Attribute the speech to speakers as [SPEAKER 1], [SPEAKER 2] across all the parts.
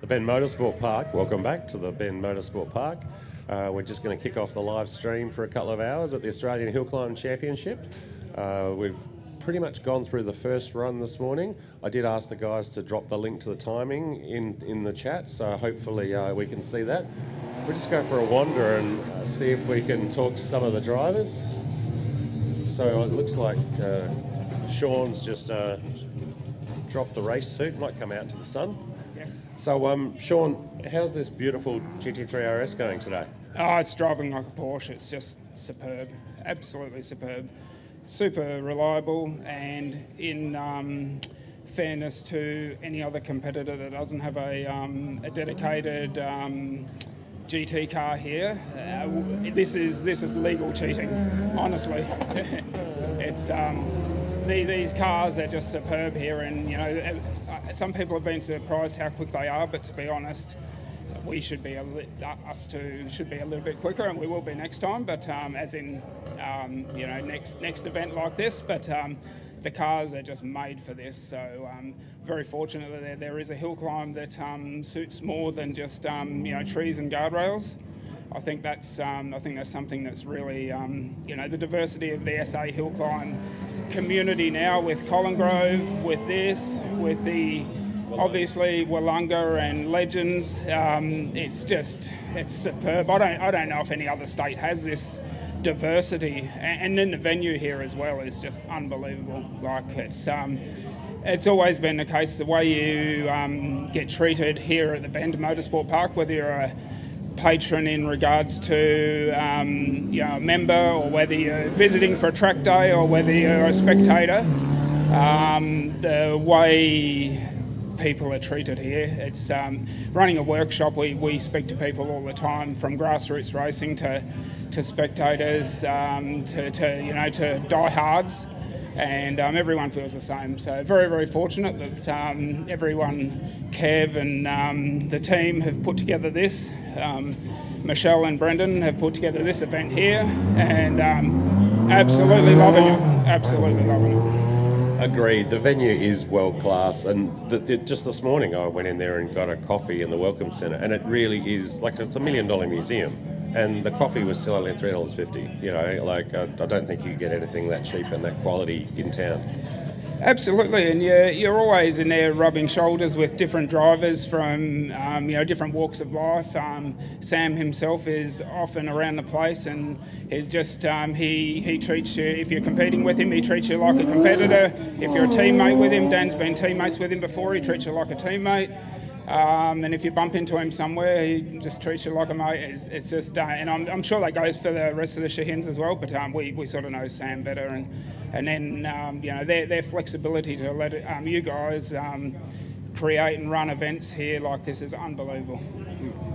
[SPEAKER 1] The Ben Motorsport Park. Welcome back to the Ben Motorsport Park. We're just going to kick off the live stream for a couple of hours at the Australian Hillclimb Championship. We've pretty much gone through the first run this morning. I did ask the guys to drop the link to the timing in the chat, so hopefully we can see that. We'll just go for a wander and see if we can talk to some of the drivers. So it looks like Sean's just dropped the race suit, might come out into the sun.
[SPEAKER 2] Yes.
[SPEAKER 1] So, Sean, how's this beautiful GT3 RS going today?
[SPEAKER 2] Oh, it's driving like a Porsche. It's just superb, absolutely superb. Super reliable, and in fairness to any other competitor that doesn't have a dedicated GT car here, this is legal cheating, honestly. It's these cars are just superb here, and you know, some people have been surprised how quick they are, but to be honest, we should be should be a little bit quicker, and we will be next time. But as in, you know, next event like this. But the cars are just made for this. So very fortunate that there is a hill climb that suits more than just you know, trees and guardrails. I think that's something that's really you know, the diversity of the SA hill climb community now, with Colin Grove, with this, with the obviously Wollonga and Legends. It's superb. I don't know if any other state has this diversity, and then the venue here as well is just unbelievable. Like it's always been the case, the way you get treated here at the Bend Motorsport Park, whether you're a patron in regards to you know, a member, or whether you're visiting for a track day, or whether you're a spectator, the way people are treated here. It's running a workshop. We speak to people all the time, from grassroots racing to spectators, to diehards, and everyone feels the same. So very, very fortunate that everyone, Kev and the team have put together this. Michelle and Brendan have put together this event here, and absolutely loving it. Absolutely loving it.
[SPEAKER 1] Agreed. The venue is world class, and just this morning I went in there and got a coffee in the Welcome Centre, and it really is like it's $1 million museum. And the coffee was still only $3.50. You know, like I don't think you get anything that cheap and that quality in town.
[SPEAKER 2] Absolutely, and you're always in there rubbing shoulders with different drivers from different walks of life. Sam himself is often around the place, and he's just he treats you, if you're competing with him, he treats you like a competitor. If you're a teammate with him, Dan's been teammates with him before, he treats you like a teammate. And if you bump into him somewhere, he just treats you like a mate. It's just, and I'm sure that goes for the rest of the Shahins as well. But we sort of know Sam better, and then their flexibility to let you guys create and run events here like this is unbelievable.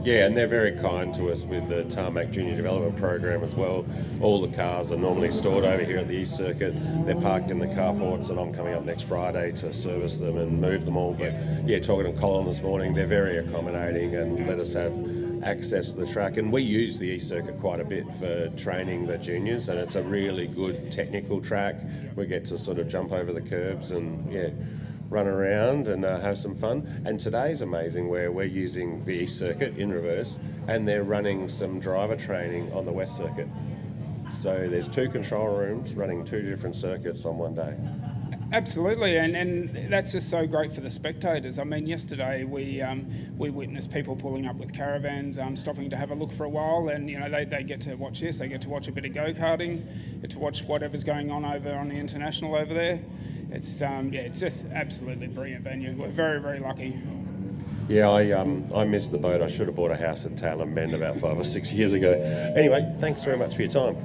[SPEAKER 1] Yeah, and they're very kind to us with the Tarmac Junior Development Program as well. All the cars are normally stored over here at the East Circuit. They're parked in the carports, and I'm coming up next Friday to service them and move them all. But yeah, talking to Colin this morning, they're very accommodating and let us have access to the track. And we use the East Circuit quite a bit for training the juniors, and it's a really good technical track. We get to sort of jump over the curbs and run around and have some fun. And today's amazing, where we're using the East Circuit in reverse, and they're running some driver training on the West Circuit. So there's 2 control rooms running 2 different circuits on one day.
[SPEAKER 2] Absolutely, and that's just so great for the spectators. I mean, yesterday we witnessed people pulling up with caravans, stopping to have a look for a while, and they get to watch this. They get to watch a bit of go-karting, get to watch whatever's going on over on the International over there. It's it's just absolutely brilliant venue. We're very, very lucky.
[SPEAKER 1] Yeah, I missed the boat. I should have bought a house at Tailem Bend about 5 or 6 years ago. Anyway, thanks very much for your time.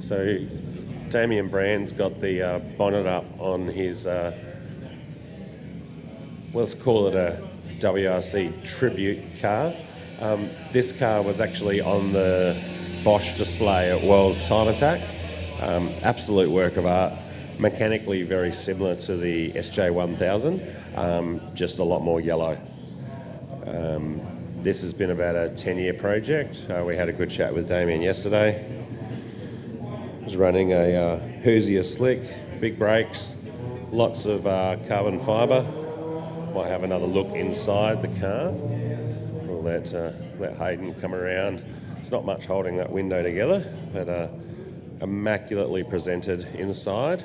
[SPEAKER 1] So Damien Brand's got the bonnet up on his, let's call it a WRC tribute car. This car was actually on the Bosch display at World Time Attack. Absolute work of art, mechanically very similar to the SJ1000, just a lot more yellow. This has been about a 10-year project. We had a good chat with Damien yesterday. Was running a Hoosier slick, big brakes, lots of carbon fibre. Might have another look inside the car. We'll let Hayden come around. It's not much holding that window together, but immaculately presented inside.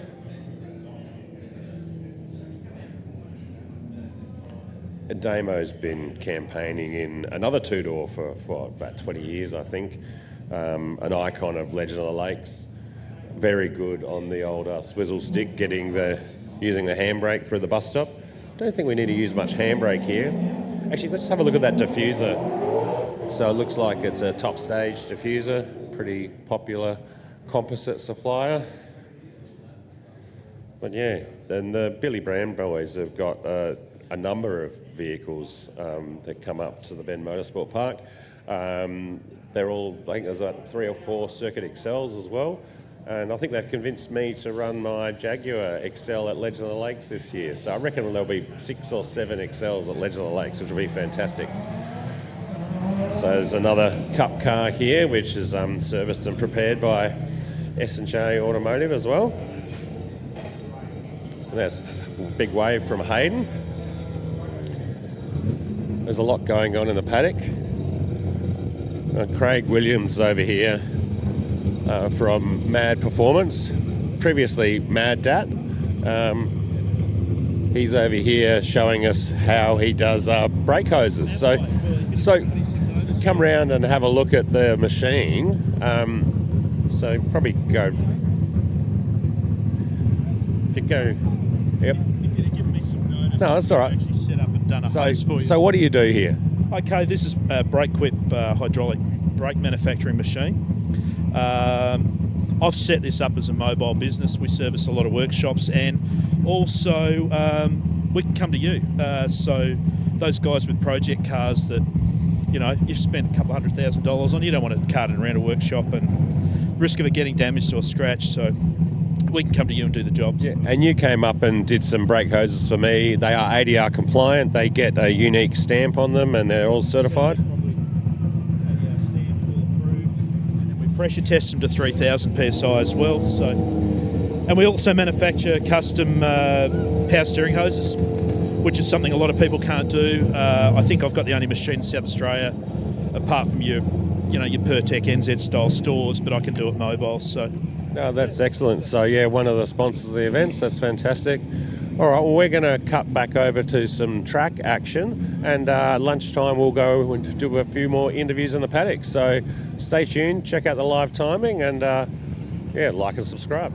[SPEAKER 1] Damo's been campaigning in another two-door for about 20 years, I think. An icon of Legend of the Lakes. Very good on the old swizzle stick, using the handbrake through the bus stop. Don't think we need to use much handbrake here. Actually, let's have a look at that diffuser. So it looks like it's a top stage diffuser, pretty popular composite supplier. But yeah, then the Billy Brand boys have got a number of vehicles that come up to the Bend Motorsport Park. They're all, I think there's about 3 or 4 Circuit Excels as well. And I think they've convinced me to run my Jaguar Excel at Legend of the Lakes this year. So I reckon there'll be 6 or 7 Excels at Legend of the Lakes, which will be fantastic. So there's another Cup car here, which is serviced and prepared by S&J Automotive as well. And that's a big wave from Hayden. There's a lot going on in the paddock. Craig Williams over here from Mad Performance, previously Mad Dat. He's over here showing us how he does brake hoses. So come around and have a look at the machine. So probably go. If you go, yep.
[SPEAKER 3] If you'd given me some notice,
[SPEAKER 1] no, that's all right.
[SPEAKER 3] Actually set up and done a hose for you.
[SPEAKER 1] So what do you do here?
[SPEAKER 3] Okay, this is a brake whip hydraulic brake manufacturing machine. I've set this up as a mobile business. We service a lot of workshops, and Also, we can come to you. So those guys with project cars that, you know, you've spent a couple $100,000 on, you don't want it carted around a workshop and risk of it getting damaged or scratched. So we can come to you and do the job.
[SPEAKER 1] Yeah. And you came up and did some brake hoses for me. They are ADR compliant. They get a unique stamp on them, and they're all certified.
[SPEAKER 3] Pressure test them to 3,000 psi as well. So, and we also manufacture custom power steering hoses, which is something a lot of people can't do. I think I've got the only machine in South Australia, apart from your Pertec NZ style stores, but I can do it mobile. So,
[SPEAKER 1] no, that's excellent. So yeah, one of the sponsors of the events. That's fantastic. All right, well, we're going to cut back over to some track action, and lunchtime we'll go and do a few more interviews in the paddock. So stay tuned, check out the live timing, and yeah, like and subscribe.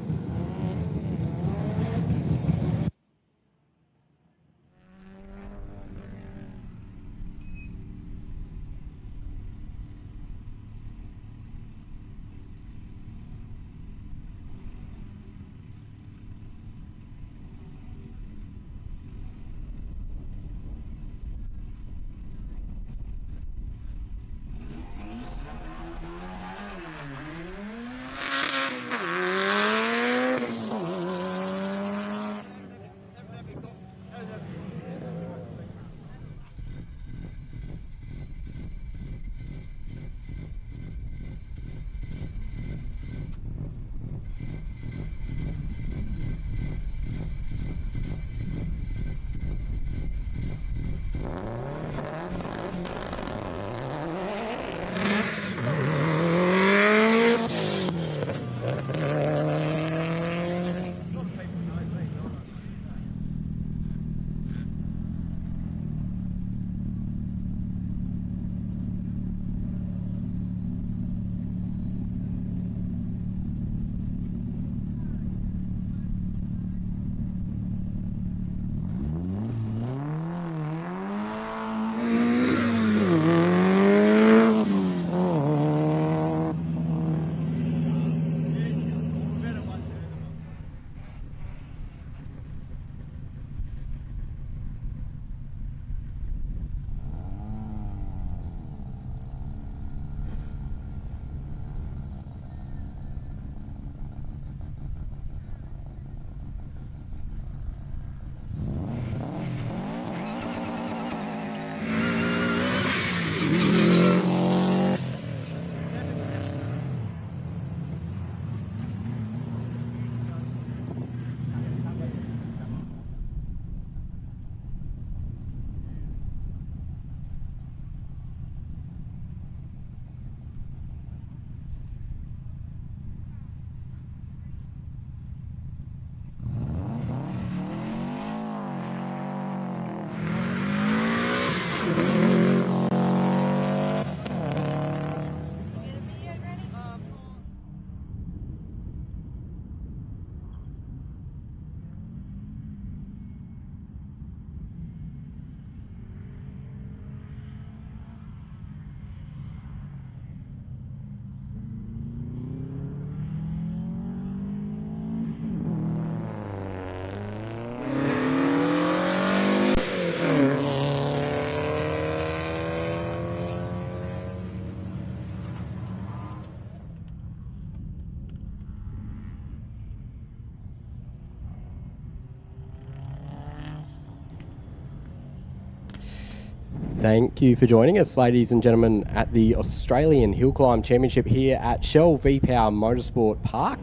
[SPEAKER 4] Thank you for joining us, ladies and gentlemen, at the Australian Hillclimb Championship here at Shell V-Power Motorsport Park.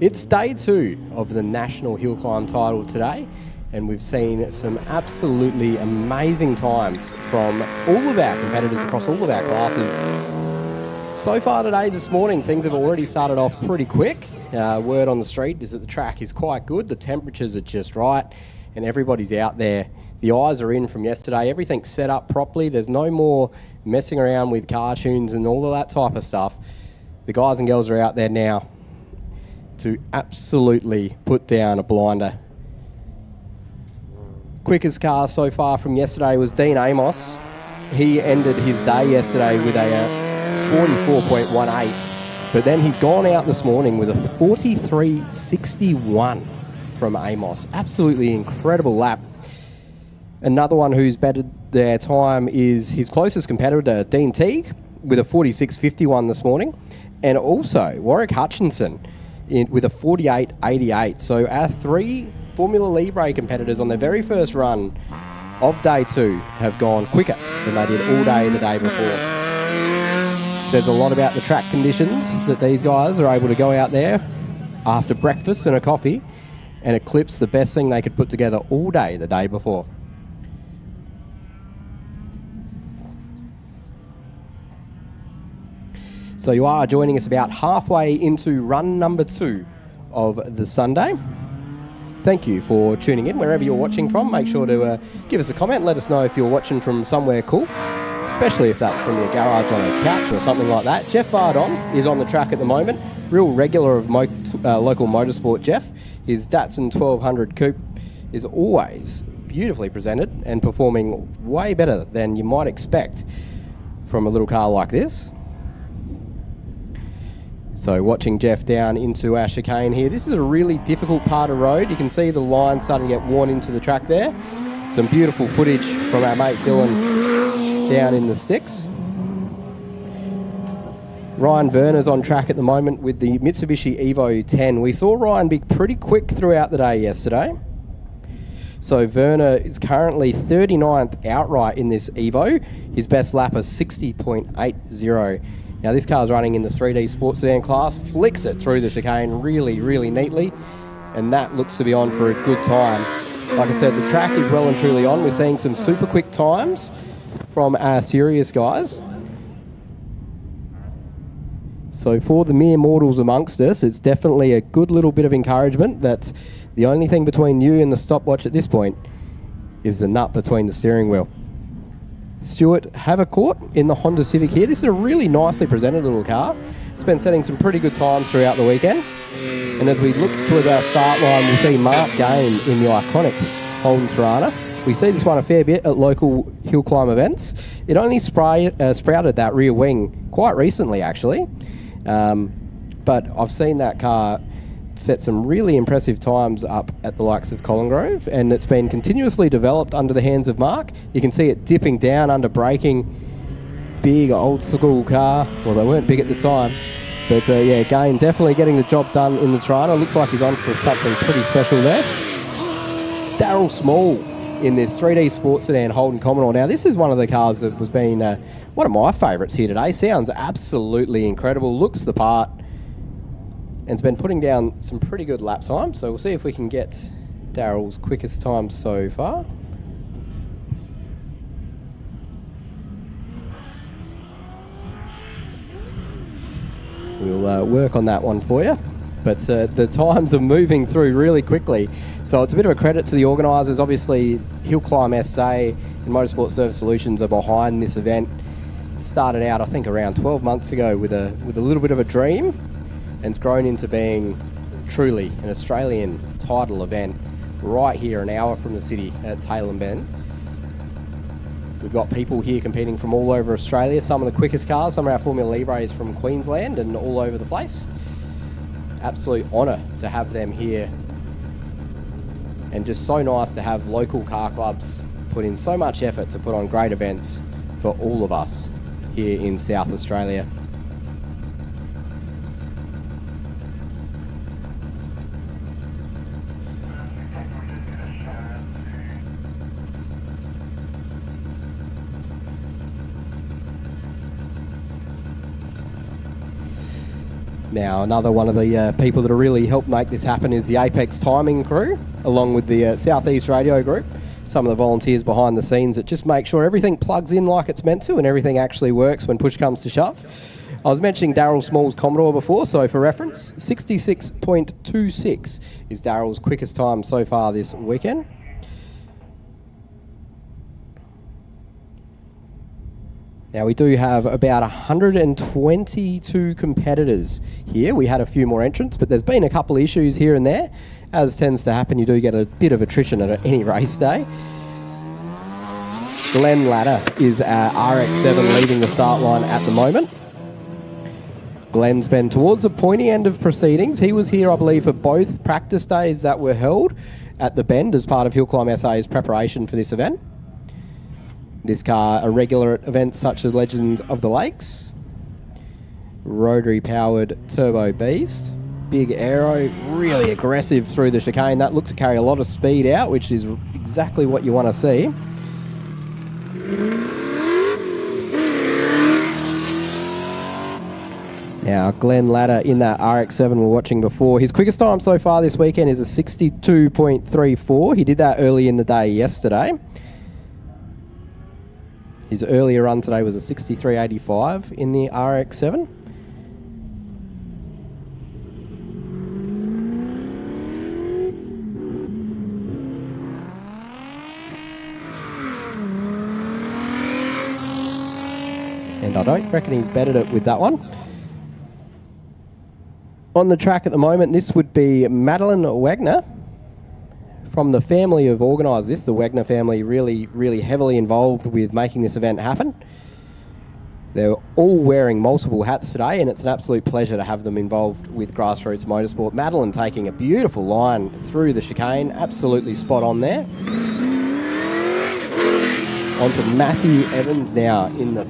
[SPEAKER 4] It's day 2 of the National Hillclimb title today, and we've seen some absolutely amazing times from all of our competitors across all of our classes. So far today, this morning, things have already started off pretty quick. Word on the street is that the track is quite good, the temperatures are just right, and everybody's out there. The eyes are in from yesterday. Everything's set up properly. There's no more messing around with car tunes and all of that type of stuff. The guys and girls are out there now to absolutely put down a blinder. Quickest car so far from yesterday was Dean Amos. He ended his day yesterday with a 44.18, but then he's gone out this morning with a 43.61. from Amos. Absolutely incredible lap. Another one who's bettered their time is his closest competitor, Dean Teague, with a 46.51 this morning. And also Warwick Hutchinson with a 48.88. So our 3 Formula Libre competitors on their very first run of day 2 have gone quicker than they did all day the day before. Says a lot about the track conditions that these guys are able to go out there after breakfast and a coffee and eclipse the best thing they could put together all day the day before. So you are joining us about halfway into run number 2 of the Sunday. Thank you for tuning in wherever you're watching from. Make sure to give us a comment. Let us know if you're watching from somewhere cool, especially if that's from your garage on a couch or something like that. Jeff Vardon is on the track at the moment. Real regular of local motorsport, Jeff. His Datsun 1200 Coupe is always beautifully presented and performing way better than you might expect from a little car like this. So watching Jeff down into our chicane here. This is a really difficult part of road. You can see the line starting to get worn into the track there. Some beautiful footage from our mate Dylan down in the sticks. Ryan Werner's on track at the moment with the Mitsubishi Evo 10. We saw Ryan be pretty quick throughout the day yesterday. So Werner is currently 39th outright in this Evo. His best lap is 60.80. Now this car's running in the 3D Sports Sedan class, flicks it through the chicane really, really neatly, and that looks to be on for a good time. Like I said, the track is well and truly on. We're seeing some super quick times from our serious guys. So for the mere mortals amongst us, it's definitely a good little bit of encouragement that the only thing between you and the stopwatch at this point is the nut between the steering wheel. Stuart Havercourt in the Honda Civic here. This is a really nicely presented little car. It's been setting some pretty good times throughout the weekend. And as we look towards our start line, we'll see Mark Game in the iconic Holden Tirana. We see this one a fair bit at local hill climb events. It only sprouted that rear wing quite recently, actually. But I've seen that car set some really impressive times up at the likes of Collingrove, and it's been continuously developed under the hands of Mark. You can see it dipping down under braking. Big old school car. Well, they weren't big at the time, but yeah, again, definitely getting the job done in the Tirana. Looks like he's on for something pretty special there. Daryl Small in this 3D Sports Sedan Holden Commodore. Now, this is one of the cars that was being one of my favourites here today. Sounds absolutely incredible. Looks the part. And it's been putting down some pretty good lap time. So we'll see if we can get Daryl's quickest time so far. We'll work on that one for you. But the times are moving through really quickly. So it's a bit of a credit to the organisers. Obviously, Hillclimb SA and Motorsports Service Solutions are behind this event. Started out, I think, around 12 months ago with a little bit of a dream. And it's grown into being truly an Australian title event right here an hour from the city at Tailem Bend. We've got people here competing from all over Australia, some of the quickest cars, some of our Formula Libres from Queensland and all over the place. Absolute honour to have them here, and just so nice to have local car clubs put in so much effort to put on great events for all of us here in South Australia. Now, another one of the people that have really helped make this happen is the Apex Timing crew, along with the Southeast Radio Group. Some of the volunteers behind the scenes that just make sure everything plugs in like it's meant to and everything actually works when push comes to shove. I was mentioning Daryl Small's Commodore before, so for reference, 66.26 is Daryl's quickest time so far this weekend. Now, we do have about 122 competitors here. We had a few more entrants, but there's been a couple of issues here and there. As tends to happen, you do get a bit of attrition at any race day. Glenn Ladder is our RX-7 leading the start line at the moment. Glenn's been towards the pointy end of proceedings. He was here, I believe, for both practice days that were held at the Bend as part of Hillclimb SA's preparation for this event. This car, a regular at events such as Legends of the Lakes, rotary-powered turbo beast, big aero, really aggressive through the chicane. That looks to carry a lot of speed out, which is exactly what you want to see. Now, Glenn Ladder in that RX-7 we're watching before. His quickest time so far this weekend is a 62.34. He did that early in the day yesterday. His earlier run today was a 63.85 in the RX-7. And I don't reckon he's bettered it with that one. On the track at the moment, this would be Madeline Wagner from the family who have organised this. The Wagner family really heavily involved with making this event happen. They're all wearing multiple hats today, and it's an absolute pleasure to have them involved with Grassroots Motorsport. Madeline taking a beautiful line through the chicane, absolutely spot on there. On to Matthew Evans now in the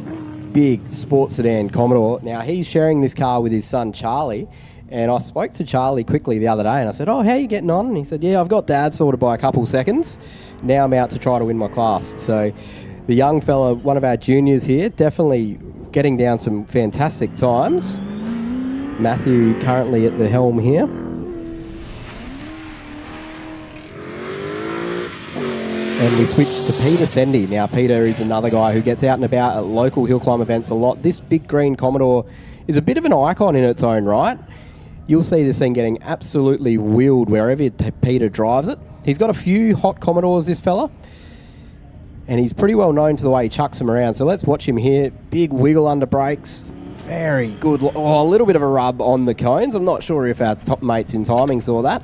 [SPEAKER 4] big sports sedan Commodore. Now, he's sharing this car with his son Charlie. And I spoke to Charlie quickly the other day and I said, "Oh, how are you getting on?" And he said, "Yeah, I've got Dad sorted by a couple seconds. Now I'm out to try to win my class." So the young fella, one of our juniors here, definitely getting down some fantastic times. Matthew currently at the helm here. And we switch to Peter Sendy. Now, Peter is another guy who gets out and about at local hill climb events a lot. This big green Commodore is a bit of an icon in its own right. You'll see this thing getting absolutely wheeled wherever Peter drives it. He's got a few hot Commodores, this fella, and he's pretty well known for the way he chucks them around. So let's watch him here. Big wiggle under brakes. Very good. Oh, a little bit of a rub on the cones. I'm not sure if our top mates in timing saw that.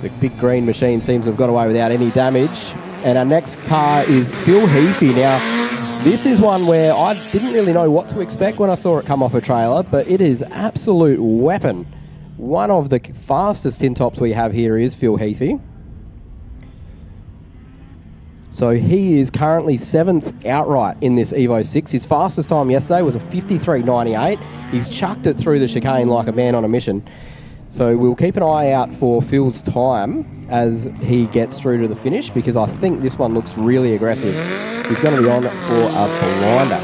[SPEAKER 4] The big green machine seems to have got away without any damage. And our next car is Phil Heafy. Now, this is one where I didn't really know what to expect when I saw it come off a trailer, but it is absolute weapon. One of the fastest tin tops we have here is Phil Heafy. So he is currently 7th outright in this Evo 6. His fastest time yesterday was a 53.98. He's chucked it through the chicane like a man on a mission. So we'll keep an eye out for Phil's time as he gets through to the finish, because I think this one looks really aggressive. He's going to be on for a blinder.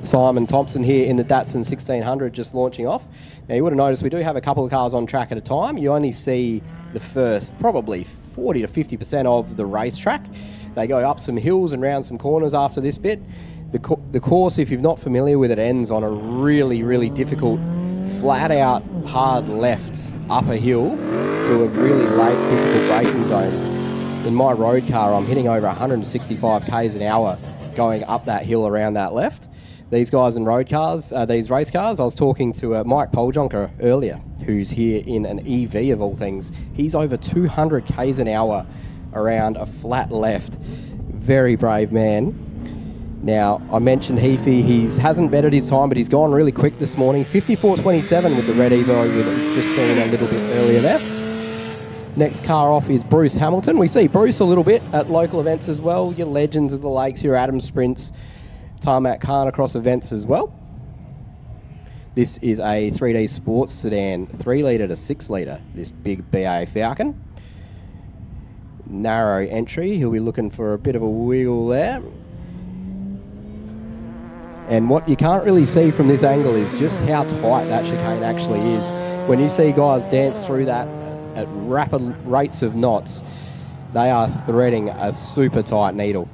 [SPEAKER 4] Simon Thompson here in the Datsun 1600 just launching off. Now, you would have noticed we do have a couple of cars on track at a time. You only see the first probably 40 to 50% of the racetrack. They go up some hills and round some corners after this bit. The course, if you're not familiar with it, ends on a really difficult, flat-out, hard left up a hill to a really late, difficult braking zone. In my road car, I'm hitting over 165 k's an hour going up that hill around that left. These guys in road cars, these race cars, I was talking to Mike Poljonker earlier, who's here in an EV of all things. He's over 200 k's an hour around a flat left. Very brave man. Now, I mentioned Heafy, he hasn't bettered his time, but he's gone really quick this morning. 54.27 with the red Evo, with just seen a little bit earlier there. Next car off is Bruce Hamilton. We see Bruce a little bit at local events as well. Your Legends of the Lakes, your Adam Sprints, Tarmac Carnicross events as well. This is a 3D sports sedan, 3 litre to 6 litre, this big BA Falcon. Narrow entry, he'll be looking for a bit of a wiggle there. And what you can't really see from this angle is just how tight that chicane actually is. When you see guys dance through that at rapid rates of knots, they are threading a super tight needle.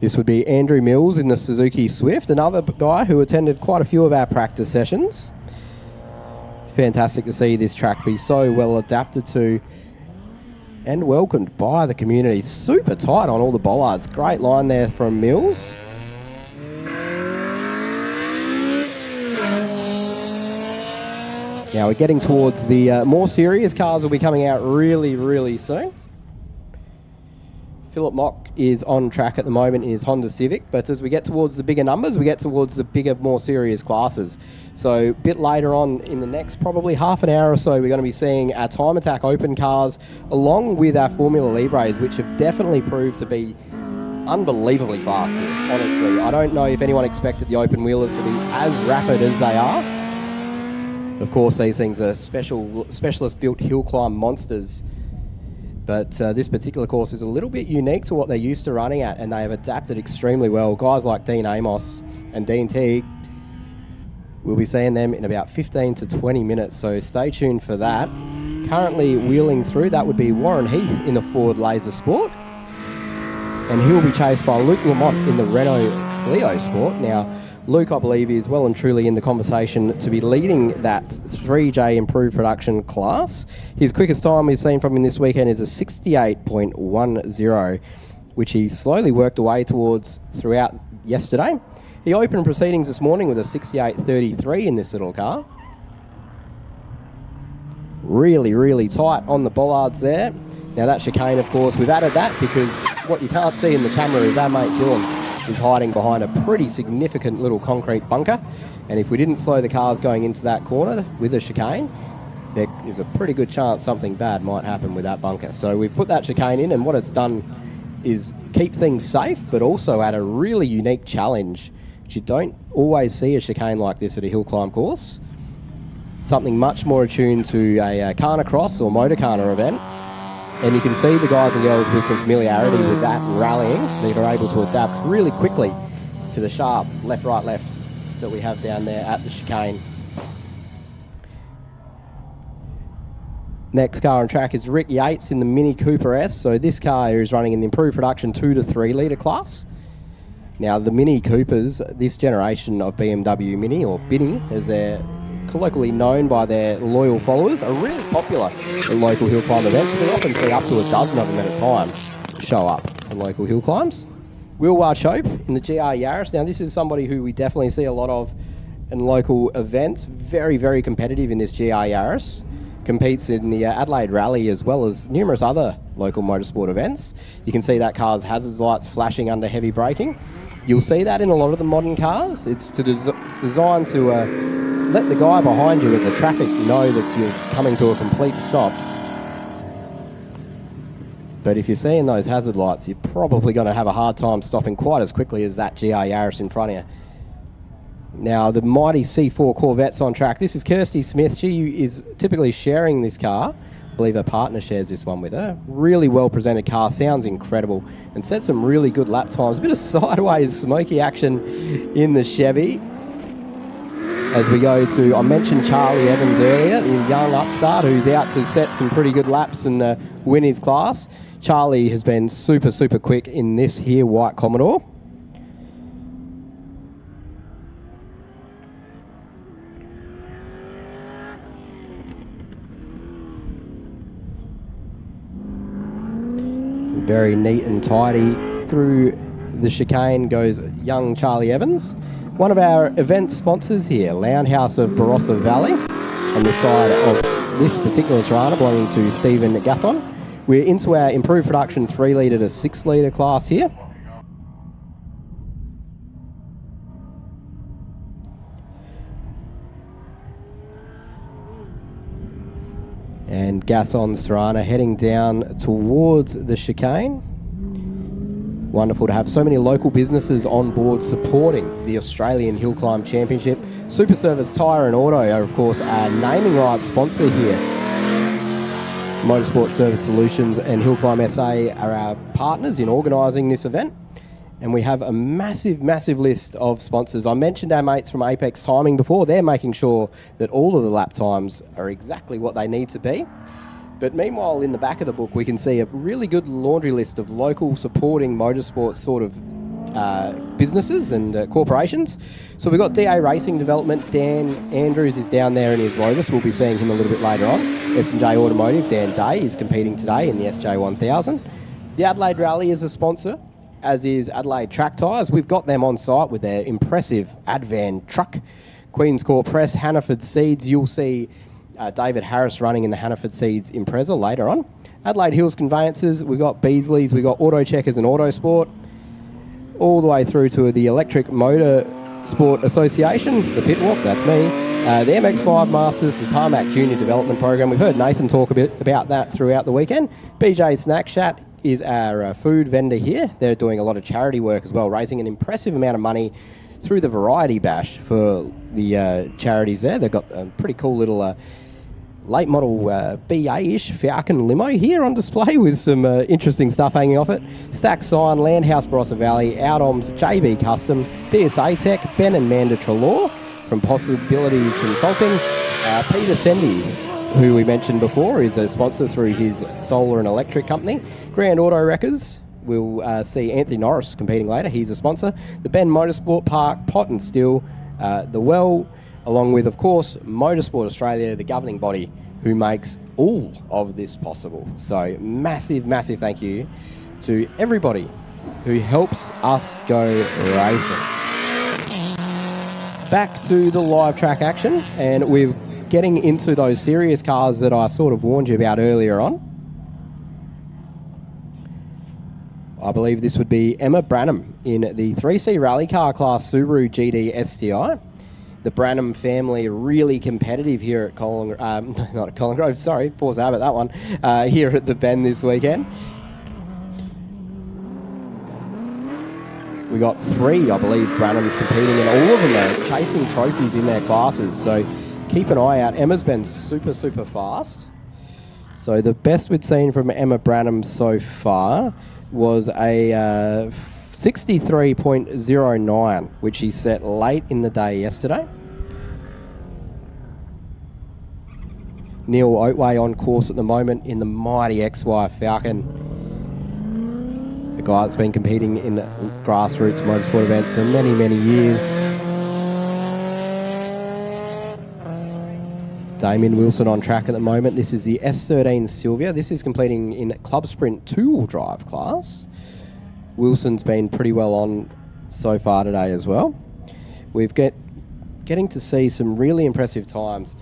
[SPEAKER 4] This would be Andrew Mills in the Suzuki Swift, another guy who attended quite a few of our practice sessions. Fantastic to see this track be so well adapted to and welcomed by the community. Super tight on all the bollards. Great line there from Mills. Now we're getting towards the more serious cars will be coming out really soon. Philip Mock is on track at the moment in his Honda Civic, but as we get towards the bigger numbers, we get towards the bigger, more serious classes. So a bit later on in the next probably half an hour or so, we're going to be seeing our Time Attack Open cars along with our Formula Libres, which have definitely proved to be unbelievably fast here, honestly. I don't know if anyone expected the open wheelers to be as rapid as they are. Of course, these things are specialist-built hill climb monsters, but this particular course is a little bit unique to what they're used to running at, and they have adapted extremely well. Guys like Dean Amos and Dean Teague, we'll be seeing them in about 15 to 20 minutes, so stay tuned for that. Currently wheeling through, that would be Warren Heath in the Ford Laser Sport, and he'll be chased by Luke Lamont in the Renault Clio Sport. Now, Luke, I believe, is well and truly in the conversation to be leading that 3J improved production class. His quickest time we've seen from him this weekend is a 68.10, which he slowly worked away towards throughout yesterday. He opened proceedings this morning with a 68.33 in this little car. Really, really tight on the bollards there. Now that chicane, of course, we've added that because what you can't see in the camera is our mate Dylan is hiding behind a pretty significant little concrete bunker, and if we didn't slow the cars going into that corner with a chicane, there is a pretty good chance something bad might happen with that bunker. So we've put that chicane in, and what it's done is keep things safe, but also add a really unique challenge, which you don't always see a chicane like this at a hill climb course. Something much more attuned to a Carnacross or Motorcarna event. And you can see the guys and girls with some familiarity with that rallying. They are able to adapt really quickly to the sharp left, right, left that we have down there at the chicane. Next car on track is Rick Yates in the Mini Cooper S. So this car is running in the improved production 2 to 3 litre class. Now the Mini Coopers, this generation of BMW Mini, or Binny as they're colloquially known by their loyal followers, are really popular at local hill climb events. We often see up to a dozen of them at a time show up to local hill climbs. Will Warshope in the GR Yaris. Now this is somebody who we definitely see a lot of in local events. Very, very competitive in this GR Yaris. Competes in the Adelaide Rally as well as numerous other local motorsport events. You can see that car's hazards lights flashing under heavy braking. You'll see that in a lot of the modern cars. It's designed to let the guy behind you at the traffic know that you're coming to a complete stop. But if you're seeing those hazard lights, you're probably going to have a hard time stopping quite as quickly as that GR Yaris in front of you. Now, the mighty C4 Corvette's on track. This is Kirsty Smith. She is typically sharing this car. I believe her partner shares this one with her. Really well presented car, sounds incredible, and set some really good lap times. A bit of sideways smoky action in the Chevy. As we go to, I mentioned Charlie Evans earlier, the young upstart who's out to set some pretty good laps and win his class. Charlie has been super, super quick in this here white Commodore. Very neat and tidy through the chicane goes young Charlie Evans. One of our event sponsors here, Loungehouse of Barossa Valley, on the side of this particular Tirana belonging to Stephen Gasson. We're into our improved production 3 litre to 6 litre class here. And Gasson's Tirana heading down towards the chicane. Wonderful to have so many local businesses on board supporting the Australian Hill Climb Championship. SupaService Tyre and Auto are, of course, our naming rights sponsor here. Motorsports Service Solutions and Hill Climb SA are our partners in organising this event. And we have a massive, massive list of sponsors. I mentioned our mates from Apex Timing before. They're making sure that all of the lap times are exactly what they need to be. But meanwhile, in the back of the book, we can see a really good laundry list of local supporting motorsports sort of businesses and corporations. So we've got DA Racing Development. Dan Andrews is down there in his Lotus. We'll be seeing him a little bit later on. S&J Automotive, Dan Day, is competing today in the SJ1000. The Adelaide Rally is a sponsor, as is Adelaide Track Tyres. We've got them on site with their impressive Advan truck. Queen's Court Press, Hannaford Seeds. You'll see David Harris running in the Hannaford Seeds Impreza later on. Adelaide Hills Conveyances, we've got Beasley's, we've got Auto Checkers and Autosport, all the way through to the Electric Motor Sport Association, the Pitwalk, that's me, the MX5 Masters, the Tarmac Junior Development Program. We've heard Nathan talk a bit about that throughout the weekend. BJ Snack Shack is our food vendor here. They're doing a lot of charity work as well, raising an impressive amount of money through the Variety Bash for the charities there. They've got a pretty cool little late model BA-ish Falcon limo here on display with some interesting stuff hanging off it. Stack Sign, Landhouse Barossa Valley, Outoms, JB Custom, DSA Tech, Ben and Manda Trelaw from Possibility Consulting, Peter Sendi, who we mentioned before, is a sponsor through his solar and electric company. Grand Auto Wreckers, we'll see Anthony Norris competing later, he's a sponsor. The Ben Motorsport Park, Pot and Steel, The Well, along with, of course, Motorsport Australia, the governing body who makes all of this possible. So massive, massive thank you to everybody who helps us go racing. Back to the live track action, and we're getting into those serious cars that I sort of warned you about earlier on. I believe this would be Emma Branham in the 3C Rally Car Class Subaru GD STI. The Branham family really competitive here at not at Colin Grove, sorry, Port Abbott, that one, here at the Bend this weekend. We got 3, I believe, Branhams competing, and all of them are chasing trophies in their classes, so keep an eye out. Emma's been super, super fast. So the best we'd seen from Emma Branham so far was a 63.09, which he set late in the day yesterday. Neil Oatway on course at the moment in the mighty XY Falcon. A guy that's been competing in grassroots motorsport events for many, many years. Damien Wilson on track at the moment. This is the S13 Sylvia. This is completing in Club Sprint 2-wheel drive class. Wilson's been pretty well on so far today as well. We've getting to see some really impressive times,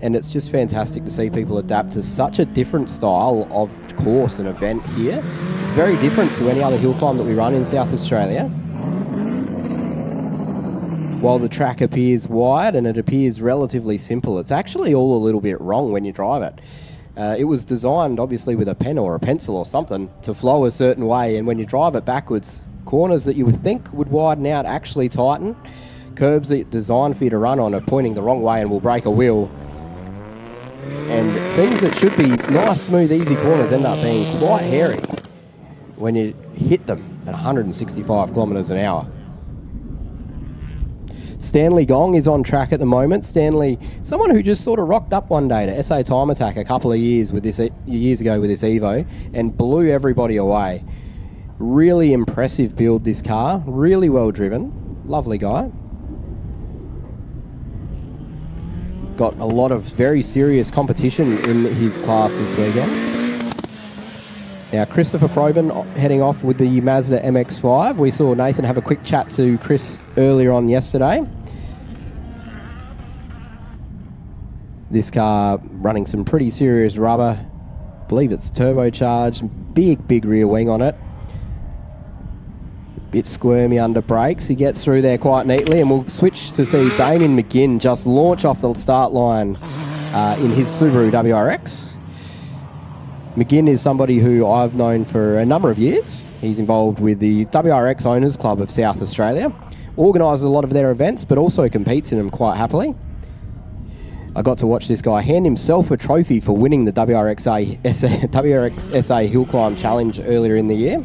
[SPEAKER 4] and it's just fantastic to see people adapt to such a different style of course and event here. It's very different to any other hill climb that we run in South Australia. While the track appears wide and it appears relatively simple, it's actually all a little bit wrong when you drive it. It was designed, obviously, with a pen or a pencil or something to flow a certain way, and when you drive it backwards, corners that you would think would widen out actually tighten. Curbs that are designed for you to run on are pointing the wrong way and will break a wheel. And things that should be nice, smooth, easy corners end up being quite hairy when you hit them at 165 kilometres an hour. Stanley Gong is on track at the moment. Stanley, someone who just sort of rocked up one day to SA Time Attack a couple of years ago with this Evo and blew everybody away. Really impressive build, this car. Really well driven. Lovely guy. Got a lot of very serious competition in his class this weekend. Now, Christopher Proben heading off with the Mazda MX-5. We saw Nathan have a quick chat to Chris earlier on yesterday. This car running some pretty serious rubber. I believe it's turbocharged. Big rear wing on it. Bit squirmy under brakes. He gets through there quite neatly, and we'll switch to see Damien McGinn just launch off the start line in his Subaru WRX. McGinn is somebody who I've known for a number of years. He's involved with the WRX Owners Club of South Australia, organises a lot of their events, but also competes in them quite happily. I got to watch this guy hand himself a trophy for winning the WRX SA Hill Climb Challenge earlier in the year,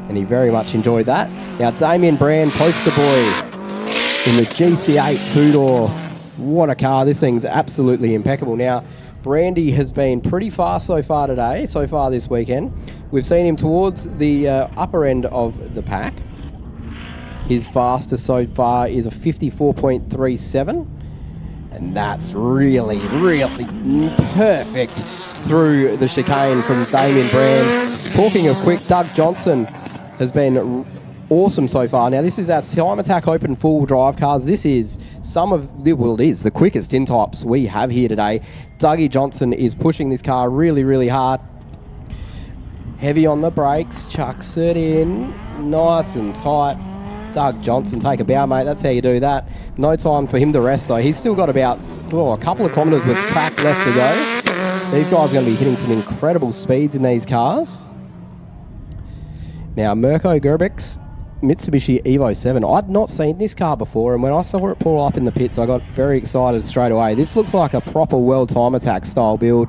[SPEAKER 4] and he very much enjoyed that. Now, Damien Brand, poster boy in the GC8 two-door. What a car. This thing's absolutely impeccable. Now, Brandy has been pretty fast so far this weekend. We've seen him towards the upper end of the pack. His fastest so far is a 54.37, and that's really perfect through the chicane from Damien Brand. Talking of quick, Doug Johnson has been awesome so far. Now, this is our Time Attack Open full drive cars. This is it is the quickest in types we have here today. Dougie Johnson is pushing this car really, really hard. Heavy on the brakes, chucks it in, nice and tight. Doug Johnson, take a bow, mate. That's how you do that. No time for him to rest, though. He's still got about a couple of kilometres with track left to go. These guys are going to be hitting some incredible speeds in these cars. Now, Mirko Gerbic's Mitsubishi Evo 7. I'd not seen this car before, and when I saw it pull up in the pits, I got very excited straight away. This looks like a proper World Time Attack style build.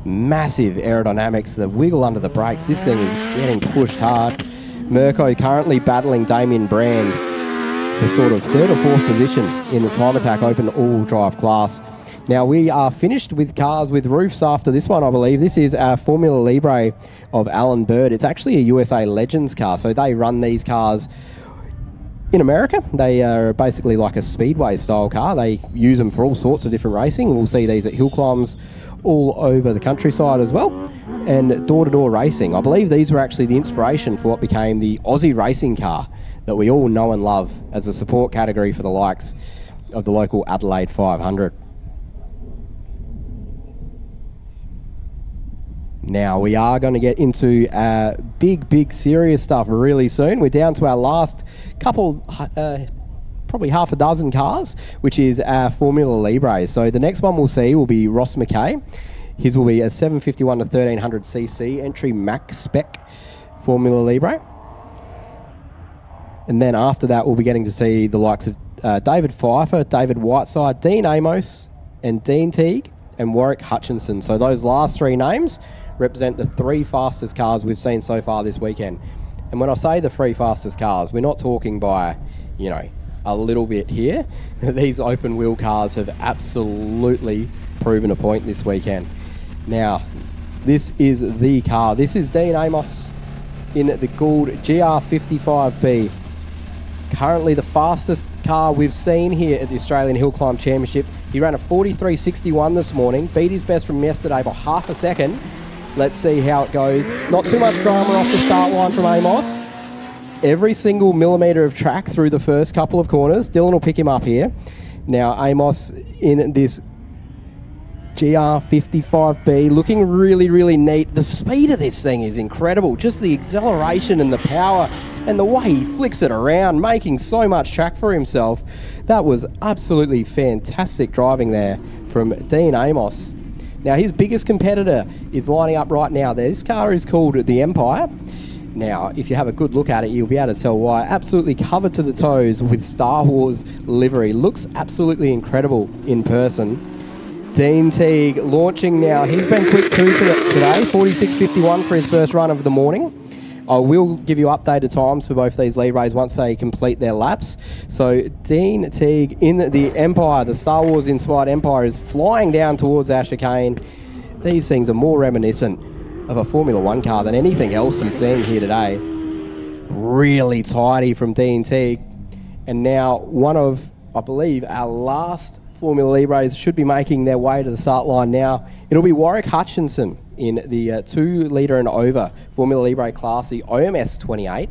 [SPEAKER 4] Massive aerodynamics, the wiggle under the brakes. This thing is getting pushed hard. Mirko currently battling Damien Brand for sort of third or fourth position in the Time Attack Open all drive class. Now, we are finished with cars with roofs after this one, I believe. This is our Formula Libre of Alan Bird. It's actually a USA Legends car, so they run these cars in America. They are basically like a speedway style car. They use them for all sorts of different racing. We'll see these at Hillclimbs all over the countryside as well, and door-to-door racing. I believe these were actually the inspiration for what became the Aussie racing car that we all know and love as a support category for the likes of the local Adelaide 500. Now, we are going to get into big, serious stuff really soon. We're down to our last couple, probably half a dozen cars, which is our Formula Libre. So the next one we'll see will be Ross McKay. His will be a 751 to 1300cc entry Mac spec Formula Libre. And then after that, we'll be getting to see the likes of David Pfeiffer, David Whiteside, Dean Amos, and Dean Teague, and Warwick Hutchinson. So those last three names represent the three fastest cars we've seen so far this weekend. And when I say the three fastest cars, we're not talking by, a little bit here. These open wheel cars have absolutely proven a point this weekend. Now, this is the car. This is Dean Amos in the Gould GR55B. Currently the fastest car we've seen here at the Australian Hillclimb Championship. He ran a 43.61 this morning, beat his best from yesterday by half a second. Let's see how it goes. Not too much drama off the start line from Amos. Every single millimetre of track through the first couple of corners. Dylan will pick him up here. Now Amos in this GR55B, looking really, really neat. The speed of this thing is incredible. Just the acceleration and the power and the way he flicks it around, making so much track for himself. That was absolutely fantastic driving there from Dean Amos. Now, his biggest competitor is lining up right now. This car is called the Empire. Now, if you have a good look at it, you'll be able to tell why. Absolutely covered to the toes with Star Wars livery. Looks absolutely incredible in person. Dean Teague launching now. He's been quick too today, 46.51 for his first run of the morning. I will give you updated times for both these Libres once they complete their laps. So Dean Teague in the Empire, the Star Wars inspired Empire, is flying down towards our chicane. These things are more reminiscent of a Formula One car than anything else you're seeing here today. Really tidy from Dean Teague. And now one of, I believe, our last Formula Libres should be making their way to the start line now. It'll be Warwick Hutchinson in the 2 litre and over Formula Libre class, the OMS 28.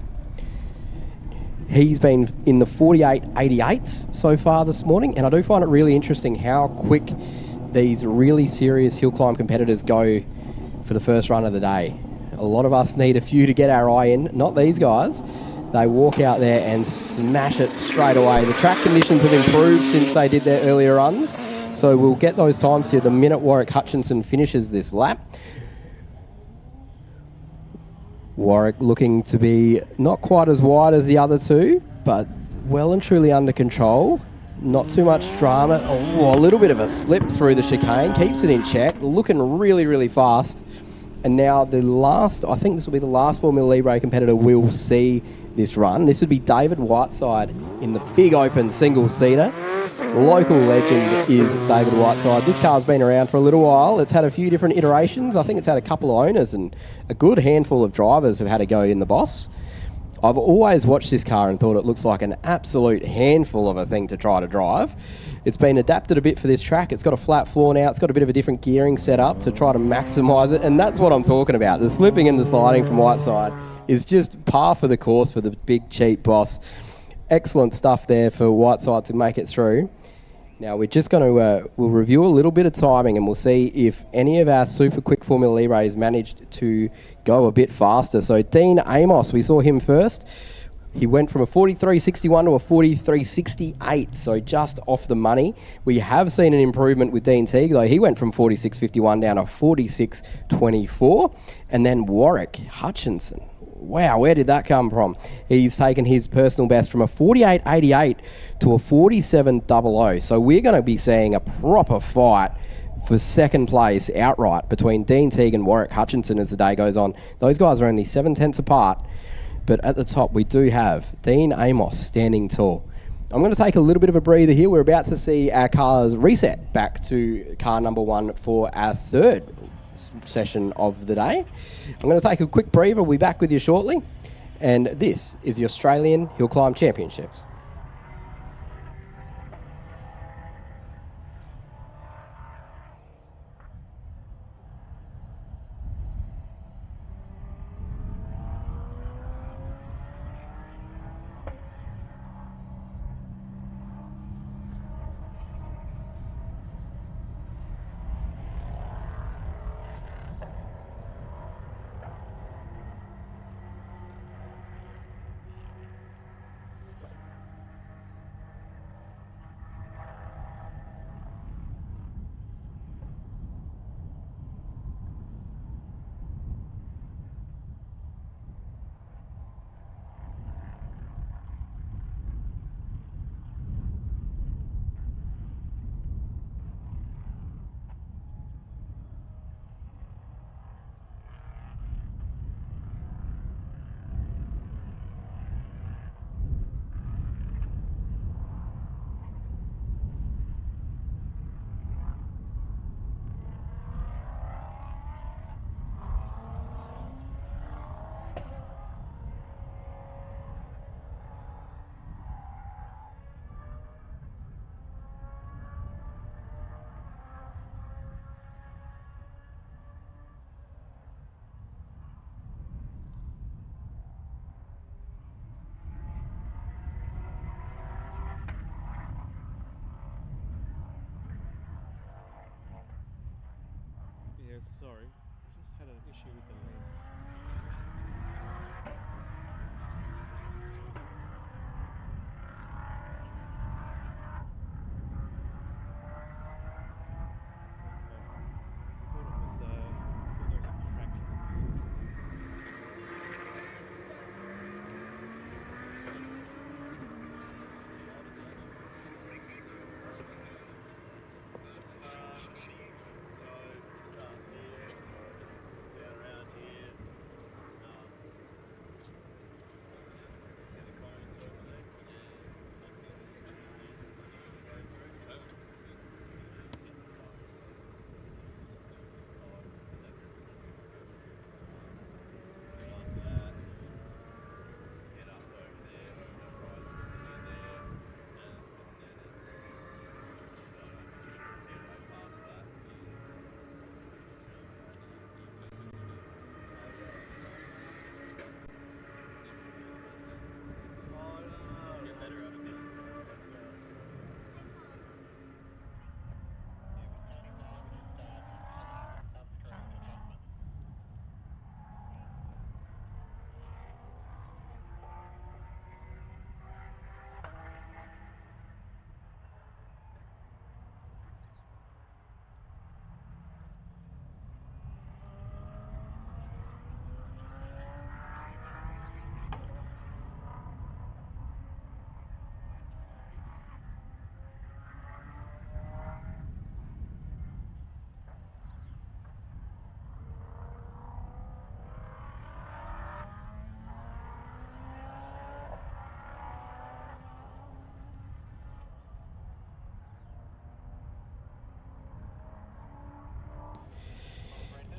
[SPEAKER 4] He's been in the 48.88s so far this morning, and I do find it really interesting how quick these really serious hill climb competitors go for the first run of the day. A lot of us need a few to get our eye in, not these guys. They walk out there and smash it straight away. The track conditions have improved since they did their earlier runs, so we'll get those times here the minute Warwick Hutchinson finishes this lap. Warwick looking to be not quite as wide as the other two, but well and truly under control. Not too much drama. Oh, a little bit of a slip through the chicane. Keeps it in check. Looking really, really fast. And now the last, I think this will be the last Formula Libre competitor we'll see this run. This would be David Whiteside in the big open single-seater. Local legend is David Whiteside. This car's been around for a little while. It's had a few different iterations. I think it's had a couple of owners, and a good handful of drivers have had a go in the boss. I've always watched this car and thought it looks like an absolute handful of a thing to try to drive. It's been adapted a bit for this track. It's got a flat floor now. It's got a bit of a different gearing setup to try to maximise it, and that's what I'm talking about. The slipping and the sliding from Whiteside is just par for the course for the big cheap boss. Excellent stuff there for Whiteside to make it through. Now we're just going to we'll review a little bit of timing, and we'll see if any of our super quick Formula Libres managed to go a bit faster. So Dean Amos, we saw him first. He went from a 43.61 to a 43.68, so just off the money. We have seen an improvement with Dean Teague, though. He went from 46.51 down to 46.24. And then Warwick Hutchinson. Wow, where did that come from? He's taken his personal best from a 48.88 to a 47.00. So we're going to be seeing a proper fight for second place outright between Dean Teague and Warwick Hutchinson as the day goes on. Those guys are only 7/10 apart. But at the top, we do have Dean Amos standing tall. I'm going to take a little bit of a breather here. We're about to see our cars reset back to car number 1 for our third session of the day. I'm going to take a quick breather. We'll be back with you shortly. And this is the Australian Hillclimb Championships.
[SPEAKER 5] Sorry, just had an issue with the lens.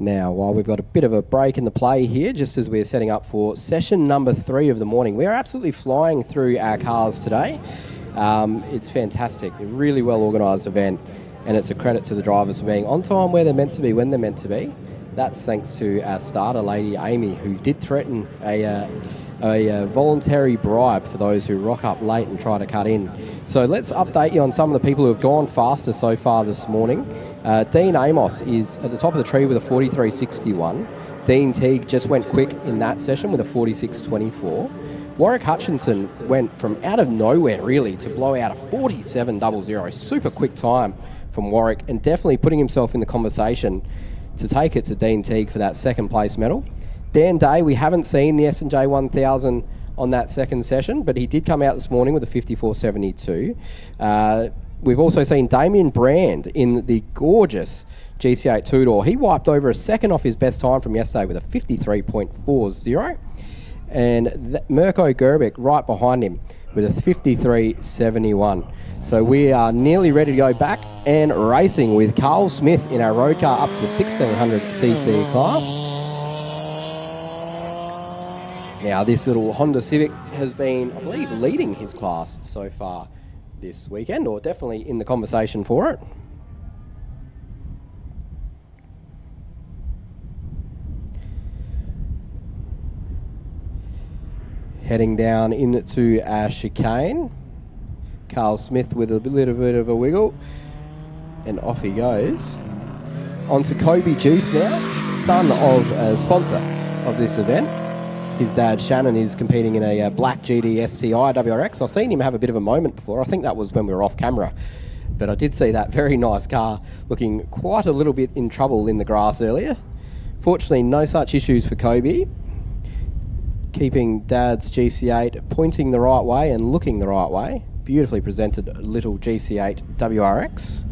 [SPEAKER 4] Now, while we've got a bit of a break in the play here, just as we're setting up for session number 3 of the morning, we are absolutely flying through our cars today. It's fantastic. A really well organised event, and it's a credit to the drivers for being on time where they're meant to be, when they're meant to be. That's thanks to our starter lady, Amy, who did threaten a voluntary bribe for those who rock up late and try to cut in. So let's update you on some of the people who have gone faster so far this morning. Dean Amos is at the top of the tree with a 43.61. Dean Teague just went quick in that session with a 46.24. Warwick Hutchinson went from out of nowhere, really, to blow out a 47.00. Super quick time from Warwick, and definitely putting himself in the conversation to take it to Dean Teague for that second place medal. Dan Day, we haven't seen the S&J 1000 on that second session, but he did come out this morning with a 54.72. We've also seen Damien Brand in the gorgeous GC8 two-door. He wiped over a second off his best time from yesterday with a 53.40. And Mirko Gerbic right behind him with a 53.71. So we are nearly ready to go back and racing with Carl Smith in our road car up to 1600cc class. Now this little Honda Civic has been, I believe, leading his class so far this weekend, or definitely in the conversation for it. Heading down into our chicane. Carl Smith with a little bit of a wiggle. And off he goes. On to Kobe Juice now, son of a sponsor of this event. His dad, Shannon, is competing in a black GD STI WRX. I've seen him have a bit of a moment before. I think that was when we were off camera. But I did see that very nice car looking quite a little bit in trouble in the grass earlier. Fortunately, no such issues for Kobe. Keeping Dad's GC8 pointing the right way and looking the right way. Beautifully presented little GC8 WRX.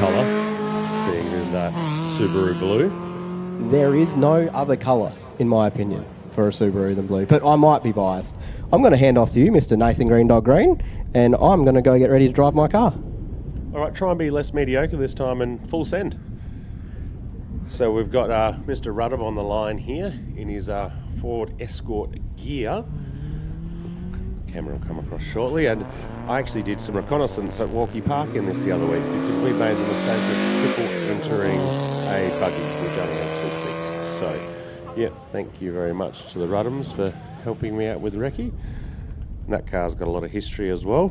[SPEAKER 1] Colour being in that Subaru blue.
[SPEAKER 4] There is no other colour, in my opinion, for a Subaru than blue, but I might be biased. I'm going to hand off to you, Mr. Nathan Green Dog Green, and I'm going to go get ready to drive my car.
[SPEAKER 1] All right, try and be less mediocre this time and full send. So we've got Mr. Rudham on the line here in his Ford Escort gear. The camera will come across shortly. And I actually did some reconnaissance at Walkie Park in this the other week because we made the mistake of triple entering a buggy, which only had 2 seats. So, yeah, thank you very much to the Rudhams for helping me out with recce. And that car's got a lot of history as well.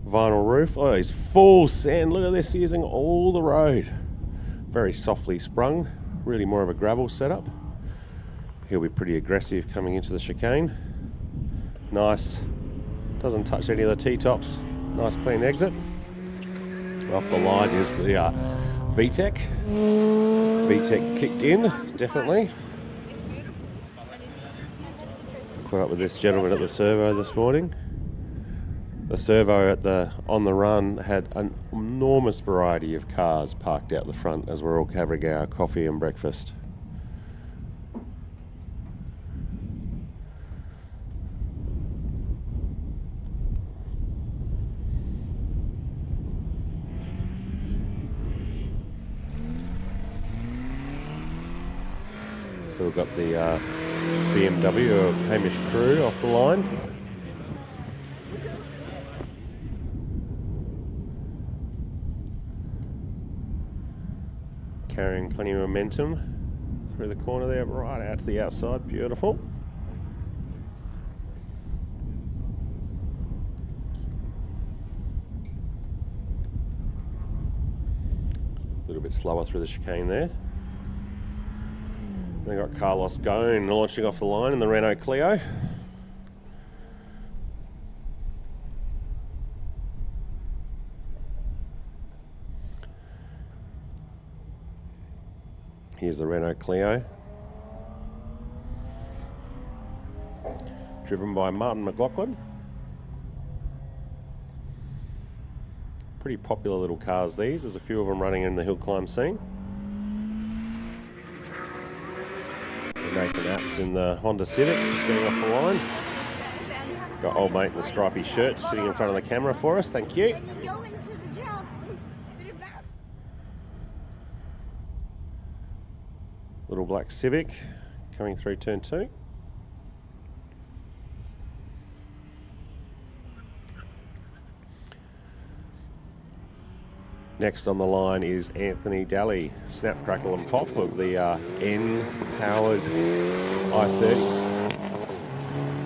[SPEAKER 1] Vinyl roof. Oh, he's full sand. Look at this, using all the road. Very softly sprung, really more of a gravel setup. He'll be pretty aggressive coming into the chicane. Nice, doesn't touch any of the T-tops. Nice clean exit. Off the line is the VTEC. VTEC kicked in, definitely. Caught up with this gentleman at the servo this morning. The servo on the run had an enormous variety of cars parked out the front as we're all having our coffee and breakfast. So we've got the BMW of Hamish Crew off the line. Carrying plenty of momentum through the corner there, right out to the outside. Beautiful. A little bit slower through the chicane there. They got Carlos Ghosn launching off the line in the Renault Clio. Here's the Renault Clio. Driven by Martin McLaughlin. Pretty popular little cars these. There's a few of them running in the Hillclimb scene. So Nathan Apps in the Honda Civic, just getting off the line. Got old mate in the stripy shirt sitting in front of the camera for us. Thank you. Little black Civic coming through turn 2. Next on the line is Anthony Daly, snap, crackle and pop of the N-powered i30.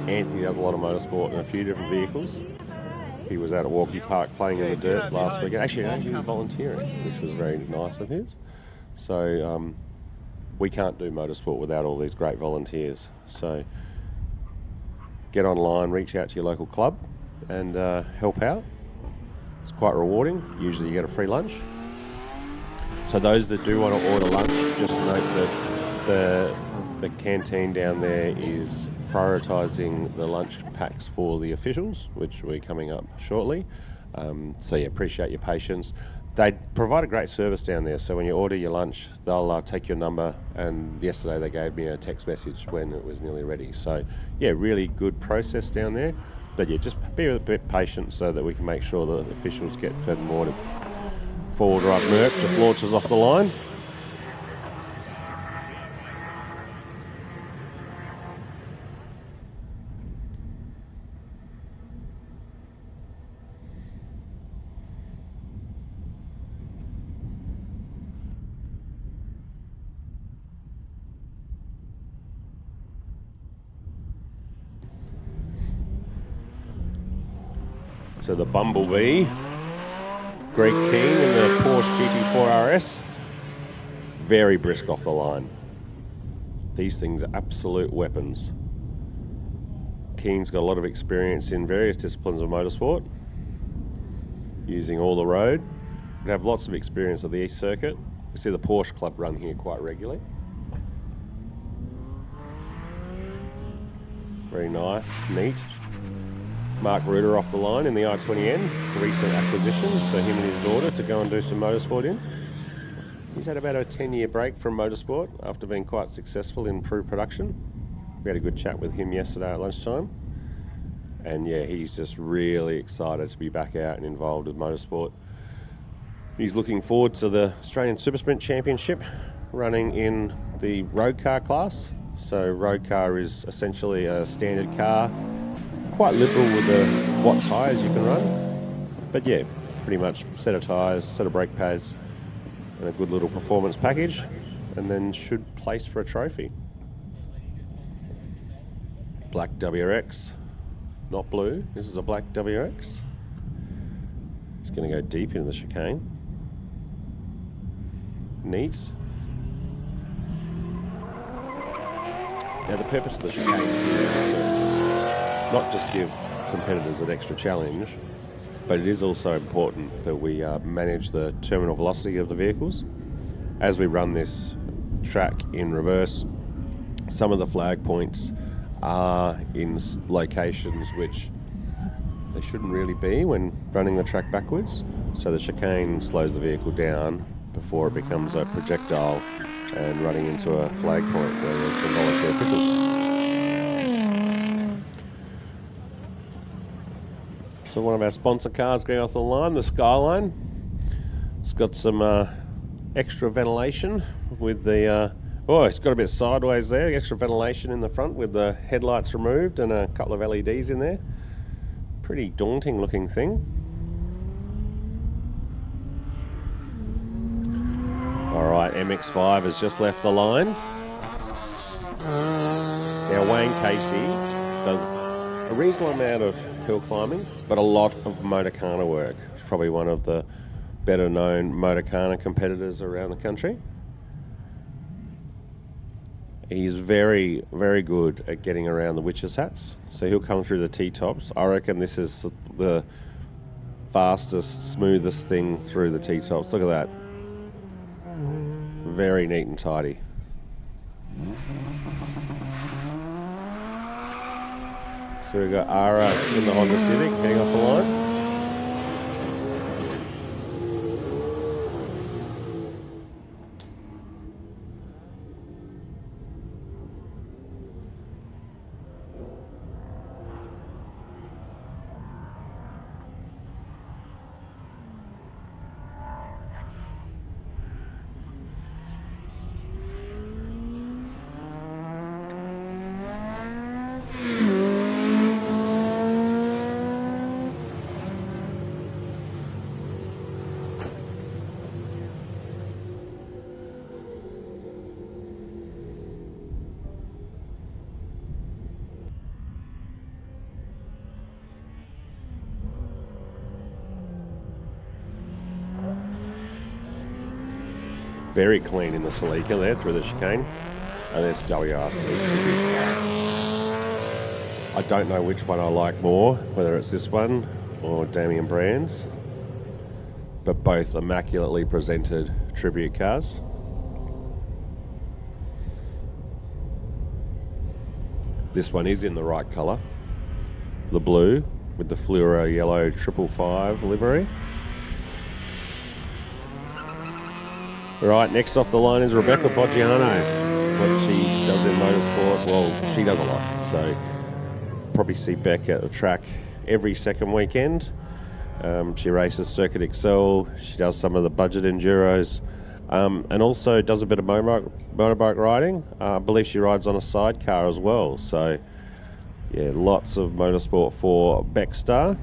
[SPEAKER 1] Anthony does a lot of motorsport in a few different vehicles. He was out at Walkie Park playing in the dirt last weekend. Actually, no, he was volunteering, which was very nice of his. So we can't do motorsport without all these great volunteers. So get online, reach out to your local club and help out. It's quite rewarding. Usually you get a free lunch. So those that do want to order lunch, just note that the canteen down there is prioritising the lunch packs for the officials, which will be coming up shortly. So yeah, appreciate your patience. They provide a great service down there, so when you order your lunch, they'll take your number, and yesterday they gave me a text message when it was nearly ready. So yeah, really good process down there. But yeah, just be a bit patient so that we can make sure the officials get fed and watered. Forward right Merc just launches off the line. So the Bumblebee, Greg King in the Porsche GT4 RS, very brisk off the line. These things are absolute weapons. King's got a lot of experience in various disciplines of motorsport, using all the road. We have lots of experience at the East Circuit. We see the Porsche Club run here quite regularly. Very nice, neat. Mark Ruder off the line in the i20N, recent acquisition for him and his daughter to go and do some motorsport in. He's had about a 10-year break from motorsport after being quite successful in production. We had a good chat with him yesterday at lunchtime. And yeah, he's just really excited to be back out and involved with motorsport. He's looking forward to the Australian Super Sprint Championship running in the road car class. So road car is essentially a standard car, quite liberal with what tyres you can run. But yeah, pretty much set of tyres, set of brake pads, and a good little performance package, and then should place for a trophy. Black WRX, not blue, this is a black WRX. It's going to go deep into the chicane. Neat. Now the purpose of the chicanes here is to not just give competitors an extra challenge, but it is also important that we manage the terminal velocity of the vehicles. As we run this track in reverse, some of the flag points are in locations which they shouldn't really be when running the track backwards. So the chicane slows the vehicle down before it becomes a projectile and running into a flag point where there's some volunteer officials. So one of our sponsor cars going off the line, the Skyline. It's got some extra ventilation with the, it's got a bit sideways there, extra ventilation in the front with the headlights removed and a couple of LEDs in there. Pretty daunting looking thing. All right, MX-5 has just left the line. Now Wayne Casey does a reasonable amount of hill climbing, but a lot of Motorcana work. He's probably one of the better known Motorcana competitors around the country. He's very, very good at getting around the witches' hats. So he'll come through the T-tops. I reckon this is the fastest, smoothest thing through the T-tops. Look at that. Very neat and tidy. So we've got Ara in the Honda Civic heading off the line. very clean in the Salika there through the chicane. And there's WRC. I don't know which one I like more, whether it's this one or Damien Brand's, but both immaculately presented tribute cars. This one is in the right colour, the blue with the fluoro yellow 555 livery. Right, next off the line is Rebecca Boggiano. What she does in motorsport, well, she does a lot. So probably see Beck at the track every second weekend. She races Circuit Excel. She does some of the budget enduros, and also does a bit of motorbike riding. I believe she rides on a sidecar as well. So yeah, lots of motorsport for Beckstar.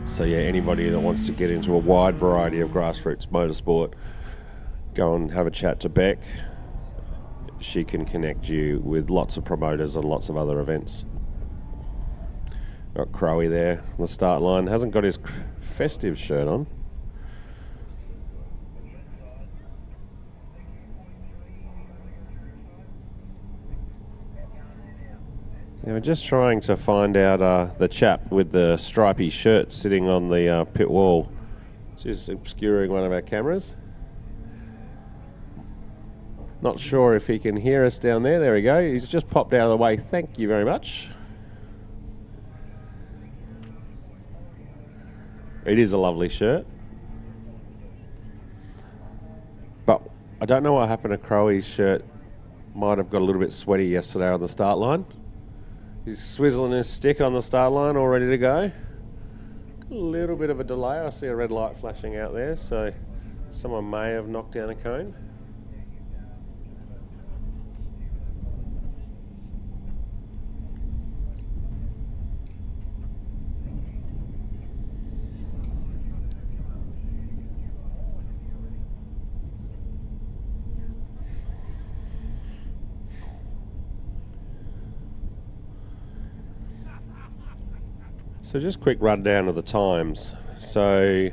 [SPEAKER 1] So yeah, anybody that wants to get into a wide variety of grassroots motorsport, go and have a chat to Beck. She can connect you with lots of promoters and lots of other events. Got Crowy there on the start line. Hasn't got his festive shirt on. Yeah, we're just trying to find out the chap with the stripy shirt sitting on the pit wall. Just obscuring one of our cameras. Not sure if he can hear us down there. There we go. He's just popped out of the way. Thank you very much. It is a lovely shirt. But I don't know what happened to Crowy's shirt. Might have got a little bit sweaty yesterday on the start line. He's swizzling his stick on the start line, all ready to go. A little bit of a delay. I see a red light flashing out there, so someone may have knocked down a cone. So just quick rundown of the times. So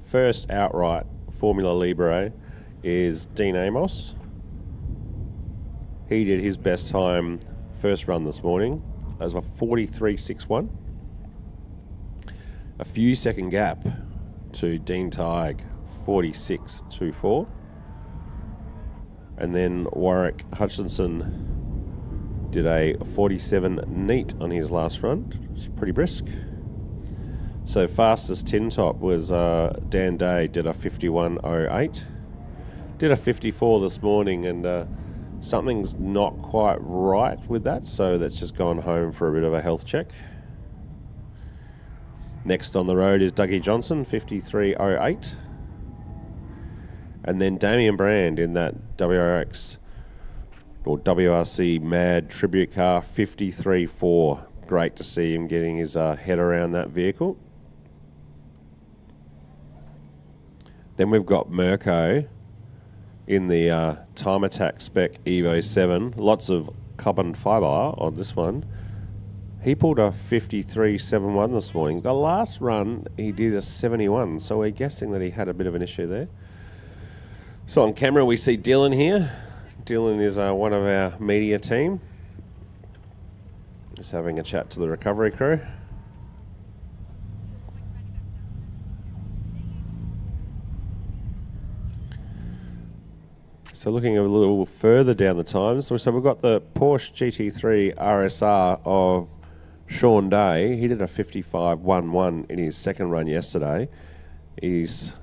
[SPEAKER 1] first outright Formula Libre is Dean Amos. He did his best time first run this morning. That was a 43.61. A few second gap to Dean Tighe, 46.24. And then Warwick Hutchinson did a 47 neat on his last run. It's pretty brisk. So fastest tin top was Dan Day, did a 51.08. Did a 54 this morning, and something's not quite right with that, so that's just gone home for a bit of a health check. Next on the road is Dougie Johnson, 53.08. And then Damien Brand in that WRX or WRC Mad tribute car, 53.4. Great to see him getting his head around that vehicle. Then we've got Mirko in the Time Attack Spec Evo 7. Lots of carbon fibre on this one. He pulled a 53.71 this morning. The last run, he did a 71, so we're guessing that he had a bit of an issue there. So on camera, we see Dylan here. Dylan is one of our media team. Just having a chat to the recovery crew. So looking a little further down the times, so we've got the Porsche GT3 RSR of Sean Day. He did a 55.11 in his second run yesterday. He's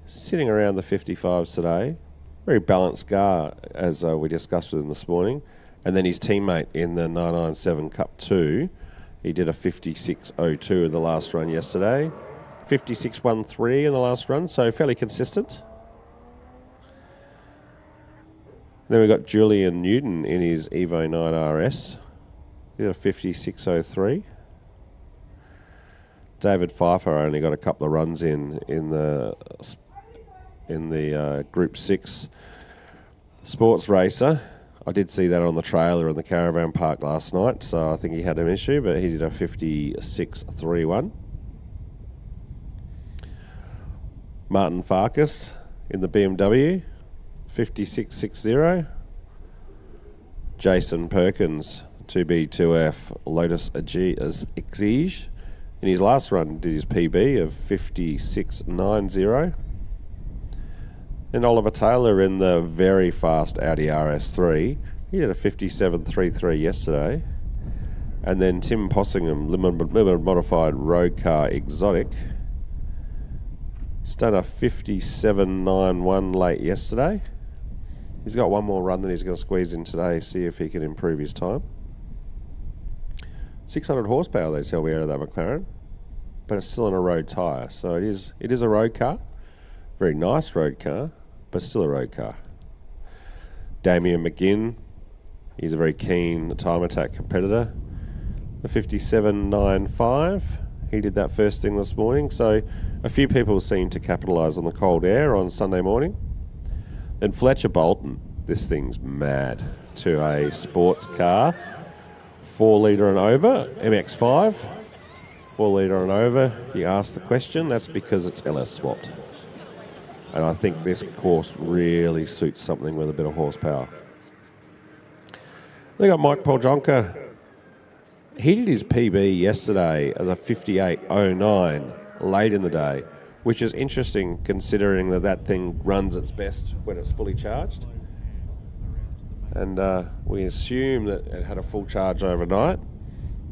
[SPEAKER 1] sitting around the 55s today. Very balanced car, as we discussed with him this morning. And then his teammate in the 997 Cup 2, he did a 56.02 in the last run yesterday. 56.13 in the last run, so fairly consistent. Then we've got Julian Newton in his Evo 9 RS. He did a 56.03. David Pfeiffer only got a couple of runs in the Group 6 sports racer. I did see that on the trailer in the caravan park last night, so I think he had an issue, but he did a 56.31. Martin Farkas in the BMW, 5660. Jason Perkins, 2B2F Lotus Exige. In his last run, did his PB of 5690. And Oliver Taylor in the very fast Audi RS3. He did a 57.33 yesterday. And then Tim Possingham, limited modified road car exotic. He's done a 57.91 late yesterday. He's got one more run that he's going to squeeze in today, see if he can improve his time. 600 horsepower they tell me out of that McLaren, but it's still on a road tyre, so it is a road car. Very nice road car, but still a road car. Damien McGinn, he's a very keen time attack competitor. The 57.95, he did that first thing this morning, so a few people seem to capitalise on the cold air on Sunday morning. Then Fletcher Bolton, this thing's mad, to a sports car, 4 litre and over, MX5, 4 litre and over. You ask the question, that's because it's LS swapped. And I think this course really suits something with a bit of horsepower. They got Mike Poljonka. He did his PB yesterday as a 58.09 late in the day, which is interesting considering that thing runs its best when it's fully charged. And we assume that it had a full charge overnight,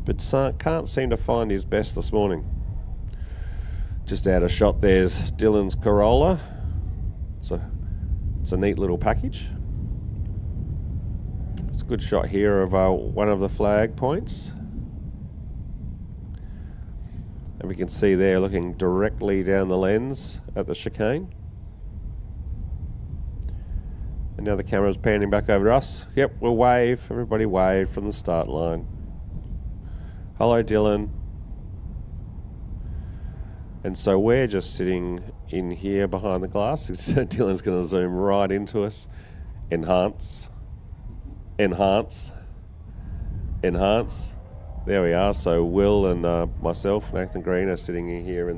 [SPEAKER 1] but can't seem to find his best this morning. Just out of shot, there's Dylan's Corolla. It's a neat little package. It's a good shot here of one of the flag points. And we can see there looking directly down the lens at the chicane. And now the camera's panning back over to us. Yep, we'll wave. Everybody wave from the start line. Hello, Dylan. And so we're just sitting in here behind the glass. Dylan's going to zoom right into us. Enhance. Enhance. Enhance. There we are. So Will and myself, Nathan Green, are sitting in here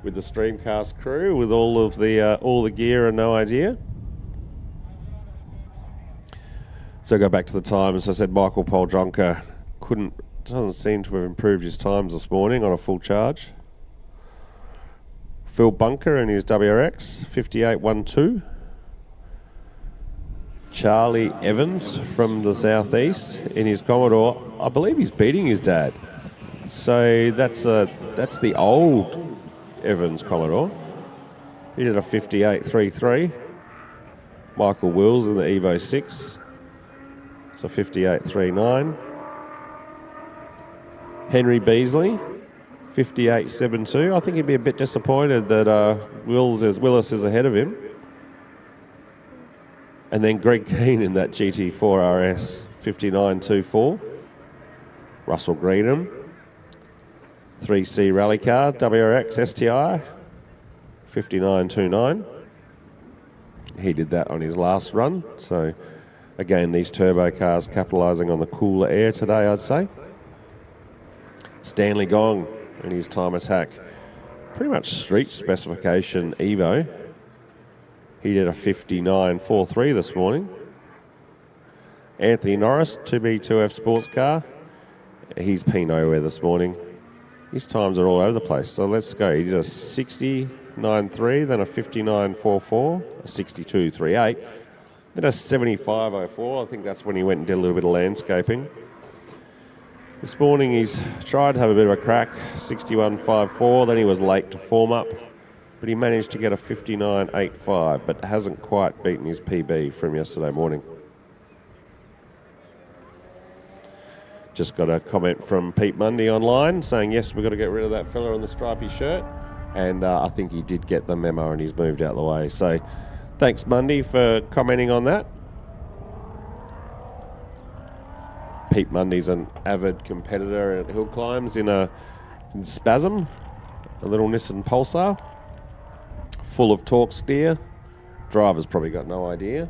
[SPEAKER 1] with the Streamcast crew with all the gear and no idea. So go back to the times. I said Michael Poljonka doesn't seem to have improved his times this morning on a full charge. Phil Bunker in his WRX 58.12. Charlie Evans from the southeast in his Commodore. I believe he's beating his dad. So that's the old Evans Commodore. He did a 58.33. Michael Wills in the Evo 6. So 58.39. Henry Beasley, 58.72. I think he'd be a bit disappointed that Willis is ahead of him. And then Greg Keane in that GT4 RS, 59.24. Russell Greenham, 3C Rally Car, WRX STI, 59.29. He did that on his last run. So again, these turbo cars capitalising on the cooler air today, I'd say. Stanley Gong in his time attack, pretty much street specification Evo. He did a 59.43 this morning. Anthony Norris, 2B2F sports car. He's P nowhere this morning. His times are all over the place. So let's go. He did a 60.93, then a 59.44, a 62.38, then a 75.04. I think that's when he went and did a little bit of landscaping. This morning he's tried to have a bit of a crack, 61.54, then he was late to form up, but he managed to get a 59.85, but hasn't quite beaten his PB from yesterday morning. Just got a comment from Pete Mundy online saying, yes, we've got to get rid of that fella in the stripy shirt, and I think he did get the memo and he's moved out of the way. So thanks, Mundy, for commenting on that. Pete Mundy's an avid competitor at Hillclimbs in Spasm, a little Nissan Pulsar, full of torque steer. Driver's probably got no idea.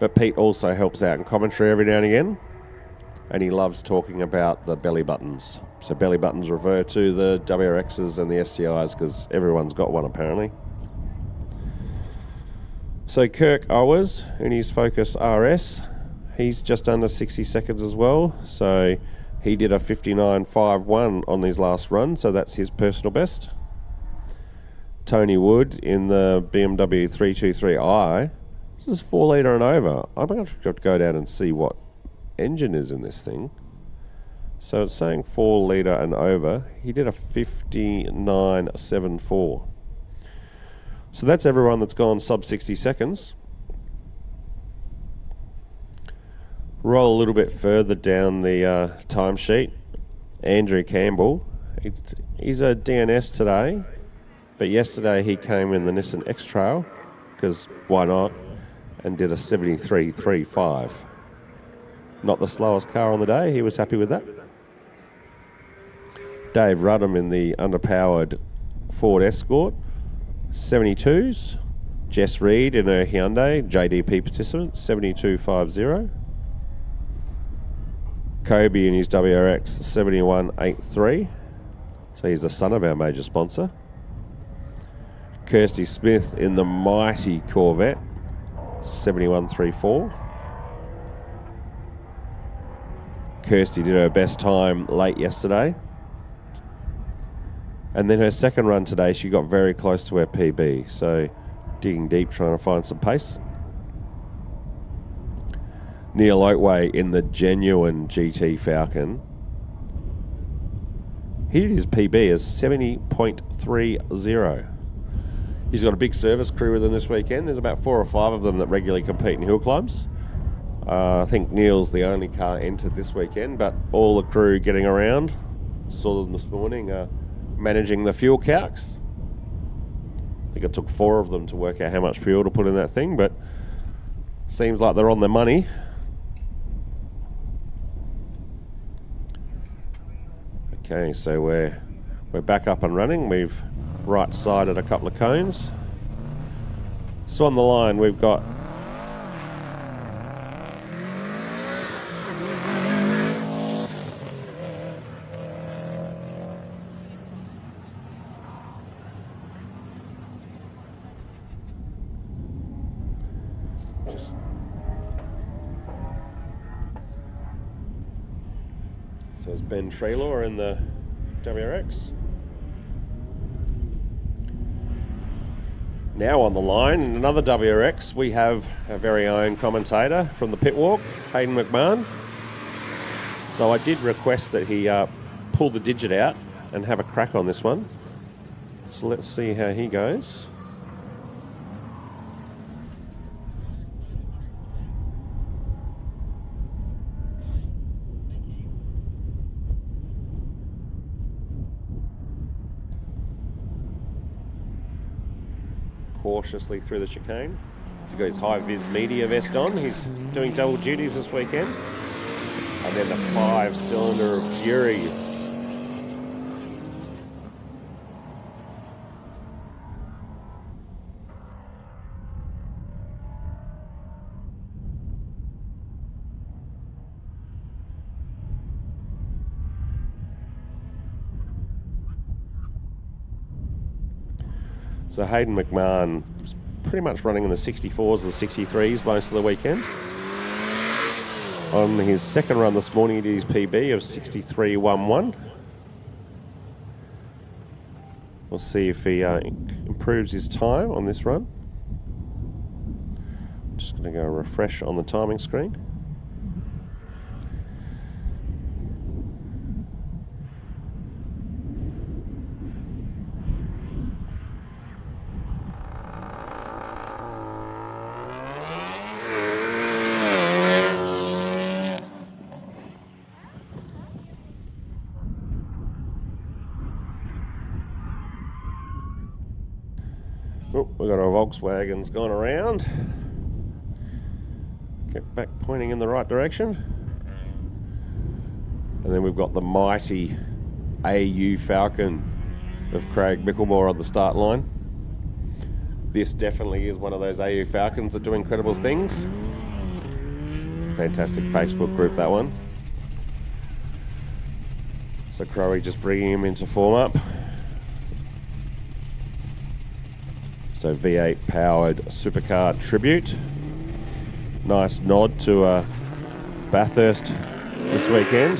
[SPEAKER 1] But Pete also helps out in commentary every now and again, and he loves talking about the belly buttons. So belly buttons refer to the WRXs and the STIs because everyone's got one apparently. So Kirk Owers in his Focus RS, he's just under 60 seconds as well. So he did a 59.51 on his last run, so that's his personal best. Tony Wood in the BMW 323i. This is 4 litre and over. I'm going to have to go down and see what engine is in this thing. So it's saying 4 litre and over. He did a 59.74. So that's everyone that's gone sub 60 seconds. Roll a little bit further down the timesheet. Andrew Campbell. He's a DNS today, but yesterday he came in the Nissan X-Trail, because why not, and did a 73.35. Not the slowest car on the day. He was happy with that. Dave Rudham in the underpowered Ford Escort, 72s. Jess Reed in her Hyundai JDP participant, 72.50. Kobe in his WRX, 71.83. So he's the son of our major sponsor. Kirsty Smith in the mighty Corvette, 71.34. Kirsty did her best time late yesterday. And then her second run today, she got very close to her PB. So digging deep, trying to find some pace. Neil Oatway in the genuine GT Falcon. He did his PB as 70.30. He's got a big service crew with him this weekend. There's about 4 or 5 of them that regularly compete in hill climbs. I think Neil's the only car entered this weekend, but all the crew getting around. Saw them this morning managing the fuel calcs. I think it took 4 of them to work out how much fuel to put in that thing, but seems like they're on their money. Okay, so we're back up and running. We've right-sided a couple of cones. So on the line we've got so it's Ben Treloar in the WRX. Now on the line, in another WRX, we have our very own commentator from the pit walk, Hayden McMahon. So I did request that he pull the digit out and have a crack on this one. So let's see how he goes. Cautiously through the chicane. He's got his high-vis media vest on. He's doing double duties this weekend. And then the 5-cylinder of Fury. So Hayden McMahon is pretty much running in the 64s and 63s most of the weekend. On his second run this morning, he did his PB of 63.11. We'll see if he improves his time on this run. Just going to go refresh on the timing screen. Oh, we've got our Volkswagens gone around. Get back pointing in the right direction. And then we've got the mighty AU Falcon of Craig Mickelmore on the start line. This definitely is one of those AU Falcons that do incredible things. Fantastic Facebook group, that one. So Crowe just bringing him into form up. So V8 powered supercar tribute. Nice nod to Bathurst this weekend.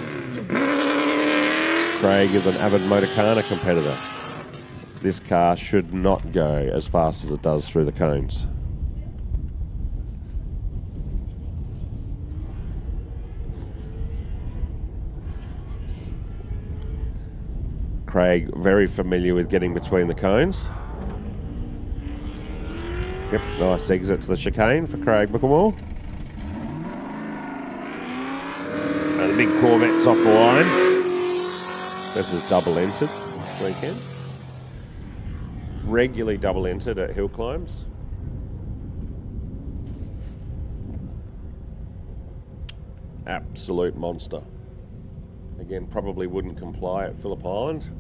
[SPEAKER 1] Craig is an avid Motorcarna competitor. This car should not go as fast as it does through the cones. Craig very familiar with getting between the cones. Yep, nice exit to the chicane for Craig Buckelmore. And the big Corvette's off the line. This is double-entered this weekend. Regularly double-entered at Hillclimbs. Absolute monster. Again, probably wouldn't comply at Phillip Island,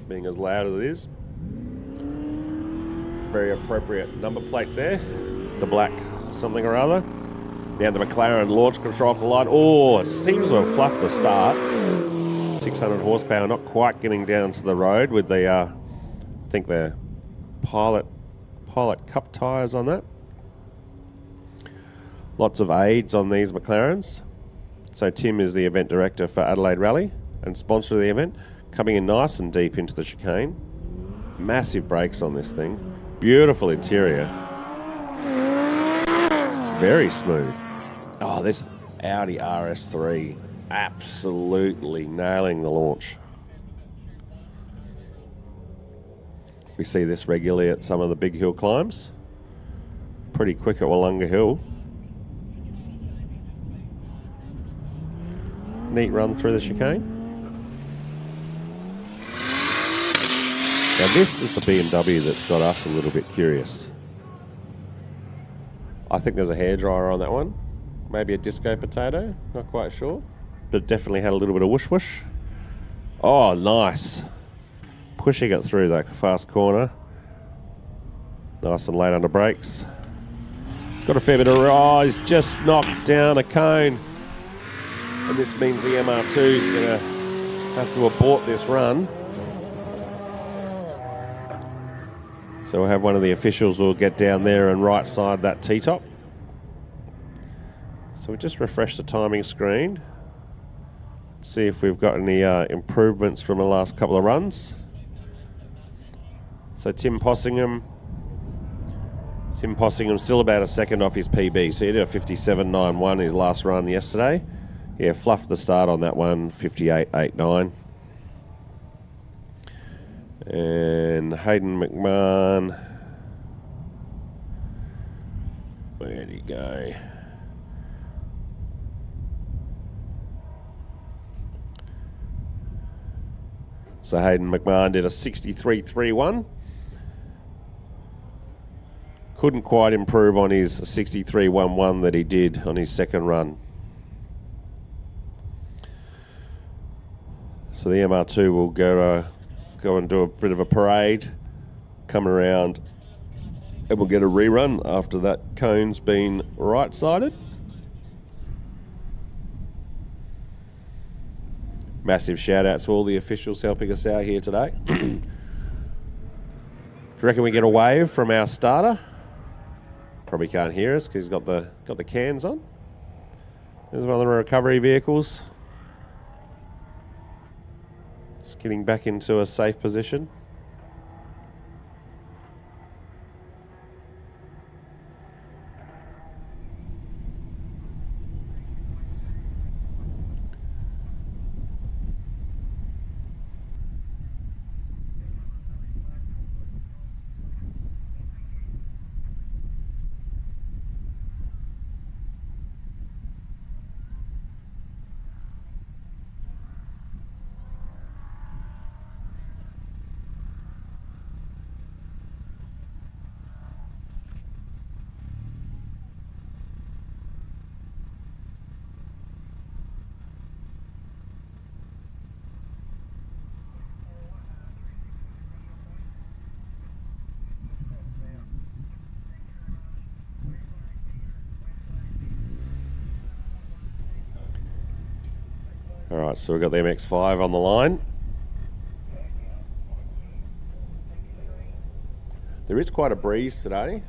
[SPEAKER 1] being as loud as it is. Very appropriate number plate there. The black something or other. Now the McLaren launch control off the line. Oh, it seems to have fluffed the start. 600 horsepower, not quite getting down to the road with the, I think the Pilot Cup tyres on that. Lots of aids on these McLarens. So Tim is the event director for Adelaide Rally and sponsor of the event, coming in nice and deep into the chicane. Massive brakes on this thing. Beautiful interior. Very smooth. Oh, this Audi RS3 absolutely nailing the launch. We see this regularly at some of the big hill climbs. Pretty quick at Wollonga Hill. Neat run through the chicane. Now this is the BMW that's got us a little bit curious. I think there's a hairdryer on that one. Maybe a disco potato, not quite sure. But definitely had a little bit of whoosh whoosh. Oh, nice. Pushing it through that fast corner. Nice and late under brakes. It's got a fair bit of... Oh, he's just knocked down a cone. And this means the MR2 is going to have to abort this run. So we'll have one of the officials will get down there and right side that T-top. So we just refresh the timing screen. See if we've got any improvements from the last couple of runs. So Tim Possingham still about a second off his PB. So he did a 57.91 his last run yesterday. Yeah, fluffed the start on that one, 58.89. And Hayden McMahon, where'd he go? So Hayden McMahon did a 63.31. Couldn't quite improve on his 63.11 that he did on his second run. So the MR2 will go and do a bit of a parade, come around, and we'll get a rerun after that cone's been right-sided. Massive shout-outs to all the officials helping us out here today. Do you reckon we get a wave from our starter? Probably can't hear us because he's got the cans on. There's one of the recovery vehicles. Just getting back into a safe position. All right, so we've got the MX-5 on the line. There is quite a breeze today.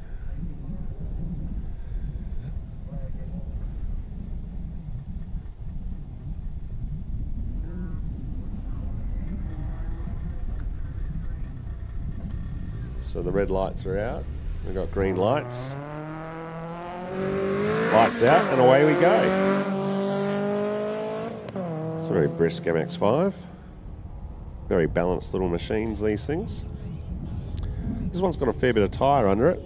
[SPEAKER 1] So the red lights are out. We've got green lights. Lights out, and away we go. It's a very brisk MX-5. Very balanced little machines, these things. This one's got a fair bit of tyre under it.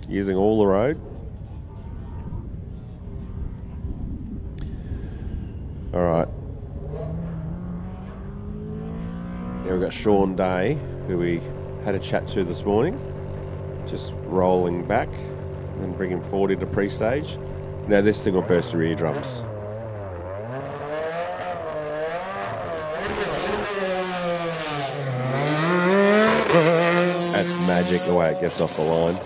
[SPEAKER 1] Using all the road. All right. Now we've got Sean Day, who we had a chat to this morning. Just rolling back and then bring him forward into pre-stage. Now this thing will burst your eardrums. That's magic the way it gets off the line.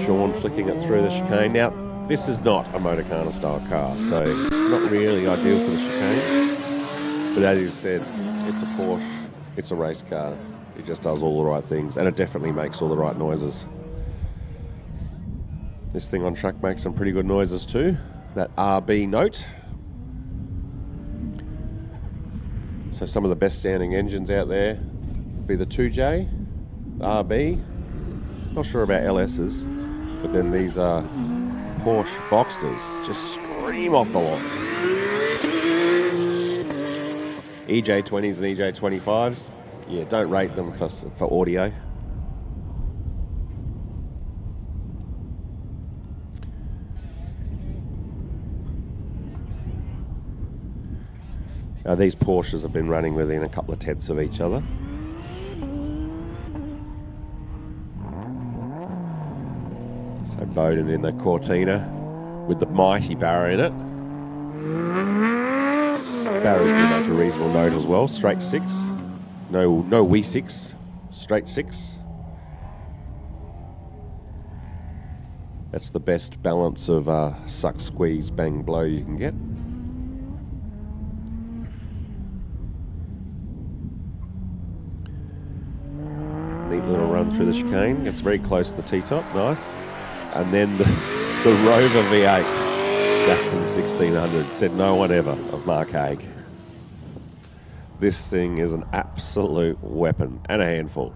[SPEAKER 1] Sean flicking it through the chicane. Now, this is not a Motorcarna style car, so not really ideal for the chicane. But as you said, it's a Porsche, it's a race car. It just does all the right things, and it definitely makes all the right noises. This thing on track makes some pretty good noises too. That RB note. So some of the best sounding engines out there be the 2J, RB. Not sure about LS's, but then these are Porsche Boxsters. Just scream off the line. EJ20s and EJ25s. Yeah, don't rate them for audio. Now these Porsches have been running within a couple of tenths of each other. So Bowden in the Cortina with the mighty Barra in it. Barras do make a reasonable note as well. Straight 6. No W6. Straight 6. That's the best balance of suck, squeeze, bang, blow you can get. Neat little run through the chicane. Gets very close to the T-top. Nice. And then the Rover V8 Datsun 1600, said no one ever of Mark Haig. This thing is an absolute weapon and a handful.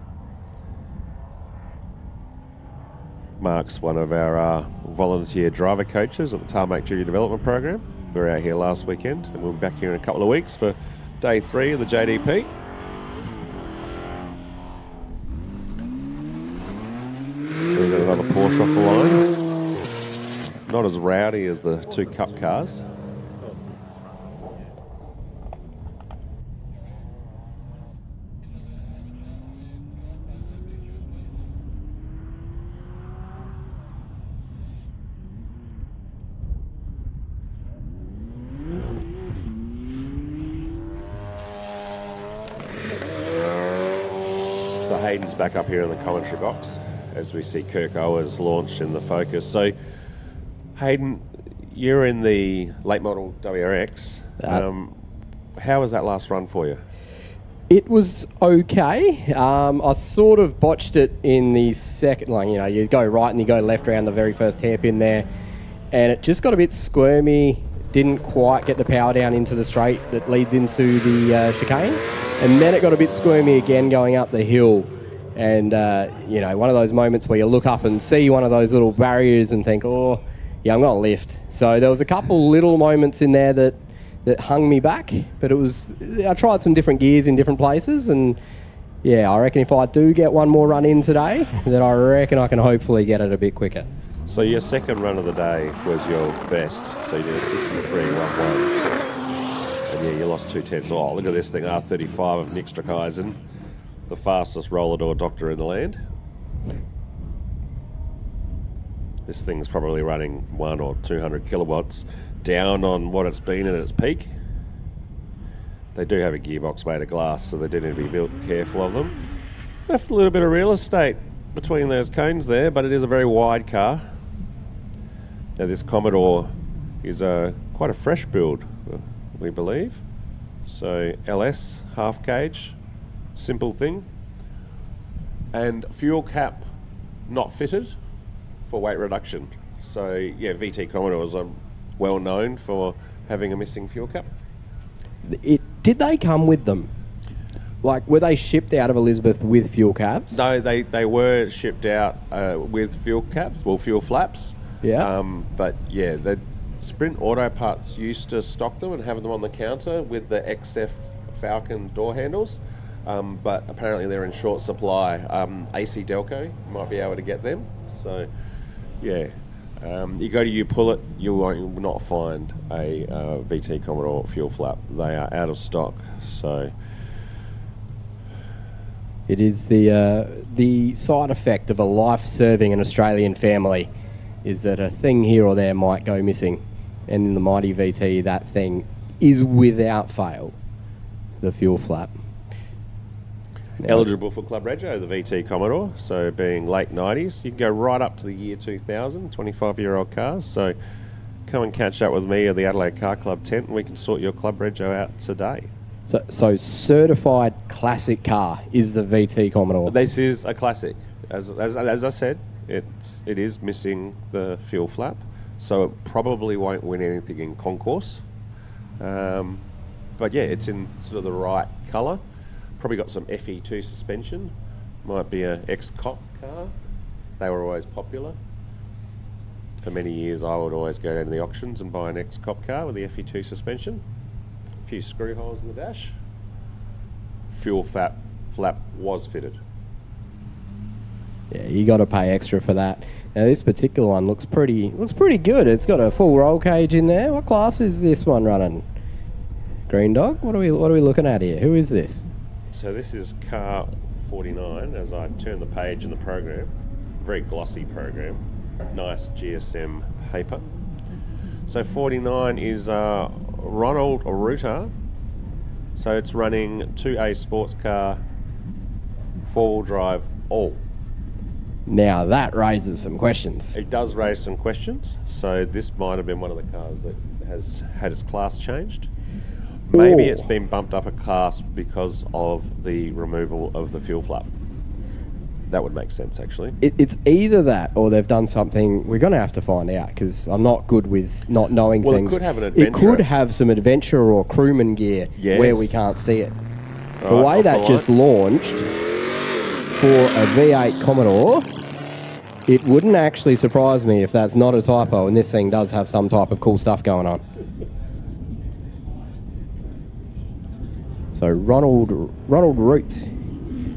[SPEAKER 1] Mark's one of our volunteer driver coaches at the Tarmac Junior Development Program. We were out here last weekend and we'll be back here in a couple of weeks for day 3 of the JDP. So we've got another Porsche off the line. Not as rowdy as the 2 Cup cars. So Hayden's back up here in the commentary box as we see Kirk Owers launched in the Focus. So Hayden, you're in the late model WRX. How was that last run for you?
[SPEAKER 4] It was okay. I sort of botched it in the second, you go right and you go left around the very first hairpin there, and it just got a bit squirmy, didn't quite get the power down into the straight that leads into the chicane, and then it got a bit squirmy again going up the hill. And, one of those moments where you look up and see one of those little barriers and think, oh, yeah, I'm going to lift. So there was a couple little moments in there that hung me back, but I tried some different gears in different places, and yeah, I reckon if I do get one more run in today, then I reckon I can hopefully get it a bit quicker.
[SPEAKER 1] So your second run of the day was your best, so you did a 63.11. And yeah, you lost 2 tenths. Oh, look at this thing, R35 of Nick Streckeisen, the fastest roller door doctor in the land. This thing's probably running 100 or 200 kilowatts down on what it's been at its peak. They do have a gearbox made of glass, so they do need to be built careful of them. Left a little bit of real estate between those cones there, but it is a very wide car. Now this Commodore is quite a fresh build, we believe. So LS, half cage, simple thing. And fuel cap not fitted for weight reduction. So yeah, VT Commodores are well known for having a missing fuel cap.
[SPEAKER 4] Did they come with them? Like, were they shipped out of Elizabeth with fuel caps?
[SPEAKER 1] No, they were shipped out with fuel caps, well, fuel flaps.
[SPEAKER 4] Yeah.
[SPEAKER 1] But yeah, the Sprint Auto Parts used to stock them and have them on the counter with the XF Falcon door handles. But apparently they're in short supply. AC Delco might be able to get them. So yeah, you go to U-Pull-It, you will not find a VT Commodore fuel flap. They are out of stock. So
[SPEAKER 4] it is the side effect of a life-serving an Australian family is that a thing here or there might go missing. And in the mighty VT, that thing is without fail the fuel flap.
[SPEAKER 1] Eligible for Club Rego, the VT Commodore, so being late 90s. You can go right up to the year 2000, 25-year-old cars. So come and catch up with me at the Adelaide Car Club tent and we can sort your Club Rego out today.
[SPEAKER 4] So certified classic car is the VT Commodore.
[SPEAKER 1] This is a classic. As I said, it is missing the fuel flap, so it probably won't win anything in concourse. But yeah, it's in sort of the right colour. Probably got some FE2 suspension. Might be a ex-cop car. They were always popular. For many years, I would always go down to the auctions and buy an ex-cop car with the FE2 suspension. A few screw holes in the dash. Fuel flap was fitted.
[SPEAKER 4] Yeah, you got to pay extra for that. Now this particular one looks pretty good. It's got a full roll cage in there. What class is this one running? Green Dog. What are we looking at here? Who is this?
[SPEAKER 1] So this is car 49 as I turn the page in the program. Very glossy program. Nice GSM paper. So 49 is Ronald Rutter. So it's running 2A sports car, 4-wheel drive, all.
[SPEAKER 4] Now that raises some questions.
[SPEAKER 1] It does raise some questions. So this might have been one of the cars that has had its class changed. Maybe it's been bumped up a class because of the removal of the fuel flap. That would make sense, actually.
[SPEAKER 4] It's either that or they've done something. We're going to have to find out because I'm not good with not knowing things.
[SPEAKER 1] It could have an adventure.
[SPEAKER 4] It could have some adventure or crewman gear where we can't see it. The way that just launched for a V8 Commodore, it wouldn't actually surprise me if that's not a typo and this thing does have some type of cool stuff going on. So Ronald Root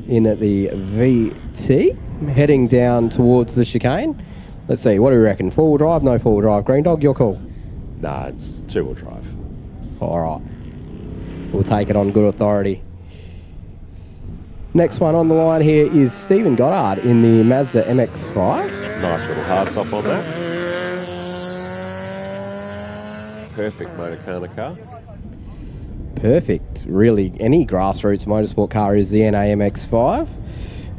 [SPEAKER 4] in at the VT, heading down towards the chicane. Let's see, what do we reckon? 4-wheel drive, no 4-wheel drive? Green Dog, your call.
[SPEAKER 1] Nah, it's 2-wheel drive.
[SPEAKER 4] All right. We'll take it on good authority. Next one on the line here is Stephen Goddard in the Mazda MX-5.
[SPEAKER 1] Nice little hardtop on that. Perfect Motorcana car.
[SPEAKER 4] Perfect. Really, any grassroots motorsport car is the NA MX-5.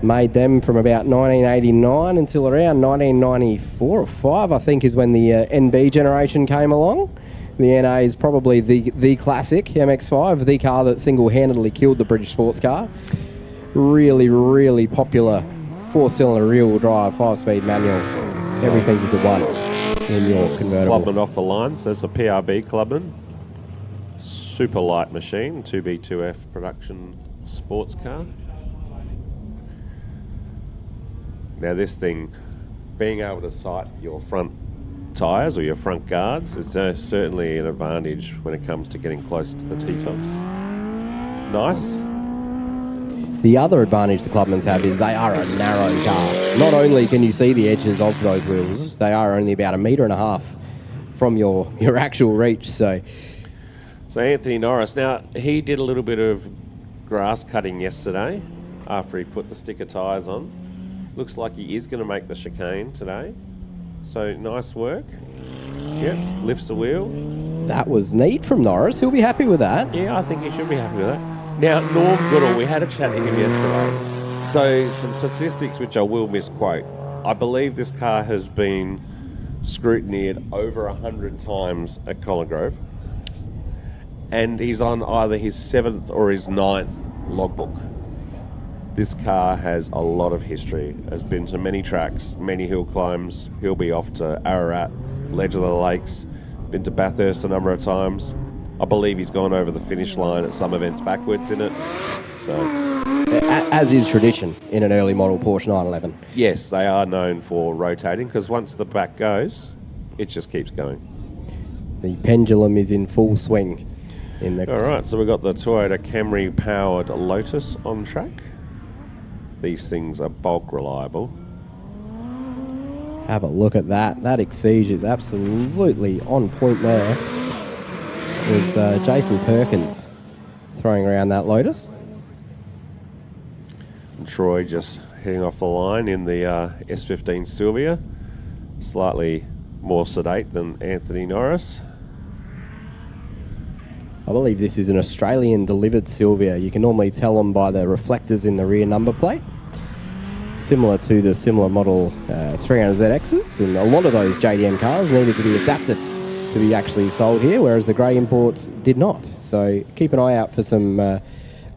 [SPEAKER 4] Made them from about 1989 until around 1994 or 5, I think, is when the NB generation came along. The NA is probably the classic MX-5, the car that single-handedly killed the British sports car. Really, really popular 4-cylinder rear-wheel drive, 5-speed manual, everything you could want in your convertible.
[SPEAKER 1] Clubman off the line, so it's a PRB Clubman. Super light machine, 2B2F production sports car. Now this thing, being able to sight your front tyres or your front guards is certainly an advantage when it comes to getting close to the T-tops. Nice.
[SPEAKER 4] The other advantage the Clubmans have is they are a narrow car. Not only can you see the edges of those wheels, they are only about 1.5 meters from your actual reach. So
[SPEAKER 1] Anthony Norris, now he did a little bit of grass cutting yesterday after he put the sticker tyres on. Looks like he is going to make the chicane today. So nice work. Yep, lifts the wheel.
[SPEAKER 4] That was neat from Norris. He'll be happy with that.
[SPEAKER 1] Yeah, I think he should be happy with that. Now, Norm Goodall, we had a chat to him yesterday. So some statistics which I will misquote. I believe this car has been scrutineered over 100 times at Collingrove, and he's on either his 7th or his 9th logbook. This car has a lot of history, has been to many tracks, many hill climbs. He'll be off to Ararat, Ledge of the Lakes, been to Bathurst a number of times. I believe he's gone over the finish line at some events backwards in it. So,
[SPEAKER 4] as is tradition in an early model Porsche 911.
[SPEAKER 1] yes, they are known for rotating, because once the back goes, it just keeps going.
[SPEAKER 4] The pendulum is in full swing. In the
[SPEAKER 1] All right, so we've got the Toyota Camry powered Lotus on track. These things are bulk reliable.
[SPEAKER 4] Have a look at that. That Exige is absolutely on point there. With Jason Perkins throwing around that Lotus.
[SPEAKER 1] And Troy just heading off the line in the S15 Silvia. Slightly more sedate than Anthony Norris.
[SPEAKER 4] I believe this is an Australian delivered Silvia. You can normally tell them by the reflectors in the rear number plate. Similar to the similar model 300ZXs, and a lot of those JDM cars needed to be adapted to be actually sold here, whereas the grey imports did not. So keep an eye out for some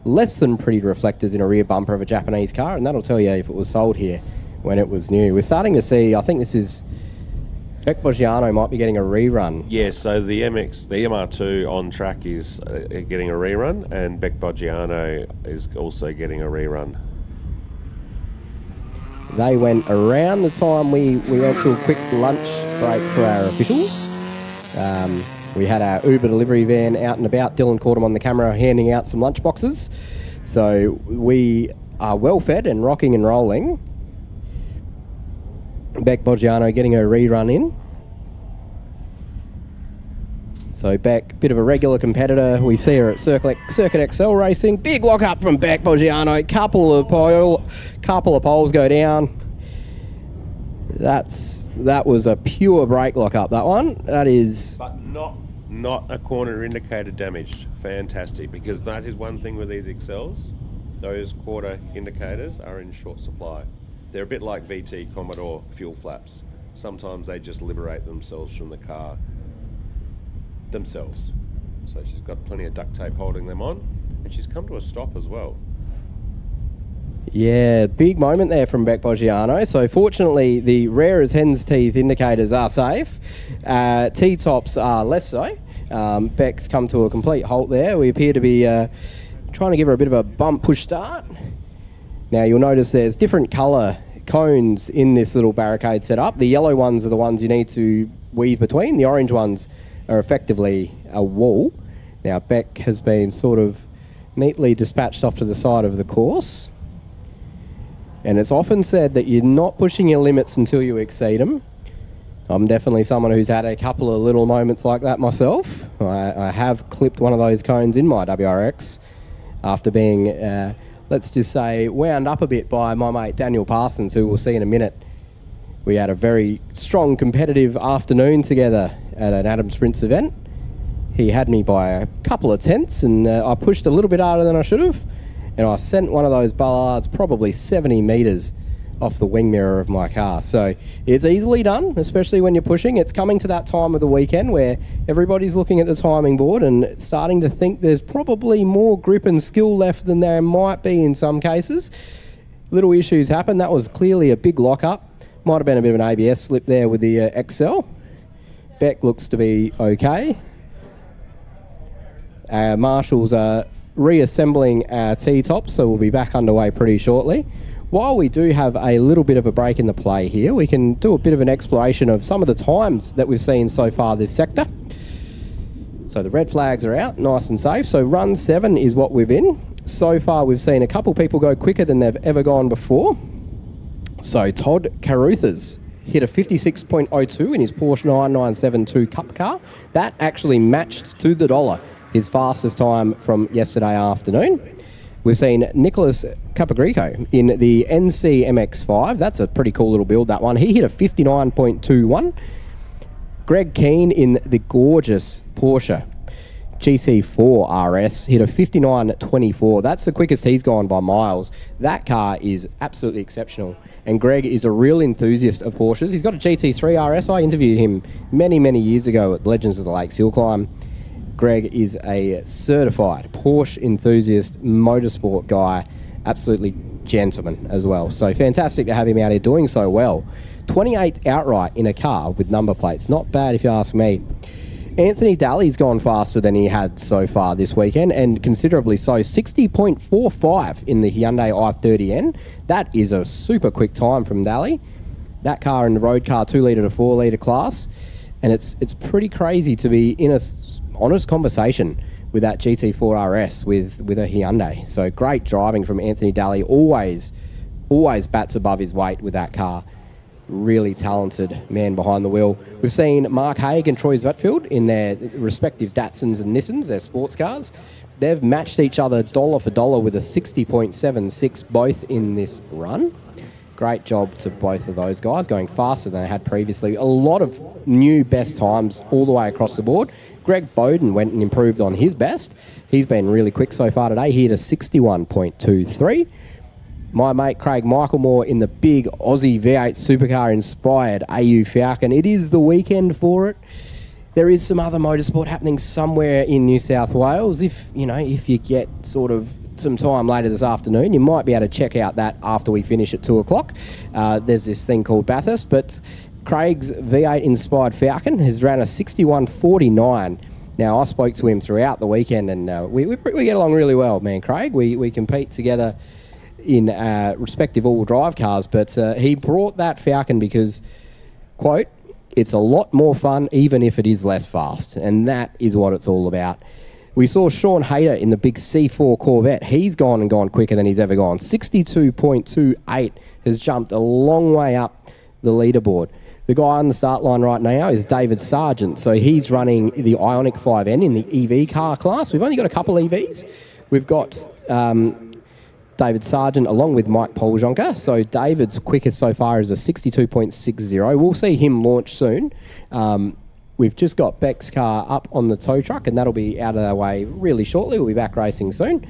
[SPEAKER 4] less than pretty reflectors in a rear bumper of a Japanese car, and that'll tell you if it was sold here when it was new. We're starting to see, I think this is, Beck Boggiano might be getting a rerun.
[SPEAKER 1] Yes, so the MR2 on track is getting a rerun, and Beck Boggiano is also getting a rerun.
[SPEAKER 4] They went around the time we went to a quick lunch break for our officials. We had our Uber delivery van out and about. Dylan caught him on the camera handing out some lunch boxes. So we are well fed and rocking and rolling. Beck Boggiano getting her rerun in. So Beck, bit of a regular competitor. We see her at Circuit XL Racing. Big lock up from Beck Boggiano. Couple of poles go down. That was a pure brake lock up, that one. That is...
[SPEAKER 1] But not a corner indicator damaged. Fantastic, because that is one thing with these XLs. Those quarter indicators are in short supply. They're a bit like VT Commodore fuel flaps. Sometimes they just liberate themselves from the car themselves. So she's got plenty of duct tape holding them on, and she's come to a stop as well.
[SPEAKER 4] Yeah, big moment there from Beck Boggiano. So fortunately, the rare as hen's teeth indicators are safe. T-tops are less so. Beck's come to a complete halt there. We appear to be trying to give her a bit of a bump push start. Now you'll notice there's different colour cones in this little barricade setup. The yellow ones are the ones you need to weave between. The orange ones are effectively a wall. Now Beck has been sort of neatly dispatched off to the side of the course. And it's often said that you're not pushing your limits until you exceed them. I'm definitely someone who's had a couple of little moments like that myself. I have clipped one of those cones in my WRX after being, let's just say, wound up a bit by my mate Daniel Parsons, who we'll see in a minute. We had a very strong competitive afternoon together at an Adam Sprints event. He had me by a couple of tenths, and I pushed a little bit harder than I should have, and I sent one of those bollards probably 70 metres off the wing mirror of my car. So it's easily done, especially when you're pushing. It's coming to that time of the weekend where everybody's looking at the timing board and starting to think there's probably more grip and skill left than there might be in some cases. Little issues happen. That was clearly a big lock-up. Might have been a bit of an ABS slip there with the XL. Beck looks to be okay. Marshals are reassembling our T-tops, so we'll be back underway pretty shortly. While we do have a little bit of a break in the play here, we can do a bit of an exploration of some of the times that we've seen so far this sector. So the red flags are out, nice and safe. So run 7 is what we've in. So far we've seen a couple people go quicker than they've ever gone before. So Todd Caruthers hit a 56.02 in his Porsche 9972 Cup car. That actually matched to the dollar his fastest time from yesterday afternoon. We've seen Nicholas Capogrico in the NC MX-5. That's a pretty cool little build, that one. He hit a 59.21. Greg Keane in the gorgeous Porsche GT4 RS hit a 59.24. That's the quickest he's gone by miles. That car is absolutely exceptional. And Greg is a real enthusiast of Porsches. He's got a GT3 RS. I interviewed him many, many years ago at Legends of the Lakes Hillclimb. Greg is a certified Porsche enthusiast, motorsport guy, absolutely gentleman as well. So fantastic to have him out here doing so well. 28th outright in a car with number plates. Not bad if you ask me. Anthony Daly's gone faster than he had so far this weekend, and considerably so. 60.45 in the Hyundai i30N. That is a super quick time from Daly. That car in the road car 2 litre to 4 litre class. And it's pretty crazy to be in a honest conversation with that GT4 RS with a Hyundai. So great driving from Anthony Daly. Always bats above his weight with that car. Really talented man behind the wheel. We've seen Mark Haig and Troy Zvetfield in their respective Datsuns and Nissans, their sports cars. They've matched each other dollar for dollar with a 60.76 both in this run. Great job to both of those guys, going faster than they had previously. A lot of new best times all the way across the board. Greg Bowden went and improved on his best. He's been really quick so far today. He hit a 61.23. My mate Craig Michaelmore in the big Aussie V8 supercar inspired AU Falcon. It is the weekend for it. There is some other motorsport happening somewhere in New South Wales. If you get sort of some time later this afternoon, you might be able to check out that after we finish at 2 o'clock. There's this thing called Bathurst, but Craig's V8 inspired Falcon has ran a 61.49. Now, I spoke to him throughout the weekend, and we get along really well, man, Craig. We compete together in respective all-wheel drive cars, but he brought that Falcon because, quote, it's a lot more fun even if it is less fast, and that is what it's all about. We saw Sean Hayter in the big C4 Corvette. He's gone quicker than he's ever gone. 62.28 has jumped a long way up the leaderboard. The guy on the start line right now is David Sargent, so he's running the Ioniq 5N in the EV car class. We've only got a couple EVs. We've got David Sargent along with Mike Poljonka. So David's quickest so far is a 62.60. We'll see him launch soon. We've just got Beck's car up on the tow truck, and that'll be out of our way really shortly. We'll be back racing soon.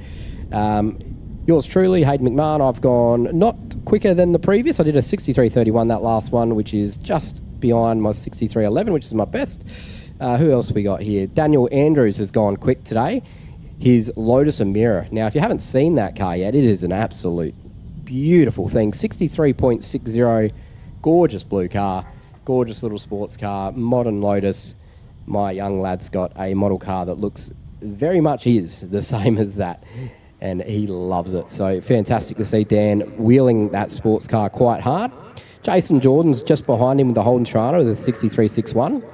[SPEAKER 4] Yours truly, Hayden McMahon, I've gone not quicker than the previous. I did a 63.31 that last one, which is just behind my 63.11, which is my best. Who else we got here? Daniel Andrews has gone quick today. His Lotus Emira. Now, if you haven't seen that car yet, it is an absolute beautiful thing. 63.60, gorgeous blue car, gorgeous little sports car, modern Lotus. My young lad's got a model car that looks very much is the same as that, and he loves it. So fantastic to see Dan wheeling that sports car quite hard. Jason Jordan's just behind him with the Holden Toronto with a 63.61.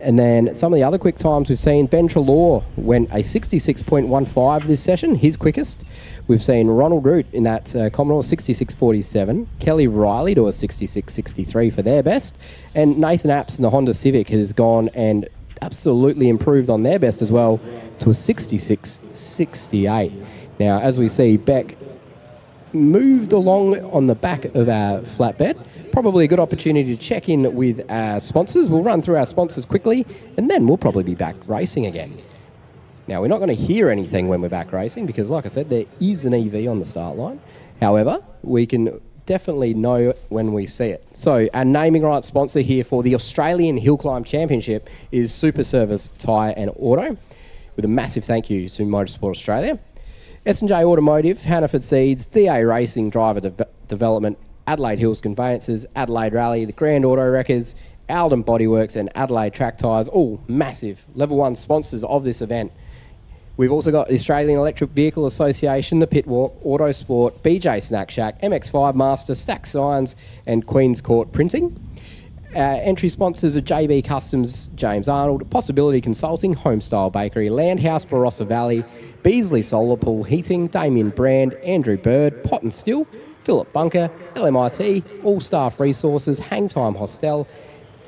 [SPEAKER 4] And then some of the other quick times we've seen, Ben Trelaw went a 66.15 this session, his quickest. We've seen Ronald Root in that Commodore 66.47, Kelly Riley to a 66.63 for their best, and Nathan Apps in the Honda Civic has gone and absolutely improved on their best as well to a 66.68. Now, as we see, Beck moved along on the back of our flatbed. Probably a good opportunity to check in with our sponsors. We'll run through our sponsors quickly, and then we'll probably be back racing again. Now, we're not going to hear anything when we're back racing because, like I said, there is an EV on the start line. However, we can definitely know when we see it. So, our naming rights sponsor here for the Australian Hillclimb Championship is SupaService Tyre and Auto, with a massive thank you to Motorsport Australia. S&J Automotive, Hannaford Seeds, DA Racing Driver Development, Adelaide Hills Conveyances, Adelaide Rally, the Grand Auto Wreckers, Alden Bodyworks and Adelaide Track Tyres, all massive Level 1 sponsors of this event. We've also got the Australian Electric Vehicle Association, the Pitwalk, Autosport, BJ Snack Shack, MX5 Master, Stack Signs and Queen's Court Printing. Entry sponsors are JB Customs, James Arnold, Possibility Consulting, Homestyle Bakery, Landhouse Barossa Valley, Beasley Solar Pool Heating, Damien Brand, Andrew Bird, Pot and Still, Philip Bunker, LMIT, All Staff Resources, Hangtime Hostel,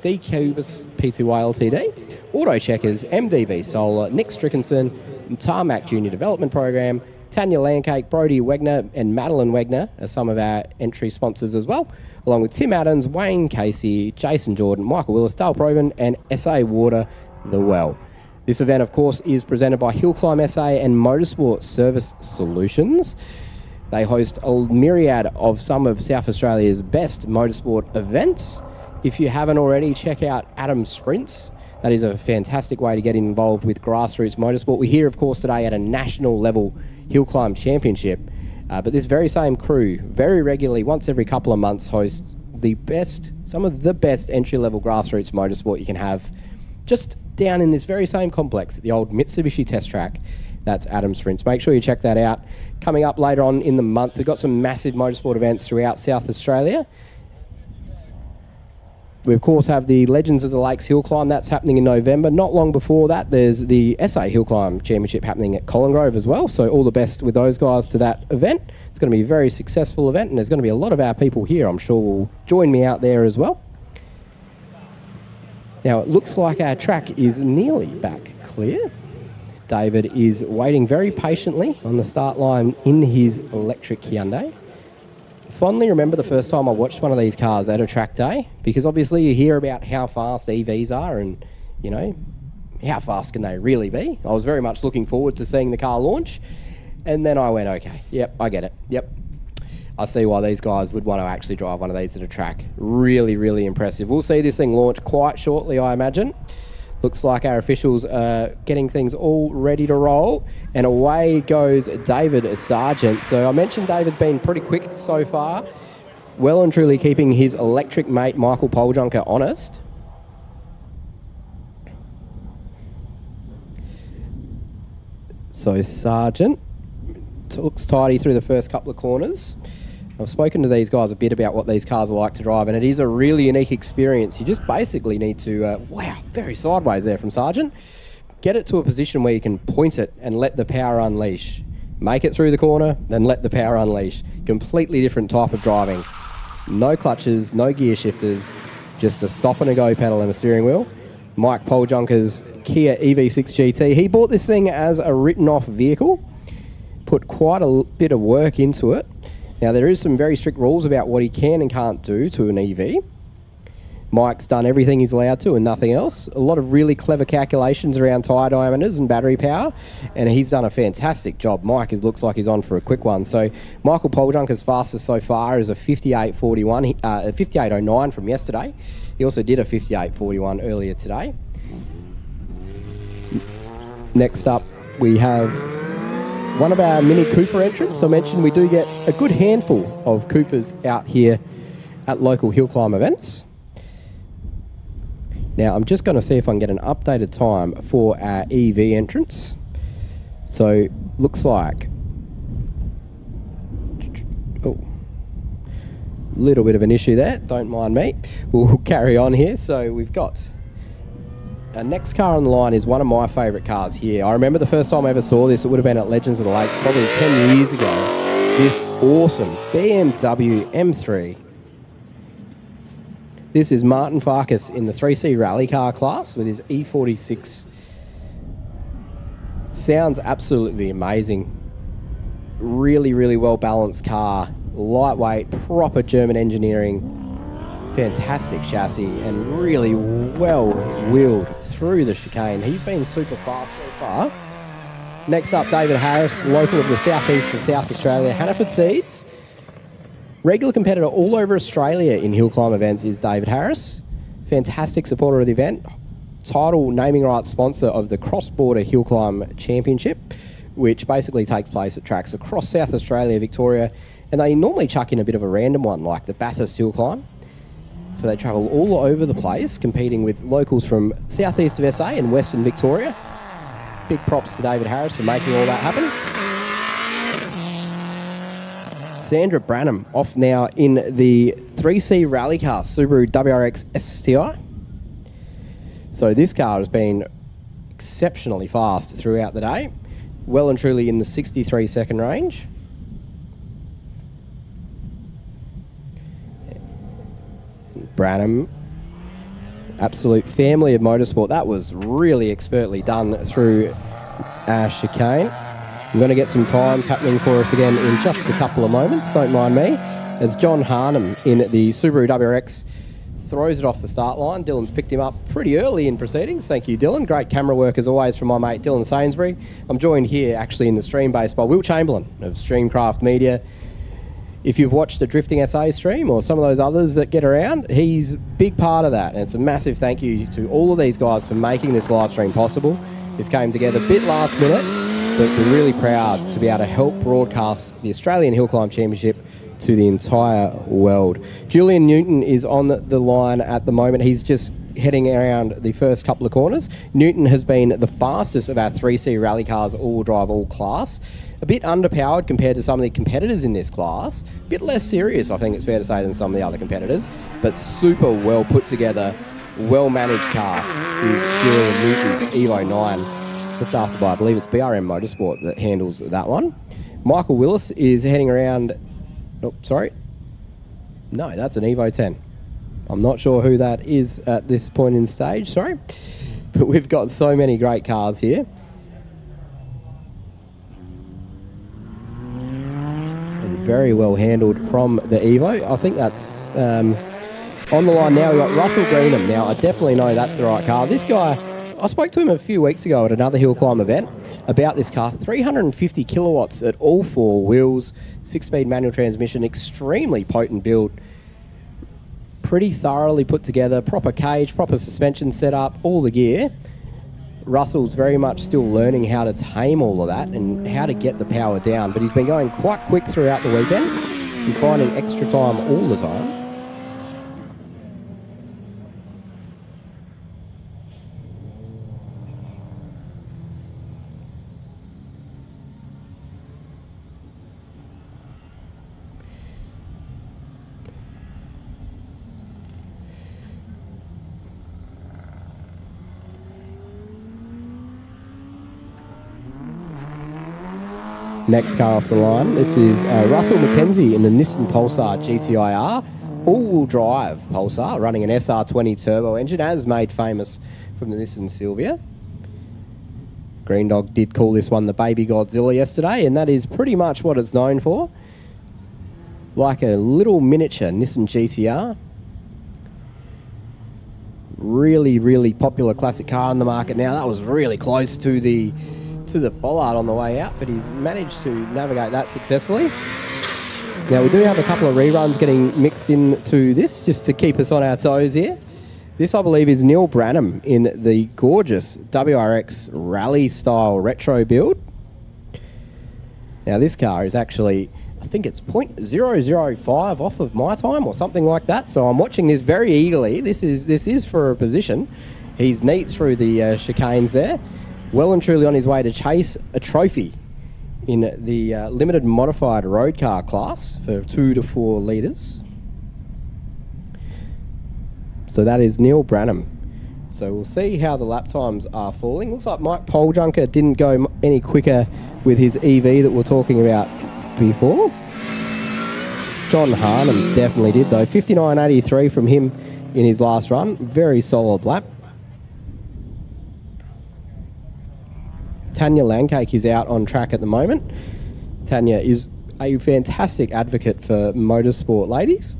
[SPEAKER 4] D-Cubus P2Y Ltd, Auto Checkers, MDB Solar, Nick Strickinson, Tarmac Junior Development Program, Tanya Landcake, Brodie Wegner and Madeline Wegner are some of our entry sponsors as well, along with Tim Adams, Wayne Casey, Jason Jordan, Michael Willis, Dale Proven and SA Water, The Well. This event, of course, is presented by Hillclimb SA and Motorsports Service Solutions. They host a myriad of some of South Australia's best motorsport events. If you haven't already, check out Adam Sprints. That is a fantastic way to get involved with grassroots motorsport. We're here, of course, today at a national level Hillclimb championship. But this very same crew, very regularly, once every couple of months, hosts some of the best entry-level grassroots motorsport you can have, just down in this very same complex, the old Mitsubishi test track. That's Adam Sprints. Make sure you check that out. Coming up later on in the month, we've got some massive motorsport events throughout South Australia. We, of course, have the Legends of the Lakes Hillclimb. That's happening in November. Not long before that, there's the SA Hillclimb Championship happening at Colin Grove as well. So all the best with those guys to that event. It's going to be a very successful event, and there's going to be a lot of our people here, I'm sure, will join me out there as well. Now, it looks like our track is nearly back clear. David is waiting very patiently on the start line in his electric Hyundai. Fondly remember the first time I watched one of these cars at a track day, because obviously you hear about how fast EVs are and, you know, how fast can they really be? I was very much looking forward to seeing the car launch, and then I went, okay, yep, I get it, yep. I see why these guys would want to actually drive one of these at a track. Really, really impressive. We'll see this thing launch quite shortly, I imagine. Looks like our officials are getting things all ready to roll, and away goes David Sargent. So I mentioned David's been pretty quick so far, well and truly keeping his electric mate Michael Poljonka honest. So Sargent looks tidy through the first couple of corners. I've spoken to these guys a bit about what these cars are like to drive, and it is a really unique experience. You just basically need to, wow, very sideways there from Sargent. Get it to a position where you can point it and let the power unleash. Make it through the corner, then let the power unleash. Completely different type of driving. No clutches, no gear shifters, just a stop and a go pedal and a steering wheel. Mike Poljonka's Kia EV6 GT. He bought this thing as a written-off vehicle, put quite a bit of work into it. Now, there is some very strict rules about what he can and can't do to an EV. Mike's done everything he's allowed to and nothing else. A lot of really clever calculations around tyre diameters and battery power, and he's done a fantastic job. Mike looks like he's on for a quick one. So Michael Poljonka's fastest so far is a 58.41, a 58.09 from yesterday. He also did a 58.41 earlier today. Next up, we have one of our Mini Cooper entrants. I mentioned we do get a good handful of Coopers out here at local Hillclimb events. Now, I'm just going to see if I can get an updated time for our EV entrants. So, looks like... Oh, little bit of an issue there. Don't mind me. We'll carry on here. So, we've got... Our next car on the line is one of my favourite cars here. I remember the first time I ever saw this, it would have been at Legends of the Lakes, probably 10 years ago. This awesome BMW M3. This is Martin Farkas in the 3C rally car class with his E46. Sounds absolutely amazing. Really, really well balanced car. Lightweight, proper German engineering. Fantastic chassis and really well wheeled through the chicane. He's been super fast so far. Next up, David Harris, local of the southeast of South Australia, Hannaford Seeds. Regular competitor all over Australia in Hillclimb events is David Harris. Fantastic supporter of the event. Title naming rights sponsor of the Cross-Border Hillclimb Championship, which basically takes place at tracks across South Australia, Victoria, and they normally chuck in a bit of a random one like the Bathurst Hillclimb. So they travel all over the place, competing with locals from southeast of SA and western Victoria. Big props to David Harris for making all that happen. Sandra Branham off now in the 3C rally car, Subaru WRX STI. So this car has been exceptionally fast throughout the day, well and truly in the 63-second range. Branham, absolute family of motorsport. That was really expertly done through our chicane. I'm going to get some times happening for us again in just a couple of moments, don't mind me, as John Harnham in the Subaru WRX throws it off the start line. Dylan's picked him up pretty early in proceedings. Thank you, Dylan. Great camera work as always from my mate Dylan Sainsbury. I'm joined here actually in the stream base by Will Chamberlain of Streamcraft Media. If you've watched the Drifting SA stream or some of those others that get around, he's a big part of that. And it's a massive thank you to all of these guys for making this live stream possible. This came together a bit last minute, but we're really proud to be able to help broadcast the Australian Hillclimb Championship to the entire world. Julian Newton is on the line at the moment. He's just heading around the first couple of corners. Newton has been the fastest of our 3C rally cars, all drive, all class. A bit underpowered compared to some of the competitors in this class. A bit less serious, I think it's fair to say, than some of the other competitors, but super well put together, well managed car is Julian Newton's Evo 9, looked after by, I believe it's BRM Motorsport that handles that one. Michael Willis is heading around, oh, sorry, no, that's an Evo 10. I'm not sure who that is at this point in stage, sorry, but we've got so many great cars here. Very well handled from the Evo. I think that's on the line now. We've got Russell Greenham. Now, I definitely know that's the right car. This guy, I spoke to him a few weeks ago at another hill climb event about this car. 350 kilowatts at all four wheels, 6-speed manual transmission, extremely potent build. Pretty thoroughly put together, proper cage, proper suspension setup, all the gear. Russell's very much still learning how to tame all of that and how to get the power down, but he's been going quite quick throughout the weekend and finding extra time all the time. Next car off the line, this is Russell McKenzie in the Nissan Pulsar GTI-R, all-wheel drive Pulsar, running an SR20 turbo engine, as made famous from the Nissan Silvia. Green Dog did call this one the Baby Godzilla yesterday, and that is pretty much what it's known for. Like a little miniature Nissan GTR. Really, really popular classic car on the market now. That was really close to the bollard on the way out, but he's managed to navigate that successfully. Now, we do have a couple of reruns getting mixed into this, just to keep us on our toes here. This, I believe, is Neil Branham in the gorgeous WRX rally-style retro build. Now, this car is actually, I think it's 0.005 off of my time or something like that, so I'm watching this very eagerly. This is for a position. He's neat through the chicanes there. Well and truly on his way to chase a trophy in the limited modified road car class for 2 to 4 litres. So that is Neil Branham. So we'll see how the lap times are falling. Looks like Mike Poljunker didn't go any quicker with his EV that we're talking about before. John Harnham definitely did though. 59.83 from him in his last run. Very solid lap. Tanya Landcake is out on track at the moment. Tanya is a fantastic advocate for motorsport ladies.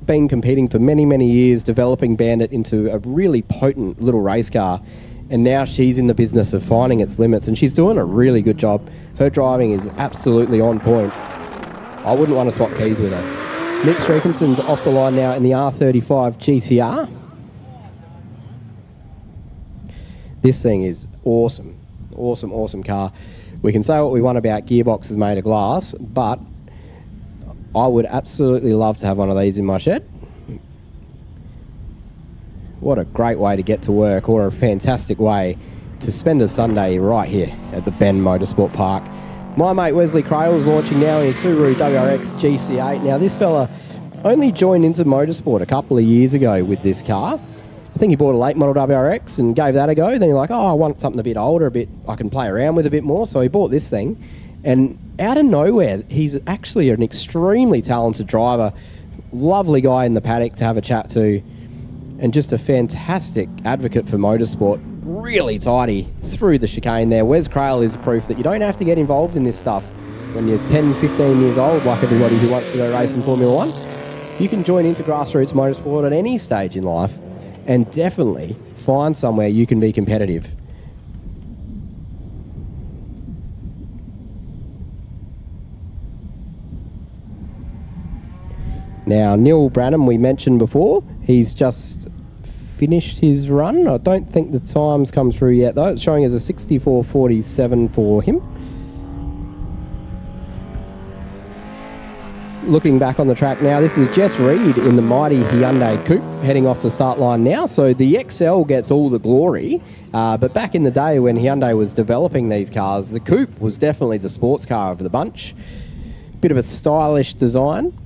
[SPEAKER 4] Been competing for many, many years, developing Bandit into a really potent little race car. And now she's in the business of finding its limits, and she's doing a really good job. Her driving is absolutely on point. I wouldn't want to swap keys with her. Nick Streekenson's off the line now in the R35 GTR. This thing is awesome. Awesome, awesome car. We can say what we want about gearboxes made of glass, but I would absolutely love to have one of these in my shed. What a great way to get to work, or a fantastic way to spend a Sunday right here at the Ben Motorsport Park. My mate Wesley Crail is launching now in his Subaru WRX GC8. Now, this fella only joined into motorsport a couple of years ago with this car. I think he bought a late model WRX and gave that a go. Then he's like, oh, I want something a bit older, a bit I can play around with a bit more. So he bought this thing. And out of nowhere, he's actually an extremely talented driver. Lovely guy in the paddock to have a chat to. And just a fantastic advocate for motorsport. Really tidy through the chicane there. Wes Crail is proof that you don't have to get involved in this stuff when you're 10, 15 years old, like everybody who wants to go racing Formula 1. You can join into grassroots motorsport at any stage in life and definitely find somewhere you can be competitive. Now, Neil Branham, we mentioned before, he's just finished his run. I don't think the time's come through yet, though. It's showing as a 64.47 for him. Looking back on the track now, this is Jess Reed in the mighty Hyundai Coupe heading off the start line now. So the XL gets all the glory, but back in the day when Hyundai was developing these cars, the Coupe was definitely the sports car of the bunch. Bit of a stylish design.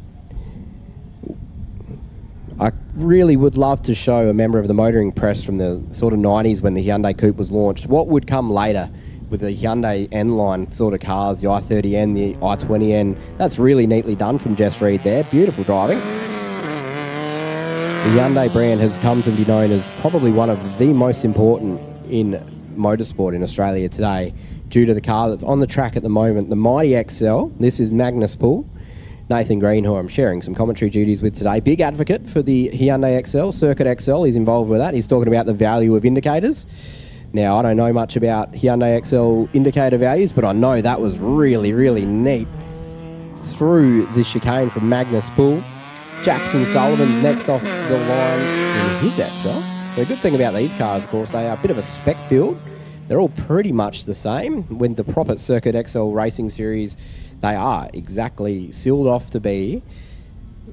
[SPEAKER 4] I really would love to show a member of the motoring press from the sort of 90s when the Hyundai Coupe was launched what would come later with the Hyundai N-line sort of cars, the i30N, the i20N. That's really neatly done from Jess Reed there. Beautiful driving. The Hyundai brand has come to be known as probably one of the most important in motorsport in Australia today due to the car that's on the track at the moment, the mighty XL. This is Magnus Poole. Nathan Green, who I'm sharing some commentary duties with today. Big advocate for the Hyundai XL, Circuit XL. He's involved with that. He's talking about the value of indicators. Now, I don't know much about Hyundai XL indicator values, but I know that was really, really neat. Through the chicane from Magnus Poole. Jackson Sullivan's next off the line in his XL. The good thing about these cars, of course, they are a bit of a spec build. They're all pretty much the same. With the proper Circuit XL Racing Series, they are exactly sealed off to be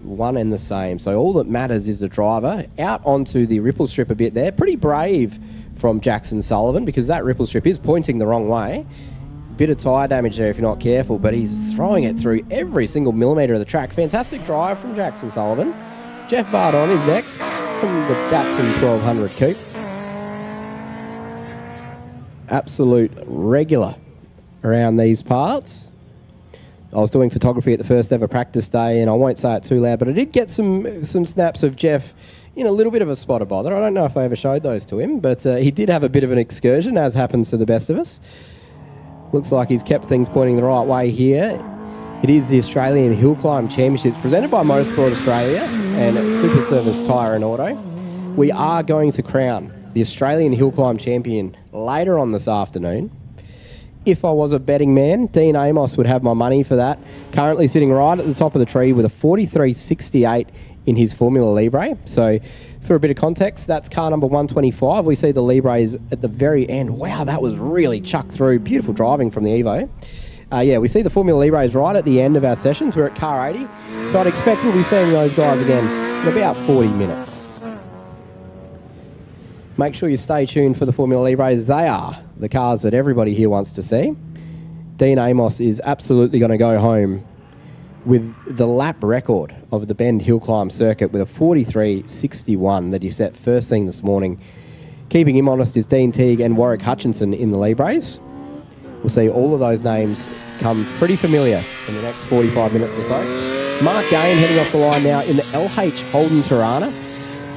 [SPEAKER 4] one and the same. So all that matters is the driver. Out onto the ripple strip a bit there. Pretty brave from Jackson Sullivan because that ripple strip is pointing the wrong way. Bit of tyre damage there if you're not careful, but he's throwing it through every single millimetre of the track. Fantastic drive from Jackson Sullivan. Jeff Vardon is next from the Datsun 1200 Coupe. Absolute regular around these parts. I was doing photography at the first ever practice day, and I won't say it too loud, but I did get some snaps of Jeff in a little bit of a spot of bother. I don't know if I ever showed those to him, but he did have a bit of an excursion, as happens to the best of us. Looks like he's kept things pointing the right way here. It is the Australian Hillclimb Championships presented by Motorsports Australia and SupaService Tyre and Auto. We are going to crown the Australian Hillclimb champion later on this afternoon. If I was a betting man, Dean Amos would have my money for that. Currently sitting right at the top of the tree with a 43.68 in his Formula Libre. So for a bit of context, that's car number 125. We see the Libres at the very end. Wow, that was really chucked through. Beautiful driving from the Evo. Yeah, we see the Formula Libres right at the end of our sessions. We're at car 80. So I'd expect we'll be seeing those guys again in about 40 minutes. Make sure you stay tuned for the Formula Libres. They are the cars that everybody here wants to see. Dean Amos is absolutely going to go home with the lap record of the Bend Hillclimb circuit with a 43.61 that he set first thing this morning. Keeping him honest is Dean Teague and Warwick Hutchinson in the Libres. We'll see all of those names come pretty familiar in the next 45 minutes or so. Mark Gain heading off the line now in the LH Holden Tirana.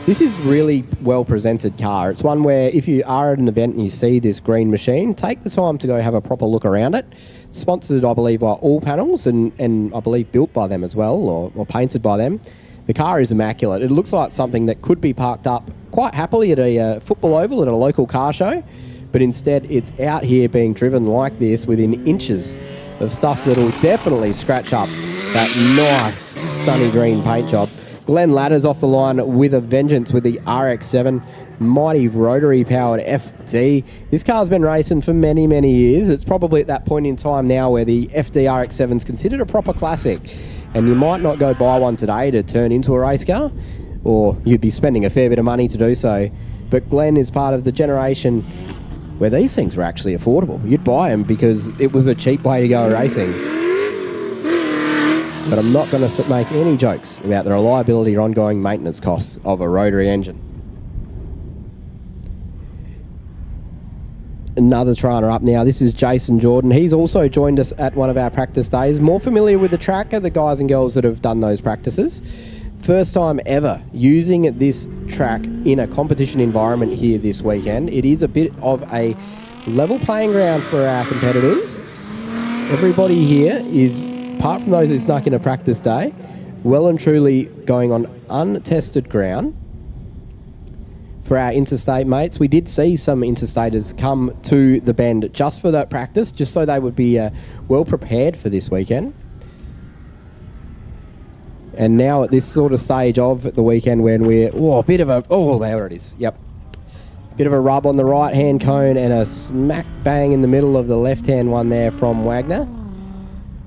[SPEAKER 4] This is really well presented car. It's one where if you are at an event and you see this green machine, take the time to go have a proper look around it. Sponsored, I believe, by All Panels and I believe built by them as well, or painted by them. The car is immaculate. It looks like something that could be parked up quite happily at a football oval at a local car show, but instead it's out here being driven like this within inches of stuff that'll definitely scratch up that nice sunny green paint job. Glenn Ladder's off the line with a vengeance with the RX-7, mighty rotary-powered FD. This car's been racing for many, many years. It's probably at that point in time now where the FD RX-7 is considered a proper classic, and you might not go buy one today to turn into a race car, or you'd be spending a fair bit of money to do so. But Glenn is part of the generation where these things were actually affordable. You'd buy them because it was a cheap way to go racing. But I'm not going to make any jokes about the reliability or ongoing maintenance costs of a rotary engine. Another Tirana up now. This is Jason Jordan. He's also joined us at one of our practice days. More familiar with the track are the guys and girls that have done those practices. First time ever using this track in a competition environment here this weekend. It is a bit of a level playing ground for our competitors. Everybody here is, apart from those who snuck in a practice day, well and truly going on untested ground for our interstate mates. We did see some interstaters come to the bend just for that practice, just so they would be well prepared for this weekend. And now at this sort of stage of the weekend when we're, there it is, yep. Bit of a rub on the right-hand cone and a smack bang in the middle of the left-hand one there from Wagner.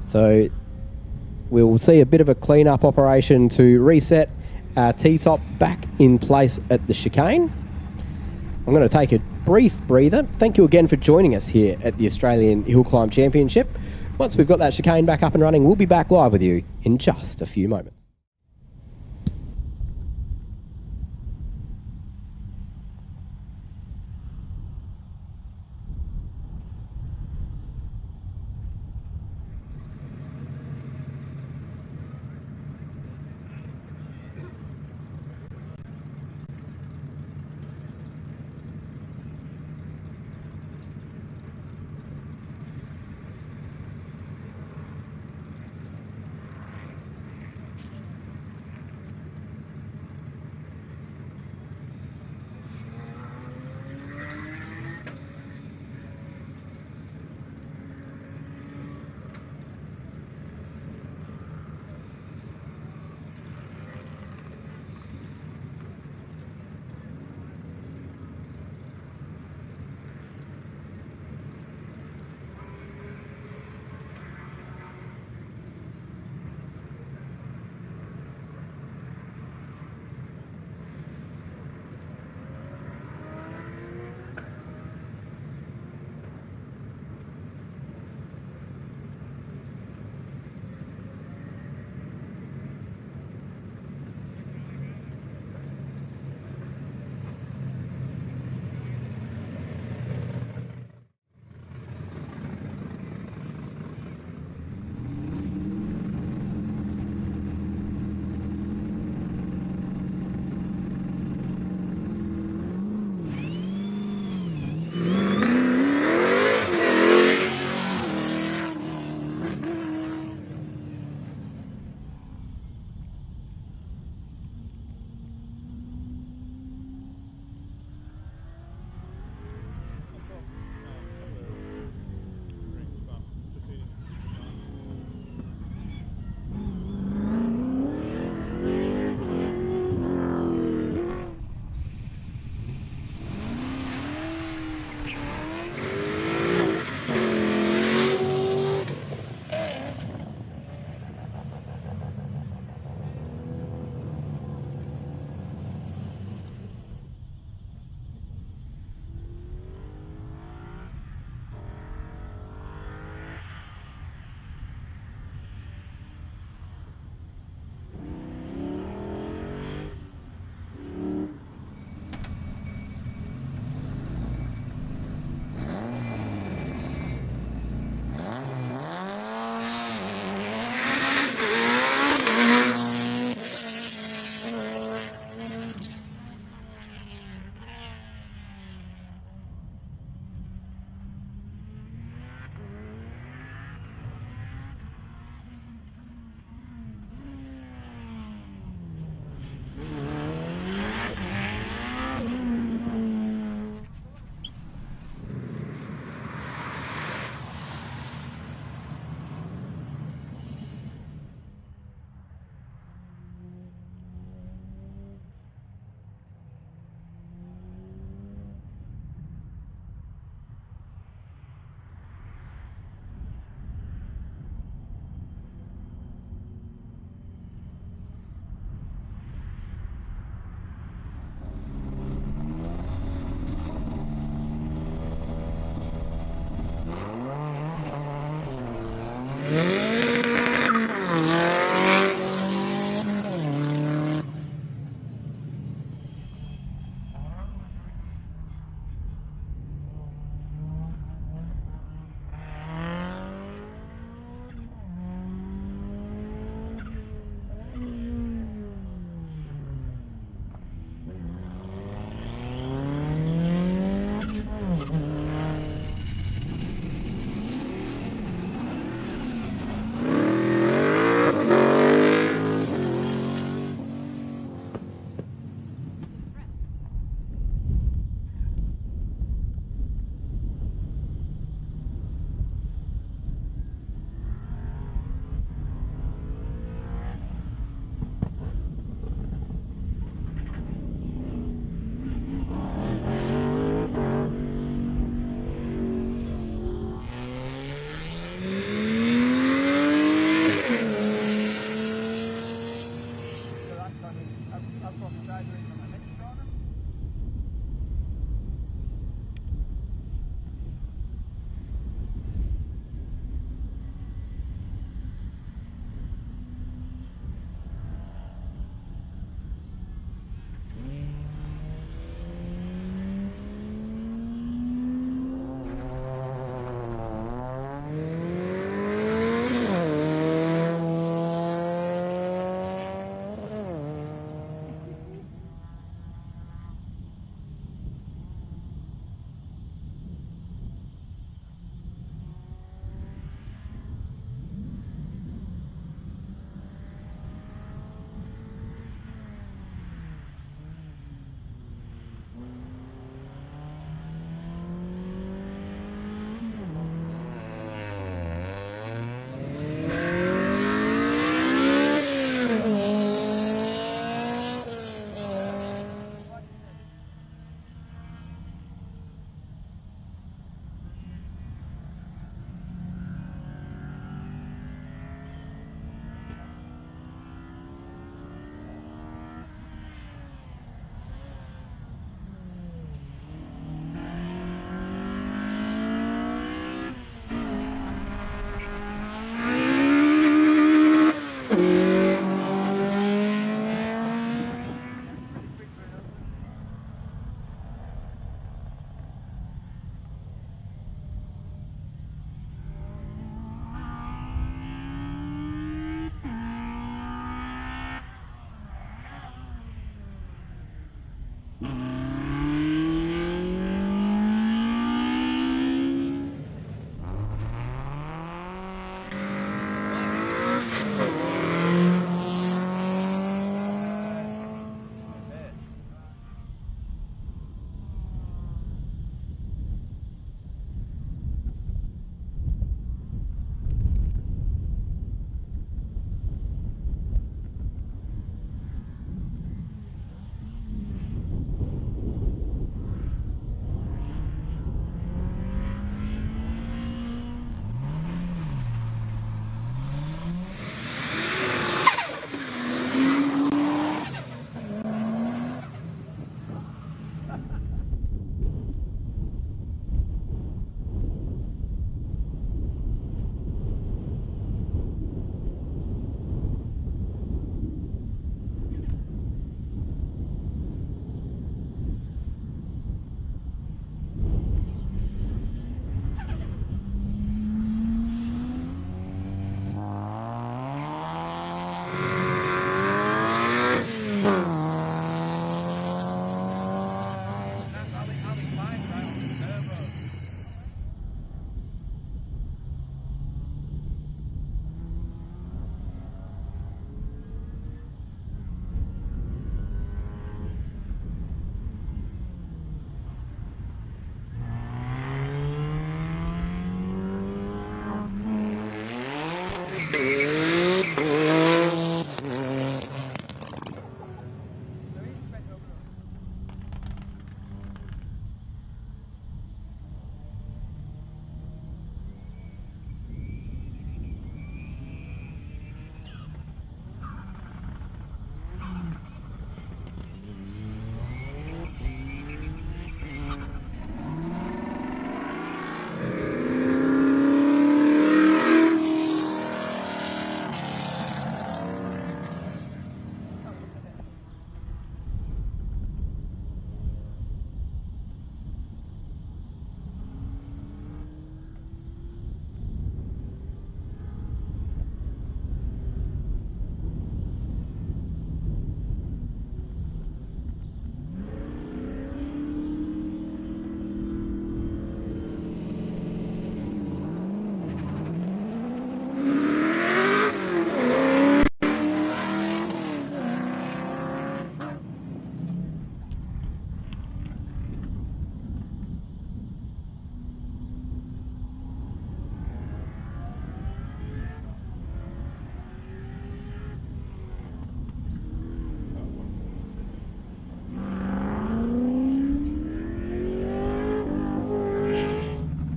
[SPEAKER 4] So we'll see a bit of a clean-up operation to reset our T-top back in place at the chicane. I'm going to take a brief breather. Thank you again for joining us here at the Australian Hillclimb Championship. Once we've got that chicane back up and running, we'll be back live with you in just a few moments.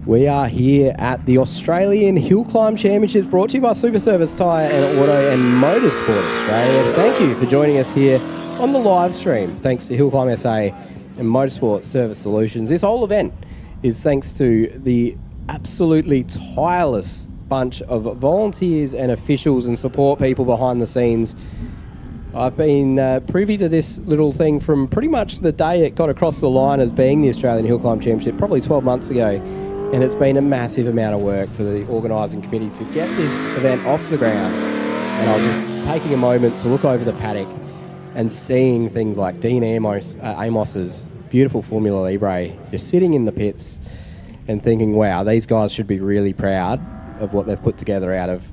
[SPEAKER 4] We are here at the Australian Hillclimb Championships, brought to you by SupaService Tyre and Auto and Motorsport Australia. Thank you for joining us here on the live stream. Thanks to Hillclimb SA and Motorsport Service Solutions. This whole event is thanks to the absolutely tireless bunch of volunteers and officials and support people behind the scenes. I've been privy to this little thing from pretty much the day it got across the line as being the Australian Hillclimb Championship, probably 12 months ago. And it's been a massive amount of work for the organising committee to get this event off the ground. And I was just taking a moment to look over the paddock and seeing things like Dean Amos's beautiful Formula Libre just sitting in the pits and thinking, wow, these guys should be really proud of what they've put together out of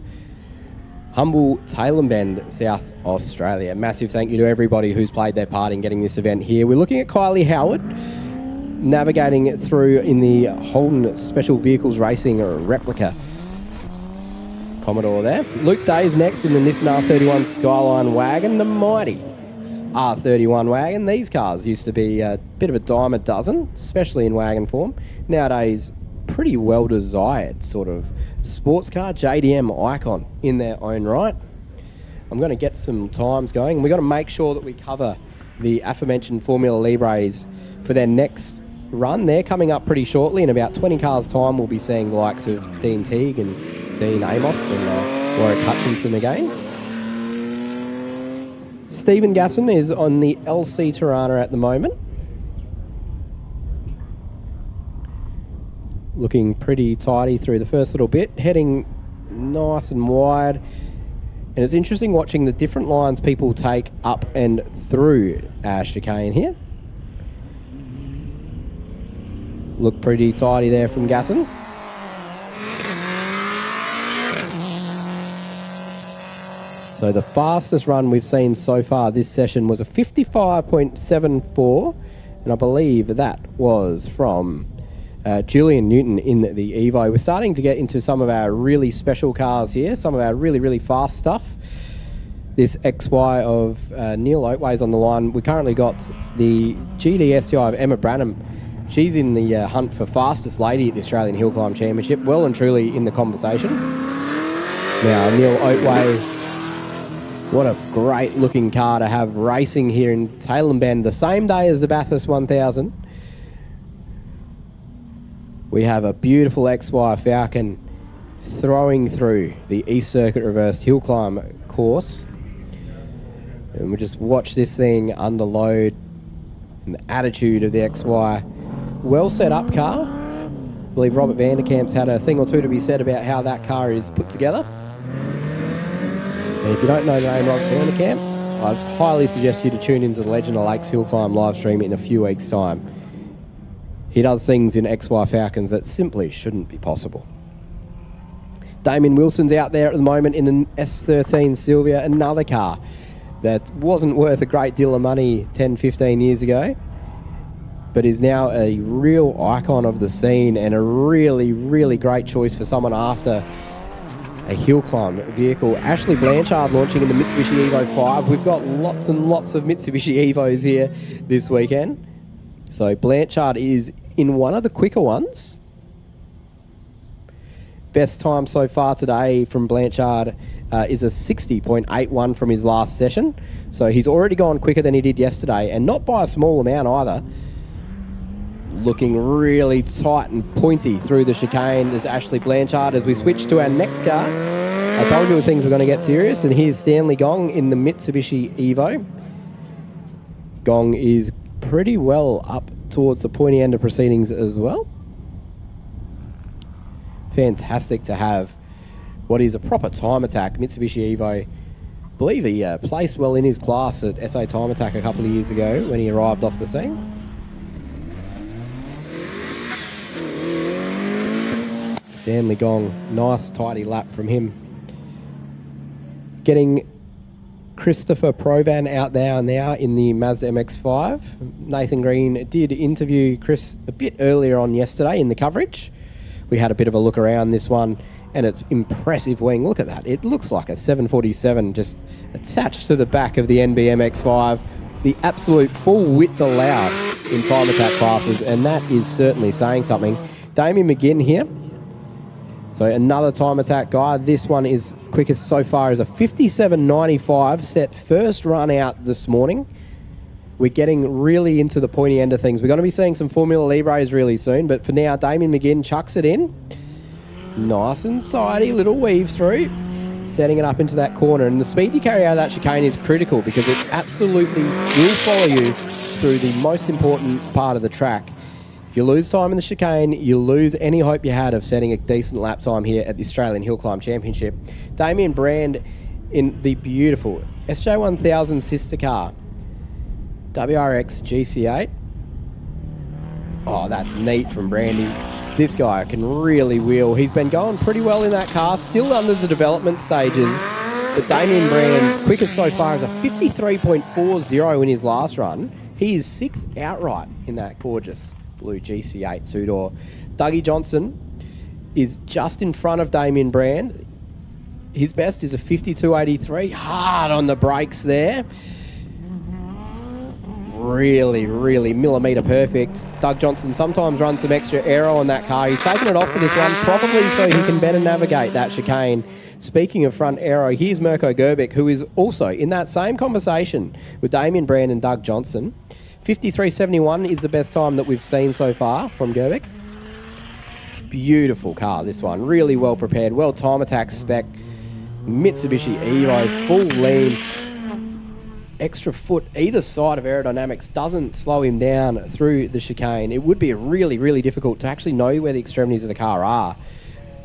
[SPEAKER 4] humble Tailem Bend, South Australia. Massive thank you to everybody who's played their part in getting this event here. We're looking at Kylie Howard, navigating it through in the Holden Special Vehicles Racing replica Commodore there. Luke Day's next in the Nissan R31 Skyline wagon, the mighty R31 wagon. These cars used to be a bit of a dime a dozen, especially in wagon form. Nowadays, pretty well desired sort of sports car, JDM icon in their own right. I'm going to get some times going. We've got to make sure that we cover the aforementioned Formula Libres for their next run. They're coming up pretty shortly. In about 20 cars time, we'll be seeing the likes of Dean Teague and Dean Amos and Warwick Hutchinson again. Stephen Gasson is on the LC Tirana at the moment, looking pretty tidy through the first little bit, heading nice and wide. And it's interesting watching the different lines people take up and through chicane here. Look pretty tidy there from Gasson. So the fastest run we've seen so far this session was a 55.74, and I believe that was from Julian Newton in the Evo. We're starting to get into some of our really special cars here, some of our really, really fast stuff. This XY of Neil Oatway's on the line. We currently got the GD STI of Emma Branham. She's in the hunt for fastest lady at the Australian Hillclimb Championship, well and truly in the conversation. Now, Neil Oatway, what a great looking car to have racing here in Tailem Bend the same day as the Bathurst 1000. We have a beautiful XY Falcon throwing through the East Circuit Reversed Hillclimb course. And we just watch this thing under load and the attitude of the XY. Well set up car. I believe Robert Vanderkamp's had a thing or two to be said about how that car is put together. And if you don't know the name Robert Vanderkamp, I highly suggest you to tune into the Legend of Lakes Hillclimb live stream in a few weeks' time. He does things in XY Falcons that simply shouldn't be possible. Damien Wilson's out there at the moment in an S13 Sylvia, another car that wasn't worth a great deal of money 10, 15 years ago, but is now a real icon of the scene and a really, really great choice for someone after a Hillclimb vehicle. Ashley Blanchard launching in the Mitsubishi Evo 5. We've got lots and lots of Mitsubishi Evos here this weekend. So Blanchard is in one of the quicker ones. Best time so far today from Blanchard is a 60.81 from his last session. So he's already gone quicker than he did yesterday, and not by a small amount either. Looking really tight and pointy through the chicane is Ashley Blanchard. As we switch to our next car, I told you things were going to get serious, and here's Stanley Gong in the Mitsubishi Evo. Gong is pretty well up towards the pointy end of proceedings as well. Fantastic to have what is a proper time attack Mitsubishi Evo. I believe he placed well in his class at SA Time Attack a couple of years ago when he arrived off the scene. Stanley Gong, nice tidy lap from him. Getting Christopher Provan out there now in the Mazda MX-5. Nathan Green did interview Chris a bit earlier on yesterday in the coverage. We had a bit of a look around this one, and it's impressive wing. Look at that. It looks like a 747 just attached to the back of the NBMX5. The absolute full width allowed in time attack classes, and that is certainly saying something. Damien McGinn here. So another time attack guy. This one is quickest so far is a 57.95, set first run out this morning. We're getting really into the pointy end of things. We're going to be seeing some Formula Libres really soon, but for now, Damien McGinn chucks it in. Nice and tidy, little weave through, setting it up into that corner. And the speed you carry out of that chicane is critical because it absolutely will follow you through the most important part of the track. If you lose time in the chicane, you lose any hope you had of setting a decent lap time here at the Australian Hillclimb Championship. Damien Brand in the beautiful SJ1000 sister car, WRX GC8. Oh, that's neat from Brandy. This guy can really wheel. He's been going pretty well in that car, still under the development stages. But Damien Brand's quickest so far is a 53.40 in his last run. He is 6th outright in that gorgeous blue GC8 two-door. Dougie Johnson is just in front of Damien Brand. His best is a 52.83. Hard on the brakes there. Really, really millimetre perfect. Doug Johnson sometimes runs some extra aero on that car. He's taken it off for this one, probably so he can better navigate that chicane. Speaking of front aero, here's Mirko Gerbic, who is also in that same conversation with Damien Brand and Doug Johnson. 53.71 is the best time that we've seen so far from Gerbic. Beautiful car, this one. Really well prepared, well time attack spec. Mitsubishi Evo, full lean. Extra foot either side of aerodynamics doesn't slow him down through the chicane. It would be really, really difficult to actually know where the extremities of the car are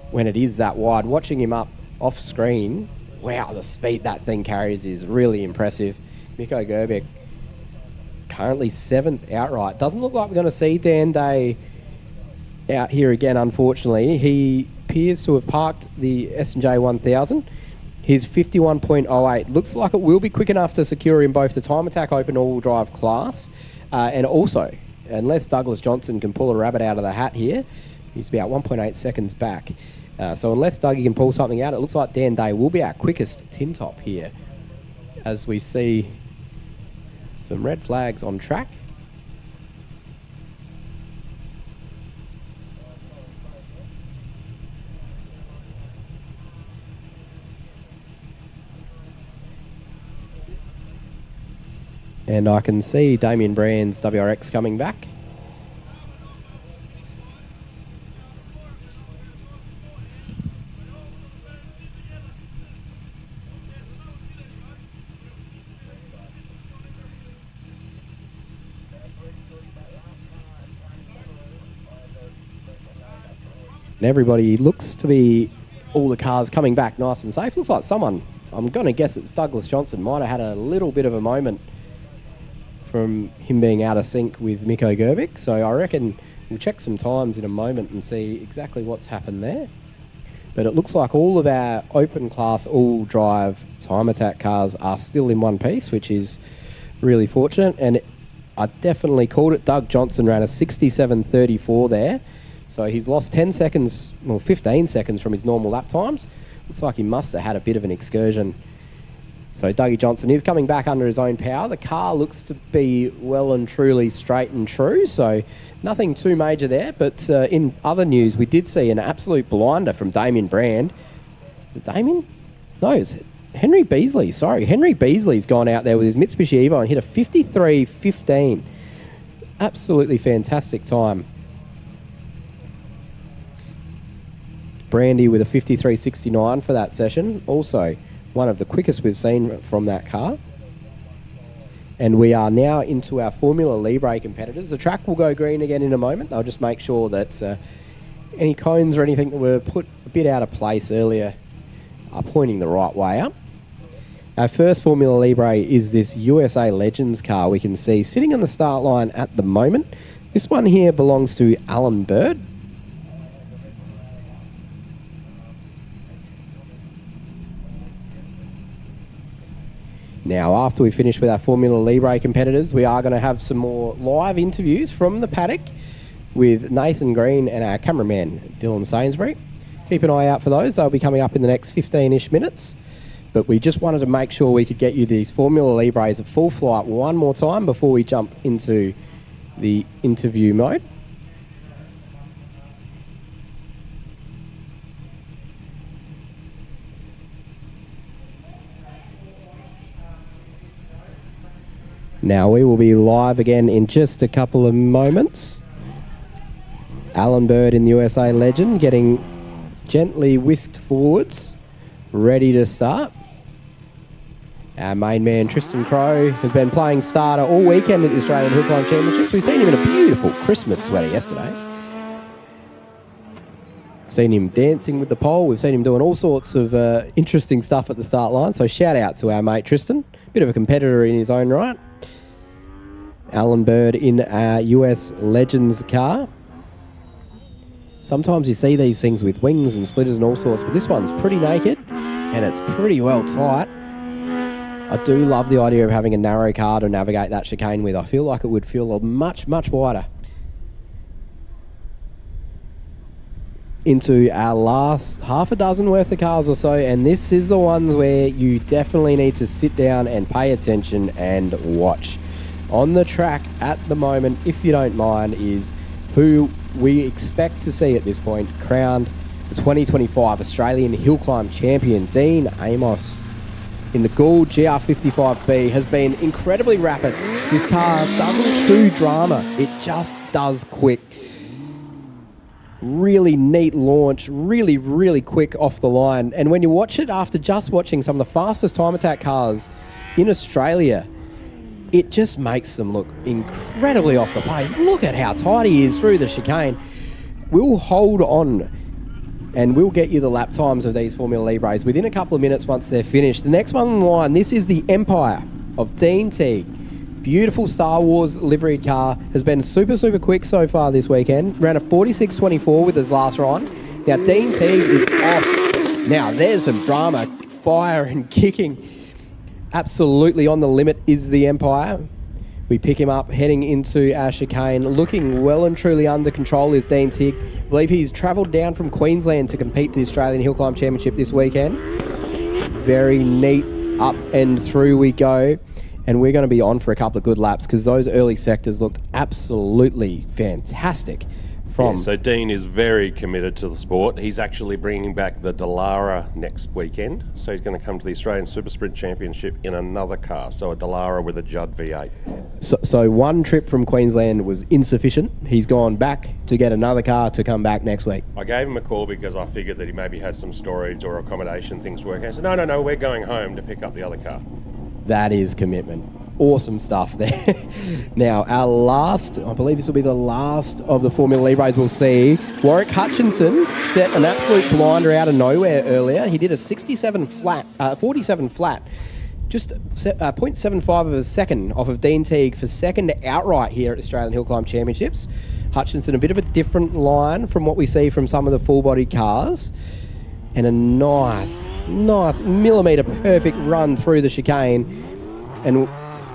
[SPEAKER 4] when it is that wide. Watching him up off screen, wow, the speed that thing carries is really impressive. Mirko Gerbic, currently 7th outright. Doesn't look like we're going to see Dan Day out here again, unfortunately. He appears to have parked the S&J 1000. His 51.08 looks like it will be quick enough to secure him both the time attack open all-wheel drive class and also, unless Douglas Johnson can pull a rabbit out of the hat here, he's about 1.8 seconds back. So unless Dougie can pull something out, it looks like Dan Day will be our quickest tin top here as we see some red flags on track. And I can see Damien Brand's WRX coming back. And everybody looks to be, all the cars coming back nice and safe. Looks like someone, I'm going to guess it's Douglas Johnson, might have had a little bit of a moment from him being out of sync with Mirko Gerbic. So I reckon we'll check some times in a moment and see exactly what's happened there. But it looks like all of our open class all-drive time attack cars are still in one piece, which is really fortunate. And I definitely called it. Doug Johnson ran a 67.34 there. So he's lost 10 seconds, well, 15 seconds from his normal lap times. Looks like he must have had a bit of an excursion. So Dougie Johnson is coming back under his own power. The car looks to be well and truly straight and true, so nothing too major there. But in other news, we did see an absolute blinder from Damien Brand. Is it Damien? No, it's Henry Beasley. Sorry, Henry Beasley's gone out there with his Mitsubishi Evo and hit a 53.15. Absolutely fantastic time. Brandy with a 53.69 for that session. Also, one of the quickest we've seen from that car. And we are now into our Formula Libre competitors. The track will go green again in a moment. I'll just make sure that any cones or anything that were put a bit out of place earlier are pointing the right way up. Our first Formula Libre is this USA Legends car we can see sitting on the start line at the moment. This one here belongs to Alan Bird. Now, after we finish with our Formula Libre competitors, we are going to have some more live interviews from the paddock with Nathan Green and our cameraman, Dylan Sainsbury. Keep an eye out for those. They'll be coming up in the next 15-ish minutes. But we just wanted to make sure we could get you these Formula Libres at full flight one more time before we jump into the interview mode. Now we will be live again in just a couple of moments. Alan Bird in the USA Legend getting gently whisked forwards, ready to start. Our main man Tristan Crowe has been playing starter all weekend at the Australian Hillclimb Championships. We've seen him in a beautiful Christmas sweater yesterday. We've seen him dancing with the pole. We've seen him doing all sorts of interesting stuff at the start line. So shout out to our mate Tristan, bit of a competitor in his own right. Alan Bird in our US Legends car. Sometimes you see these things with wings and splitters and all sorts, but this one's pretty naked and it's pretty well tight. I do love the idea of having a narrow car to navigate that chicane with. I feel like it would feel much, much wider. Into our last half a dozen worth of cars or so, and this is the ones where you definitely need to sit down and pay attention and watch. On the track at the moment, if you don't mind, is who we expect to see at this point crowned the 2025 Australian Hillclimb Champion. Dean Amos in the Gould GR55B has been incredibly rapid. This car doesn't do drama, it just does quick. Really neat launch, really, really quick off the line. And when you watch it after just watching some of the fastest time attack cars in Australia, it just makes them look incredibly off the pace. Look at how tight he is through the chicane. We'll hold on and we'll get you the lap times of these Formula Libres within a couple of minutes once they're finished. The next one on the line, this is the Empire of Dean Teague. Beautiful Star Wars liveried car. Has been super, super quick so far this weekend. Ran a 46.24 with his last run. Now, Dean Teague is off. Now, there's some drama, fire and kicking. Absolutely on the limit is the Empire. We pick him up heading into our chicane. Looking well and truly under control is Dean Teague. I believe he's travelled down from Queensland to compete for the Australian Hillclimb Championship this weekend. Very neat, up and through we go. And we're going to be on for a couple of good laps because those early sectors looked absolutely fantastic.
[SPEAKER 1] So Dean is very committed to the sport. He's actually bringing back the Dallara next weekend. So he's going to come to the Australian Super Sprint Championship in another car. So a Dallara with a Judd V8.
[SPEAKER 4] So one trip from Queensland was insufficient. He's gone back to get another car to come back next week.
[SPEAKER 1] I gave him a call because I figured that he maybe had some storage or accommodation things working. I said, no, we're going home to pick up the other car.
[SPEAKER 4] That is commitment. Awesome stuff there. Now, our last, I believe this will be the last of the Formula Libres we'll see. Warwick Hutchinson set an absolute blinder out of nowhere earlier. He did a 47 flat, 47 flat, just 0.75 of a second off of Dean Teague for second outright here at Australian Hillclimb Championships. Hutchinson, a bit of a different line from what we see from some of the full-bodied cars. And a nice millimetre perfect run through the chicane. And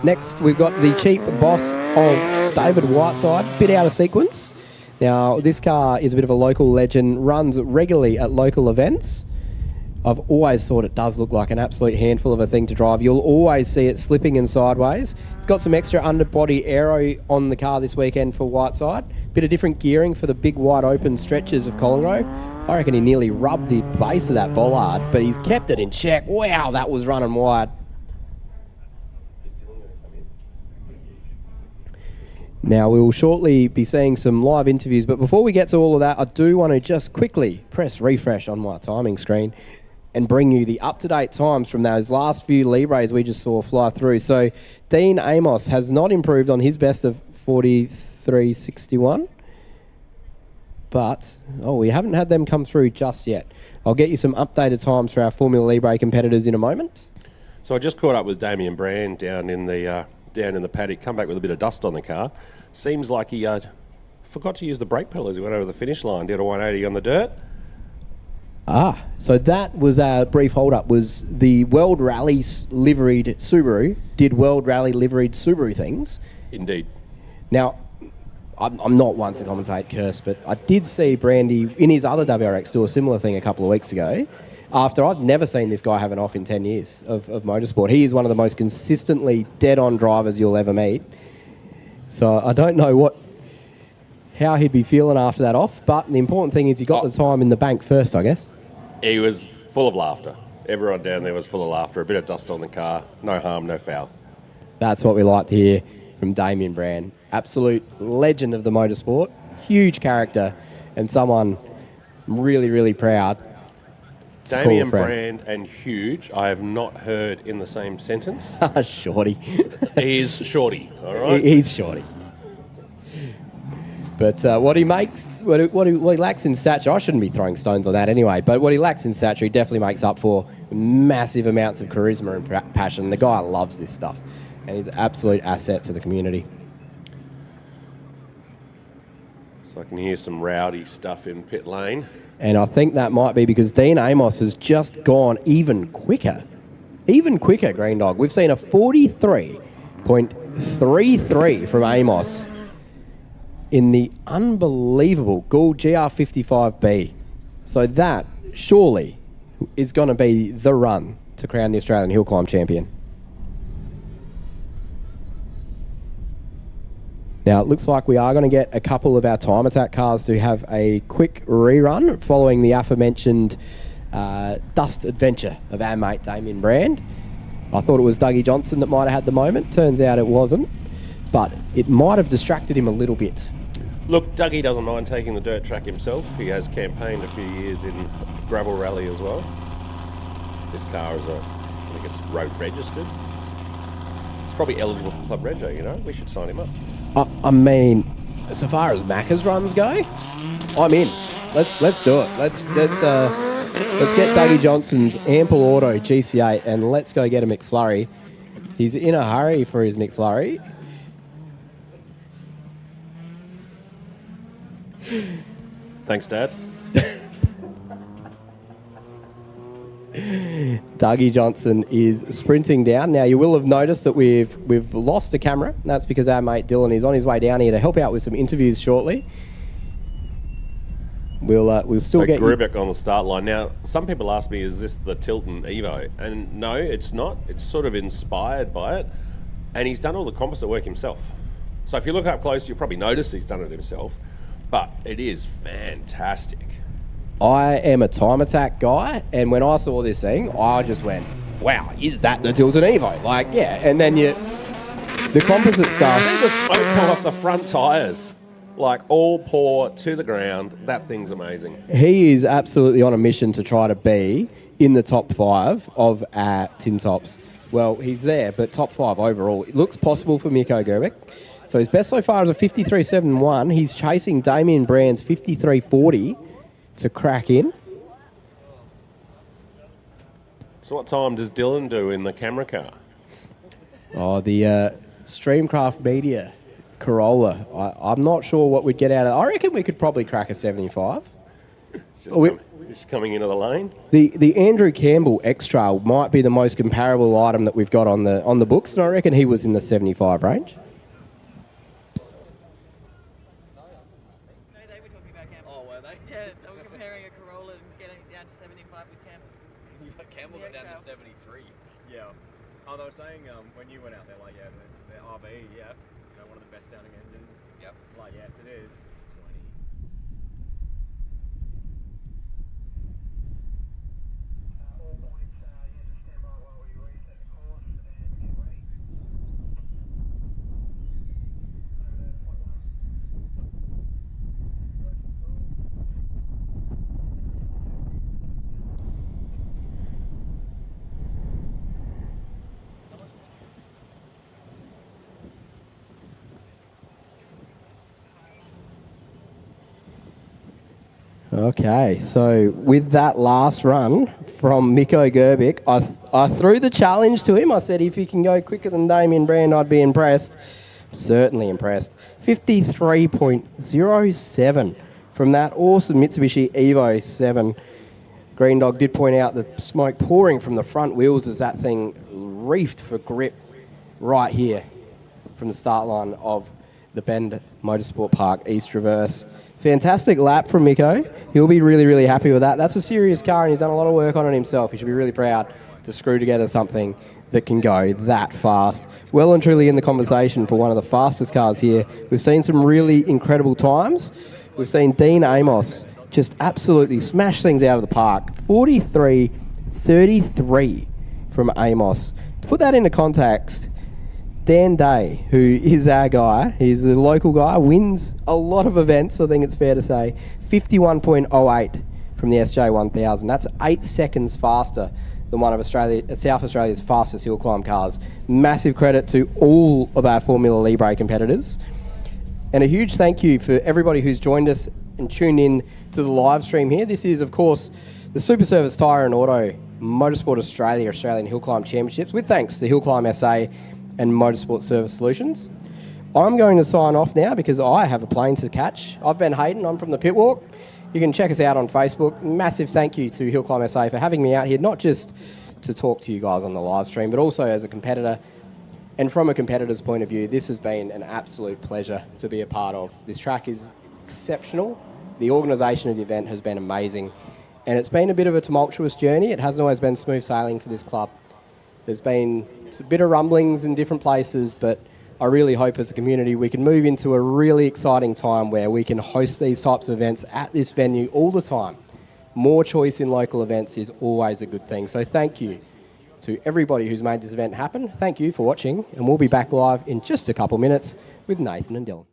[SPEAKER 4] next, we've got the cheap boss of David Whiteside, bit out of sequence. Now, this car is a bit of a local legend, runs regularly at local events. I've always thought it does look like an absolute handful of a thing to drive. You'll always see it slipping and sideways. It's got some extra underbody aero on the car this weekend for Whiteside. Bit of different gearing for the big wide open stretches of Collingrove. I reckon he nearly rubbed the base of that bollard, but he's kept it in check. Wow, that was running wide. Now, we will shortly be seeing some live interviews, but before we get to all of that, I do want to just quickly press refresh on my timing screen and bring you the up-to-date times from those last few Libres we just saw fly through. So, Dean Amos has not improved on his best of 43.61, but, we haven't had them come through just yet. I'll get you some updated times for our Formula Libre competitors in a moment.
[SPEAKER 1] So I just caught up with Damien Brand down in the paddock, come back with a bit of dust on the car. Seems like he forgot to use the brake pedal as he went over the finish line, did a 180 on the dirt.
[SPEAKER 4] So that was our brief hold-up, was the World Rally liveried Subaru did World Rally liveried Subaru things.
[SPEAKER 1] Indeed.
[SPEAKER 4] Now, I'm not one to commentate, Curse, but I did see Brandy in his other WRX do a similar thing a couple of weeks ago. After I've never seen this guy have an off in 10 years of motorsport. He is one of the most consistently dead-on drivers you'll ever meet. So I don't know how he'd be feeling after that off, but the important thing is he got the time in the bank first, I guess.
[SPEAKER 1] He was full of laughter. Everyone down there was full of laughter. A bit of dust on the car. No harm, no foul.
[SPEAKER 4] That's what we like to hear from Damien Brand. Absolute legend of the motorsport, huge character, and someone I'm really, really proud.
[SPEAKER 1] Damien Brand and huge, I have not heard in the same sentence.
[SPEAKER 4] Shorty.
[SPEAKER 1] He's shorty, all right?
[SPEAKER 4] He's shorty. But what he makes, what he lacks in stature, I shouldn't be throwing stones on that anyway, but what he lacks in stature, he definitely makes up for massive amounts of charisma and passion. The guy loves this stuff, and he's an absolute asset to the community.
[SPEAKER 1] So I can hear some rowdy stuff in pit lane.
[SPEAKER 4] And I think that might be because Dean Amos has just gone even quicker. Even quicker, Green Dog. We've seen a 43.33 from Amos in the unbelievable Gould GR55B. So that, surely, is going to be the run to crown the Australian Hill Climb champion. Now, it looks like we are going to get a couple of our time attack cars to have a quick rerun following the aforementioned dust adventure of our mate Damien Brand. I thought it was Dougie Johnson that might have had the moment. Turns out it wasn't, but it might have distracted him a little bit.
[SPEAKER 1] Look, Dougie doesn't mind taking the dirt track himself. He has campaigned a few years in gravel rally as well. This car is I think it's road registered. It's probably eligible for Club Rego, you know? We should sign him up.
[SPEAKER 4] I mean, so far as Macca's runs go, I'm in. Let's do it. Let's get Dougie Johnson's Ample Auto GC8 and let's go get a McFlurry. He's in a hurry for his McFlurry.
[SPEAKER 1] Thanks, Dad.
[SPEAKER 4] Dougie Johnson is sprinting down. Now, you will have noticed that we've lost a camera. And that's because our mate Dylan is on his way down here to help out with some interviews shortly. We'll still get
[SPEAKER 1] Grubic on the start line. Now, some people ask me, is this the Tilton Evo? And no, it's not. It's sort of inspired by it. And he's done all the composite work himself. So if you look up close, you'll probably notice he's done it himself. But it is fantastic.
[SPEAKER 4] I am a time attack guy, and when I saw this thing, I just went, wow, is that the Tilton Evo? Like, yeah, and then the composite stuff.
[SPEAKER 1] See the smoke come off the front tyres, like all pour to the ground. That thing's amazing.
[SPEAKER 4] He is absolutely on a mission to try to be in the top 5 of our Tin Tops. Well, he's there, but top 5 overall. It looks possible for Mikko Gerbic. So his best so far is a 53.71. He's chasing Damien Brand's 53.40 to crack in.
[SPEAKER 1] So what time does Dylan do in the camera car?
[SPEAKER 4] Oh, the Streamcraft Media Corolla. I'm not sure what we'd get out of it. I reckon we could probably crack a 75.
[SPEAKER 1] Just coming into the lane.
[SPEAKER 4] The Andrew Campbell Extra might be the most comparable item that we've got on the books, and I reckon he was in the 75 range.
[SPEAKER 5] Oh, they were saying when you went out there, like, yeah, the RV, yeah, you know, one of the best sounding engines. Yep. Like, yes, it is. It's 20. All points, just stand by while we reset the course and get ready.
[SPEAKER 4] Okay, so with that last run from Mikko Gerbic, I threw the challenge to him. I said, if he can go quicker than Damien Brand, I'd be impressed. Certainly impressed. 53.07 from that awesome Mitsubishi Evo 7. Green Dog did point out the smoke pouring from the front wheels as that thing reefed for grip right here from the start line of the Bend Motorsport Park East Reverse. Fantastic lap from Mikko. He'll be really, really happy with that. That's a serious car, and he's done a lot of work on it himself. He should be really proud to screw together something that can go that fast. Well and truly in the conversation for one of the fastest cars here. We've seen some really incredible times. We've seen Dean Amos just absolutely smash things out of the park. 43.33 from Amos. To put that into context, Dan Day, who is our guy, he's a local guy, wins a lot of events, I think it's fair to say. 51.08 from the SJ1000. That's 8 seconds faster than one of South Australia's fastest hill climb cars. Massive credit to all of our Formula Libre competitors. And a huge thank you for everybody who's joined us and tuned in to the live stream here. This is, of course, the SupaService Tyre and Auto Motorsport Australian Hill Climb Championships, with thanks to Hillclimb SA and Motorsport Service Solutions. I'm going to sign off now because I have a plane to catch. I've been Hayden, I'm from the Pit Walk. You can check us out on Facebook. Massive thank you to Hillclimb SA for having me out here, not just to talk to you guys on the live stream, but also as a competitor. And from a competitor's point of view, this has been an absolute pleasure to be a part of. This track is exceptional. The organisation of the event has been amazing. And it's been a bit of a tumultuous journey. It hasn't always been smooth sailing for this club. There's been a bit of rumblings in different places, but I really hope as a community we can move into a really exciting time where we can host these types of events at this venue all the time. More choice in local events is always a good thing. So thank you to everybody who's made this event happen. Thank you for watching, and we'll be back live in just a couple minutes with Nathan and Dylan.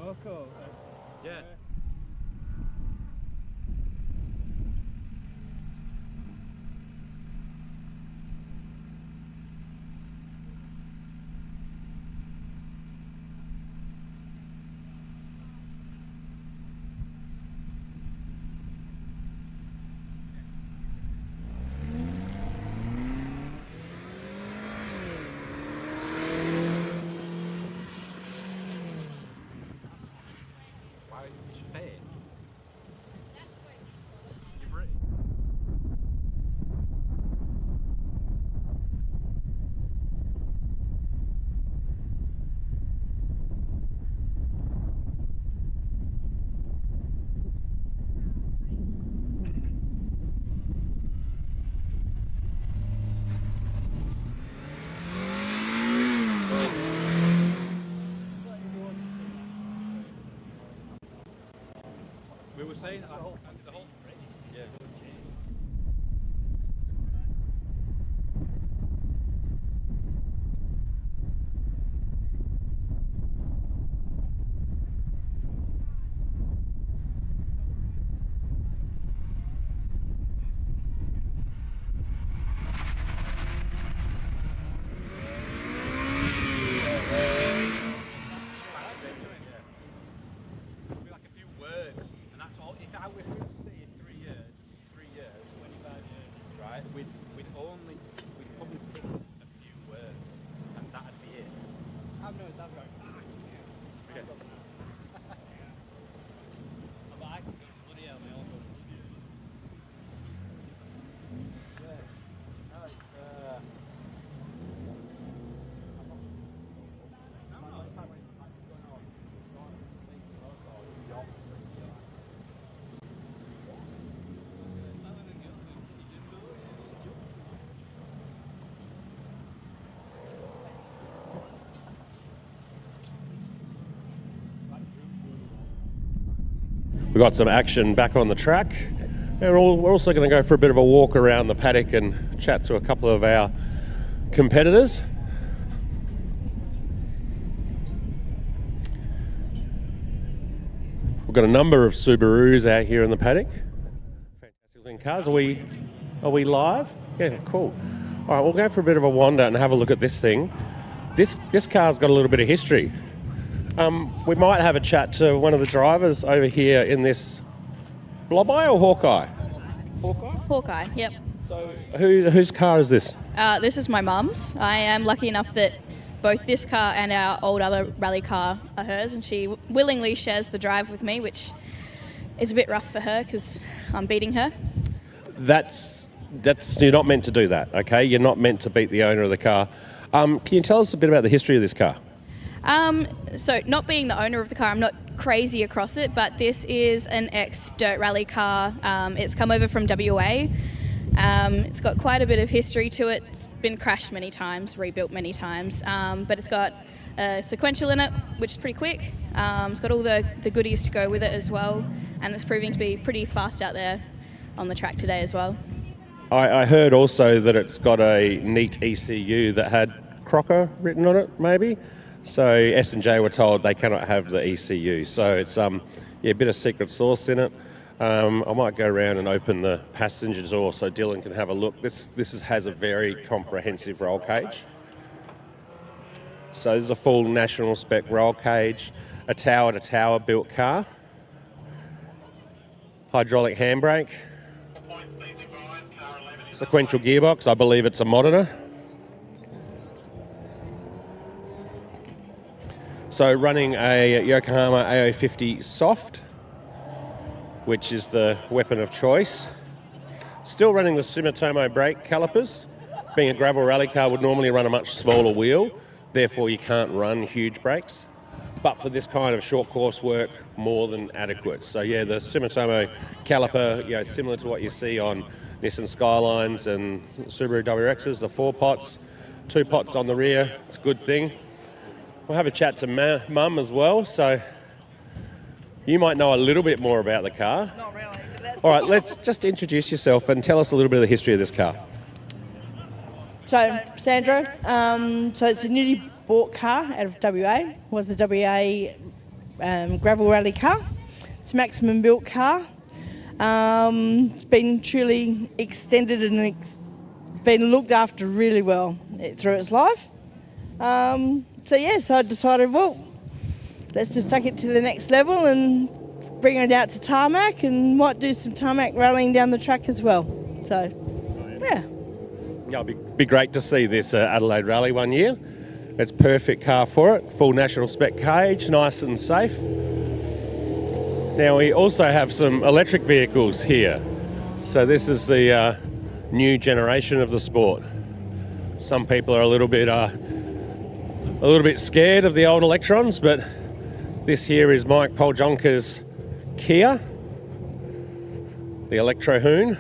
[SPEAKER 3] Oh, cool. Yeah. We were saying the whole yeah. Like a few words, and that's all. If I were to say in 3 years, 25 years, right, we'd probably pick a few words, and that'd be it. I've noticed that going. Okay. But I can go bloody hell, my own yeah. No, it's
[SPEAKER 1] We've got some action back on the track, and we're also going to go for a bit of a walk around the paddock and chat to a couple of our competitors. We've got a number of Subarus out here in the paddock. Fantastic looking cars. Are we live? Yeah, cool. All right, we'll go for a bit of a wander and have a look at this thing. This car's got a little bit of history. We might have a chat to one of the drivers over here in this Blobeye or Hawkeye?
[SPEAKER 6] Hawkeye, yep.
[SPEAKER 1] So whose car is this?
[SPEAKER 6] This is my mum's. I am lucky enough that both this car and our old other rally car are hers, and she willingly shares the drive with me, which is a bit rough for her because I'm beating her.
[SPEAKER 1] That's you're not meant to do that, okay? You're not meant to beat the owner of the car. Can you tell us a bit about the history of this car?
[SPEAKER 6] So not being the owner of the car, I'm not crazy across it, but this is an ex-dirt rally car. It's come over from WA. It's got quite a bit of history to it. It's been crashed many times, rebuilt many times, but it's got a sequential in it, which is pretty quick. It's got all the goodies to go with it as well, and it's proving to be pretty fast out there on the track today as well.
[SPEAKER 1] I heard also that it's got a neat ECU that had Crocker written on it, maybe. So S&J were told they cannot have the ECU. So it's a bit of secret sauce in it. I might go around and open the passenger door so Dylan can have a look. This has a very comprehensive roll cage. So this is a full national spec roll cage, a tower-to-tower built car, hydraulic handbrake, sequential gearbox. I believe it's a Modena. So running a Yokohama AO50 soft, which is the weapon of choice. Still running the Sumitomo brake calipers. Being a gravel rally car would normally run a much smaller wheel, therefore you can't run huge brakes. But for this kind of short course work, more than adequate. So yeah, the Sumitomo caliper, similar to what you see on Nissan Skylines and Subaru WRXs, the 4 pots, 2 pots on the rear. It's a good thing. We'll have a chat to Mum as well, so you might know a little bit more about the car.
[SPEAKER 7] Not really.
[SPEAKER 1] All right, let's just introduce yourself and tell us a little bit of the history of this car.
[SPEAKER 7] So, Sandra, so it's a newly bought car out of WA. Was the WA gravel rally car. It's a maximum built car. It's been truly extended and been looked after really well through its life. So I decided, well, let's just take it to the next level and bring it out to tarmac, and might do some tarmac rallying down the track as well. So, yeah.
[SPEAKER 1] Yeah, it'd be great to see this Adelaide Rally one year. It's perfect car for it. Full national spec cage, nice and safe. Now we also have some electric vehicles here. So this is the new generation of the sport. Some people are a little bit scared of the old electrons, but this here is Mike Poljonka's Kia, the Electro Hoon.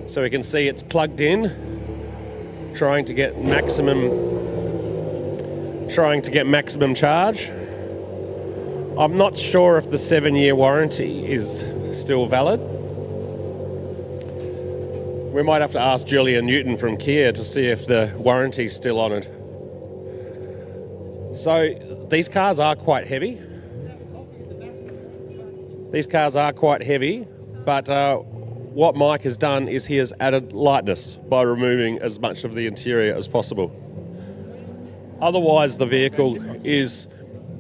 [SPEAKER 1] So we can see it's plugged in, trying to get maximum charge. I'm not sure if the 7-year warranty is still valid. We might have to ask Julia Newton from Kia to see if the warranty's still on it. So these cars are quite heavy. But what Mike has done is he has added lightness by removing as much of the interior as possible. Otherwise, the vehicle is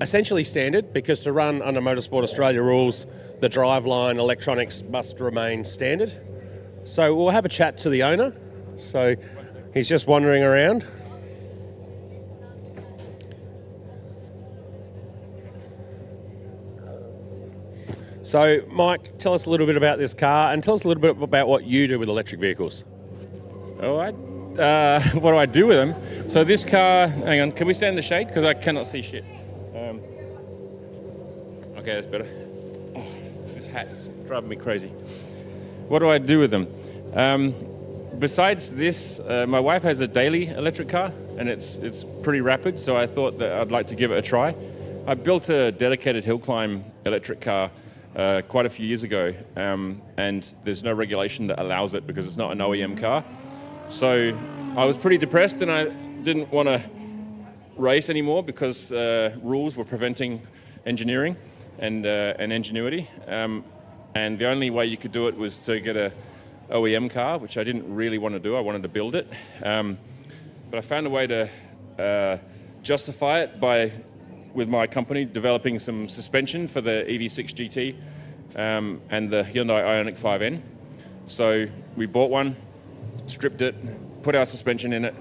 [SPEAKER 1] essentially standard, because to run under Motorsport Australia rules, the driveline electronics must remain standard. So we'll have a chat to the owner. So he's just wandering around. So Mike, tell us a little bit about this car, and tell us a little bit about what you do with electric vehicles.
[SPEAKER 8] All right. What do I do with them? So this car, hang on, can we stand in the shade? Because I cannot see shit. Okay, that's better. Oh, this hat's driving me crazy. What do I do with them? Besides this, my wife has a daily electric car, and it's pretty rapid, so I thought that I'd like to give it a try. I built a dedicated Hillclimb electric car quite a few years ago, and there's no regulation that allows it because it's not an OEM car. So I was pretty depressed, and I didn't want to race anymore because rules were preventing engineering and ingenuity. And the only way you could do it was to get a OEM car, which I didn't really want to do. I wanted to build it. But I found a way to justify it with my company developing some suspension for the EV6 GT and the Hyundai Ioniq 5N. So we bought one, stripped it, put our suspension in it,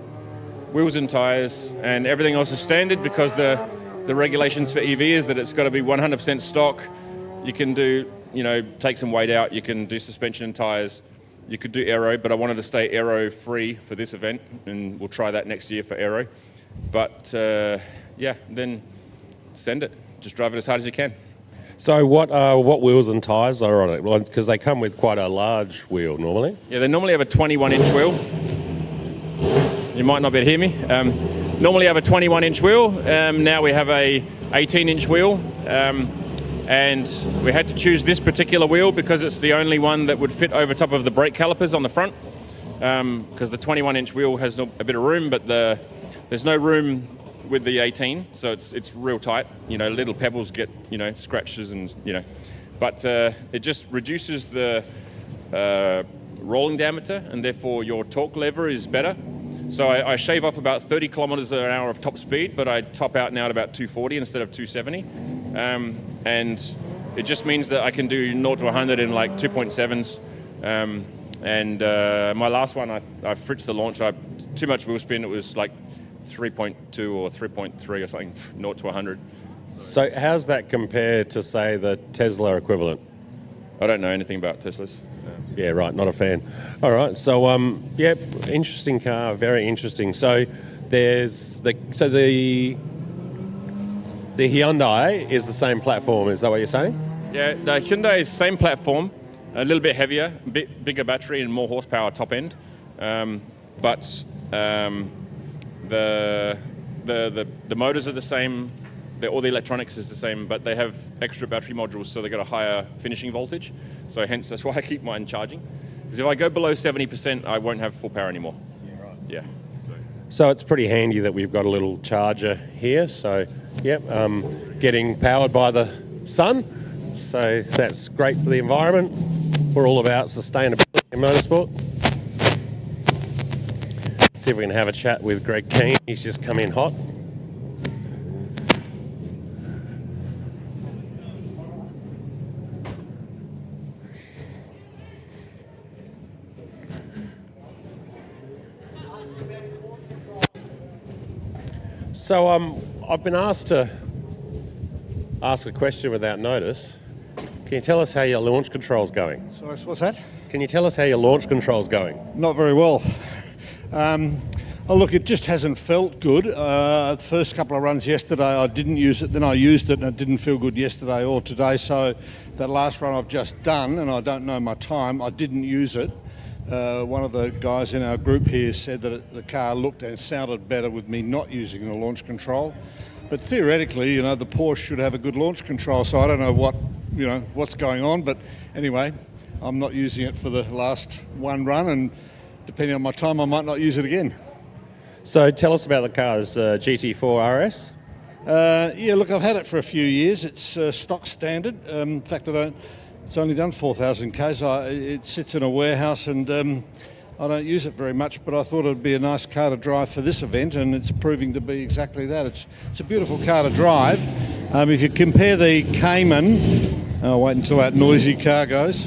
[SPEAKER 8] wheels and tires, and everything else is standard because the regulations for EV is that it's got to be 100% stock. You can do, take some weight out, you can do suspension and tires, you could do aero, but I wanted to stay aero free for this event, and we'll try that next year for aero. But then send it. Just drive it as hard as you can.
[SPEAKER 1] So what wheels and tyres are on it? Because they come with quite a large wheel normally.
[SPEAKER 8] Yeah, they normally have a 21-inch wheel. You might not be able to hear me. Normally have a 21-inch wheel. Now we have a 18-inch wheel. And we had to choose this particular wheel because it's the only one that would fit over top of the brake calipers on the front. Because the 21-inch wheel has a bit of room, but there's no room with the 18, so it's real tight. Little pebbles get scratches and but it just reduces the rolling diameter, and therefore your torque lever is better. So I shave off about 30 kilometers an hour of top speed, but I top out now at about 240 instead of 270. And it just means that I can do 0 to 100 in like 2.7s. My last one, I fritzed the launch. Too much wheel spin. It was like 3.2 or 3.3 or something, 0 to 100.
[SPEAKER 1] So how's that compared to, say, the Tesla equivalent?
[SPEAKER 8] I don't know anything about Teslas.
[SPEAKER 1] Yeah, right, not a fan. All right, so interesting car, very interesting. So there's the Hyundai is the same platform, is that what you're saying?
[SPEAKER 8] Yeah, the Hyundai is same platform, a little bit heavier, a bit bigger battery and more horsepower top end. But the motors are the same, all the electronics is the same, but they have extra battery modules, so they got a higher finishing voltage. So hence, that's why I keep mine charging. Because if I go below 70%, I won't have full power anymore. Yeah, right. Yeah.
[SPEAKER 1] So it's pretty handy that we've got a little charger here. So Yep, getting powered by the sun, so that's great for the environment. We're all about sustainability in motorsport. See if we can have a chat with Greg Keane. He's just come in hot. So I've been asked to ask a question without notice. Can you tell us how your launch control's going?
[SPEAKER 9] Sorry, what's that?
[SPEAKER 1] Can you tell us how your launch control's going?
[SPEAKER 9] Not very well. Oh, look, it just hasn't felt good. The first couple of runs yesterday, I didn't use it. Then I used it, and it didn't feel good yesterday or today. So that last run I've just done, and I don't know my time, I didn't use it. One of the guys in our group here said that the car looked and sounded better with me not using the launch control. But theoretically, you know, the Porsche should have a good launch control. So I don't know what's going on. But anyway, I'm not using it for the last one run, and depending on my time, I might not use it again.
[SPEAKER 1] So tell us about the car's GT4 RS.
[SPEAKER 9] Yeah, look, I've had it for a few years. It's stock standard. In fact, it's only done 4,000 Ks. It sits in a warehouse, and I don't use it very much, but I thought it'd be a nice car to drive for this event, and it's proving to be exactly that. It's a beautiful car to drive. If you compare the Cayman, I'll wait until that noisy car goes.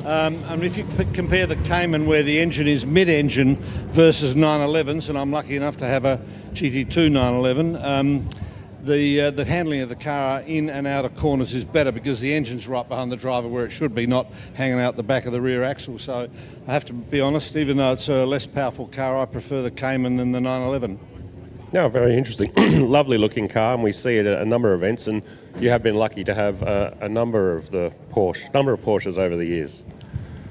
[SPEAKER 9] And if you compare the Cayman, where the engine is mid-engine, versus 911s, and I'm lucky enough to have a GT2 911, the handling of the car in and out of corners is better because the engine's right behind the driver where it should be, not hanging out the back of the rear axle. So I have to be honest, even though it's a less powerful car, I prefer the Cayman than the 911.
[SPEAKER 1] No, very interesting. Lovely looking car, and we see it at a number of events, and you have been lucky to have a number of Porsches over the years.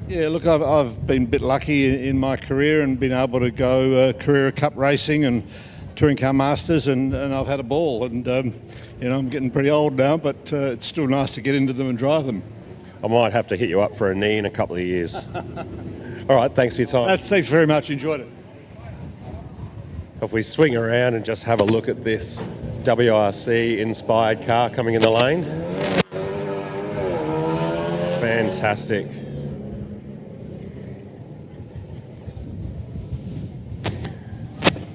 [SPEAKER 9] Yeah, look, I've been a bit lucky in my career and been able to go Carrera Cup racing and Touring Car Masters, and I've had a ball. And, I'm getting pretty old now, but it's still nice to get into them and drive them.
[SPEAKER 1] I might have to hit you up for a knee in a couple of years. All right, thanks for your time.
[SPEAKER 9] Thanks very much, enjoyed it.
[SPEAKER 1] If we swing around and just have a look at this WRC-inspired car coming in the lane. Fantastic.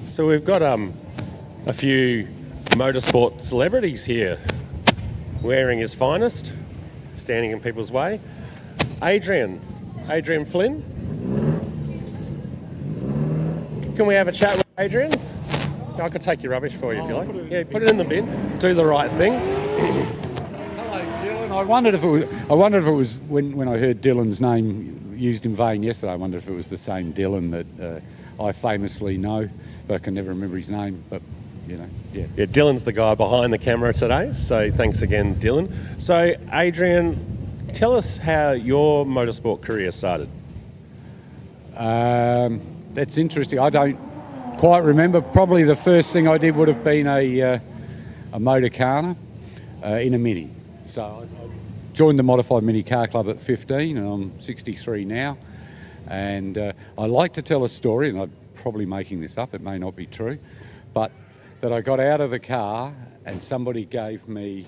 [SPEAKER 1] So we've got a few motorsport celebrities here wearing his finest, standing in people's way. Adrian Flynn. Can we have a chat with Adrian? I could take your rubbish for you if you like. Yeah, put it in the bin. Do the right thing.
[SPEAKER 10] Hello, Dylan. I wondered if it was when I heard Dylan's name used in vain yesterday. I wondered if it was the same Dylan that I famously know, but I can never remember his name. But yeah.
[SPEAKER 1] Yeah, Dylan's the guy behind the camera today. So thanks again, Dylan. So Adrian, tell us how your motorsport career started.
[SPEAKER 10] That's interesting. I don't quite remember. Probably the first thing I did would have been a Motorcana in a Mini. So I joined the Modified Mini Car Club at 15, and I'm 63 now. And I like to tell a story, and I'm probably making this up, it may not be true, but that I got out of the car and somebody gave me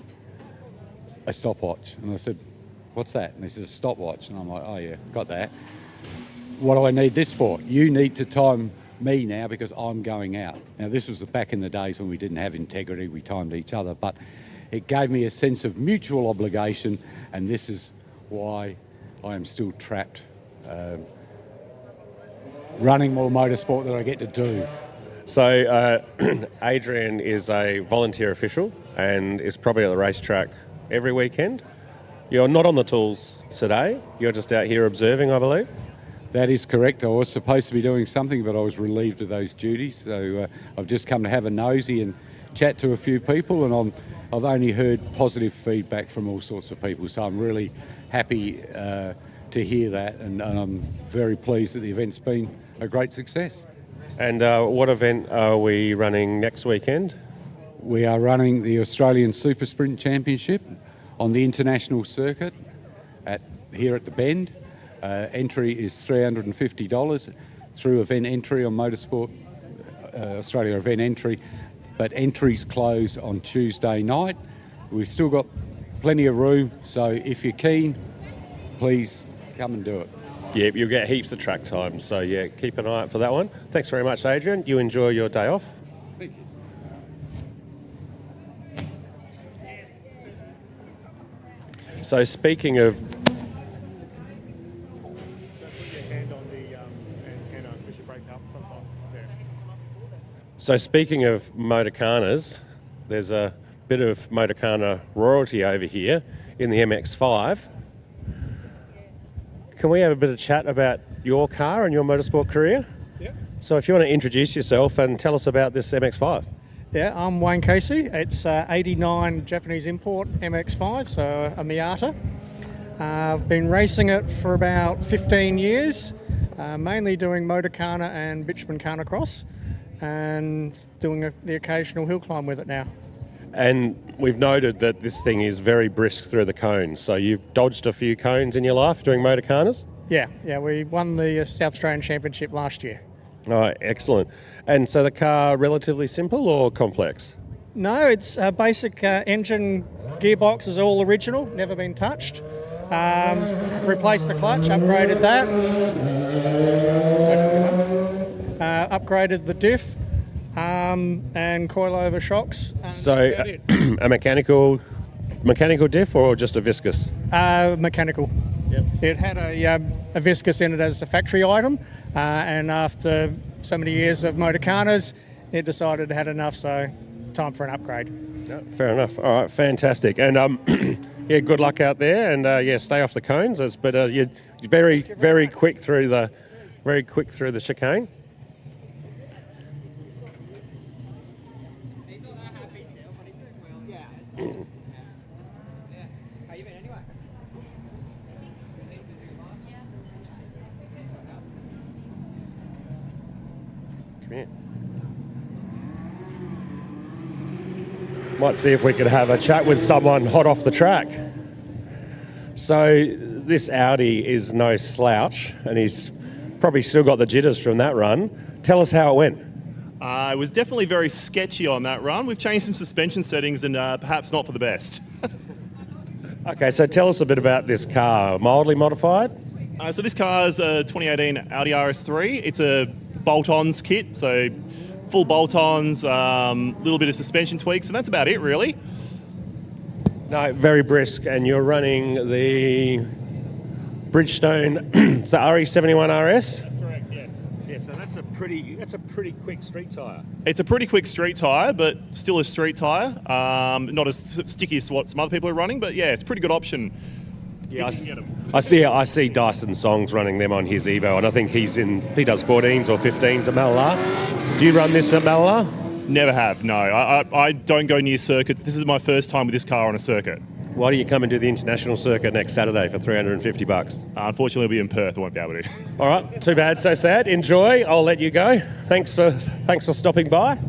[SPEAKER 10] a stopwatch. And I said, "What's that?" And they said, "A stopwatch." And I'm like, "Oh yeah, got that. What do I need this for? You need to time me now because I'm going out." Now this was back in the days when we didn't have integrity, we timed each other, but it gave me a sense of mutual obligation, and this is why I am still trapped running more motorsport than I get to do.
[SPEAKER 1] So Adrian is a volunteer official and is probably at the racetrack every weekend. You're not on the tools today, you're just out here observing, I believe?
[SPEAKER 10] That is correct. I was supposed to be doing something, but I was relieved of those duties. So I've just come to have a nosy and chat to a few people, and I've only heard positive feedback from all sorts of people. So I'm really happy to hear that, and I'm very pleased that the event's been a great success.
[SPEAKER 1] And what event are we running next weekend?
[SPEAKER 10] We are running the Australian Super Sprint Championship on the international circuit here at the Bend. Entry is $350 through event entry on Motorsport Australia event entry. but entries close on Tuesday night. We've still got plenty of room, so if you're keen, please come and do it.
[SPEAKER 1] Yeah, you'll get heaps of track time, so yeah, keep an eye out for that one. Thanks very much, Adrian. You enjoy your day off.
[SPEAKER 10] Thank you.
[SPEAKER 1] So speaking of... So speaking of Motorcanas, there's a bit of Motorcana royalty over here in the MX-5. Can we have a bit of chat about your car and your motorsport career?
[SPEAKER 11] Yeah.
[SPEAKER 1] So if you want to introduce yourself and tell us about this MX-5.
[SPEAKER 11] Yeah, I'm Wayne Casey. It's 89 Japanese import MX-5, so a Miata. I've been racing it for about 15 years, mainly doing Motorcana and Bitumen Carnacross, and doing the occasional hill climb with it now.
[SPEAKER 1] And we've noted that this thing is very brisk through the cones. So you've dodged a few cones in your life doing Motorcanas?
[SPEAKER 11] Yeah, we won the South Australian Championship last year.
[SPEAKER 1] All right, excellent. And so the car relatively simple or complex?
[SPEAKER 11] No, it's a basic engine, gearbox is all original, never been touched. Replaced the clutch, upgraded that. Upgraded the diff. And coilover shocks.
[SPEAKER 1] So a mechanical diff or just a viscous?
[SPEAKER 11] Mechanical.
[SPEAKER 1] Yep.
[SPEAKER 11] It had a viscous in it as a factory item, and after so many years of Motorcanas, it decided it had enough, so time for an upgrade.
[SPEAKER 1] No, fair enough. All right, fantastic. And yeah, good luck out there, and yeah, stay off the cones. But you're very quick through the chicane. Come here. Might see if we could have a chat with someone hot off the track. So this Audi is no slouch, and he's probably still got the jitters from that run. Tell us how it went.
[SPEAKER 12] It was definitely very sketchy on that run. We've changed some suspension settings and perhaps not for the best.
[SPEAKER 1] Okay, so tell us a bit about this car. Mildly modified?
[SPEAKER 12] So this car is a 2018 Audi RS3. It's a bolt-ons kit, so full bolt-ons, little bit of suspension tweaks, and that's about it, really.
[SPEAKER 1] No, very brisk, and you're running the Bridgestone, it's the RE71 RS?
[SPEAKER 12] That's correct, yes.
[SPEAKER 1] Yeah, so that's a pretty quick street tyre.
[SPEAKER 12] It's a pretty quick street tyre, but still a street tyre. Not as sticky as what some other people are running, but yeah, it's a pretty good option.
[SPEAKER 1] Yeah, I see Dyson Songs running them on his Evo, and I think he does 14s or 15s at Mallala. Do you run this at Mallala?
[SPEAKER 12] Never have, no. I don't go near circuits. This is my first time with this car on a circuit.
[SPEAKER 1] Why don't you come and do the international circuit next Saturday for $350?
[SPEAKER 12] Unfortunately, it'll be in Perth. I won't be able to.
[SPEAKER 1] All right, too bad, so sad. Enjoy. I'll let you go. Thanks for stopping by.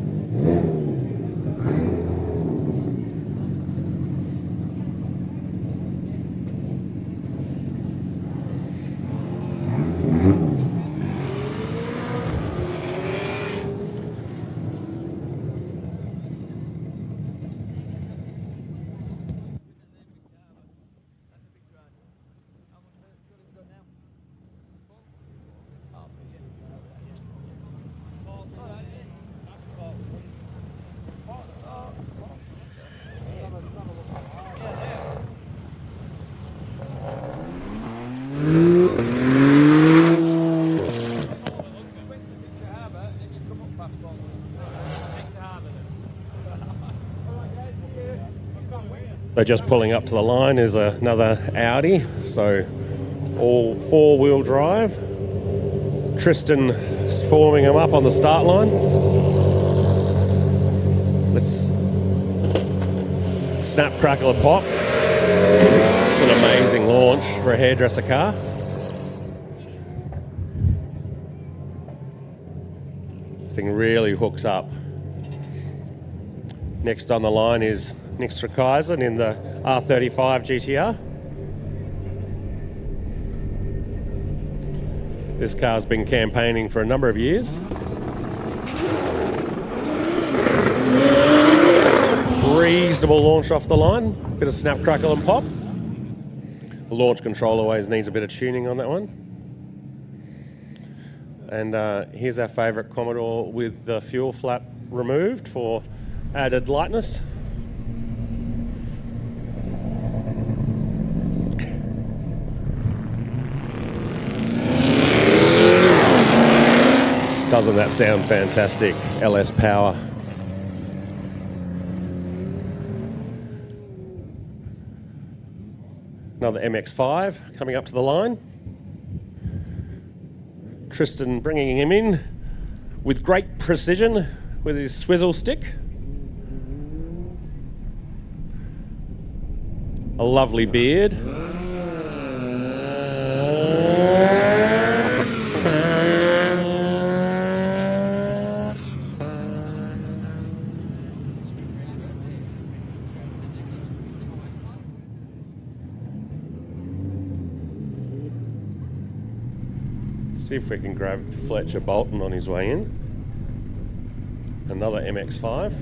[SPEAKER 1] So just pulling up to the line is another Audi, so all four-wheel drive. Tristan is forming them up on the start line. Let's snap, crackle and pop. It's an amazing launch for a hairdresser car. This thing really hooks up. Next on the line is Nick Strakaisen in the R35 GTR. This car's been campaigning for a number of years. reasonable launch off the line. Bit of snap, crackle and pop. The launch control always needs a bit of tuning on that one. And here's our favourite Commodore with the fuel flap removed for added lightness. Doesn't that sound fantastic? LS power. Another MX-5 coming up to the line. Tristan bringing him in with great precision with his swizzle stick. A lovely beard. See if we can grab Fletcher Bolton on his way in. Another MX-5.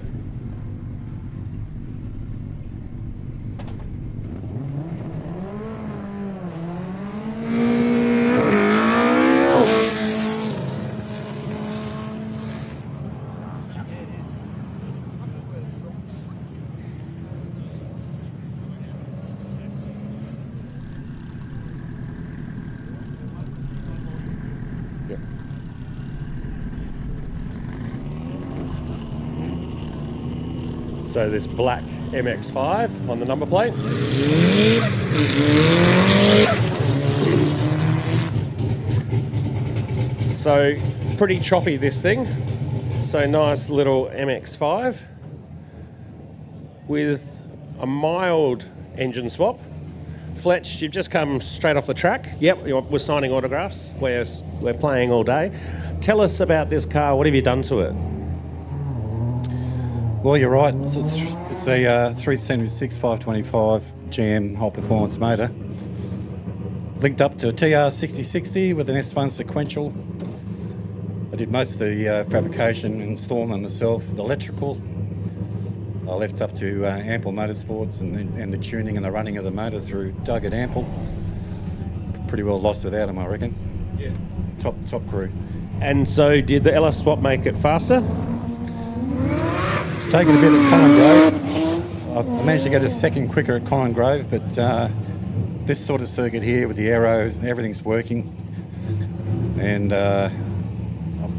[SPEAKER 1] So this black MX-5 on the number plate. So pretty choppy this thing. So nice little MX-5 with a mild engine swap. Fletch, you've just come straight off the track. Yep, we're signing autographs. We're playing all day. Tell us about this car. What have you done to it?
[SPEAKER 13] Well, you're right. It's a 376 525 GM high performance motor. Linked up to a TR 6060 with an S1 sequential. I did most of the fabrication and instalment myself, the electrical. I left up to Ample Motorsports and the tuning and the running of the motor through Doug at Ample. Pretty well lost without him, I reckon.
[SPEAKER 1] Yeah.
[SPEAKER 13] Top crew.
[SPEAKER 1] And so did the LS swap make it faster?
[SPEAKER 13] It's taken a bit at Colin Grove. I managed to get a second quicker at Colin Grove, but this sort of circuit here with the aero, everything's working. And I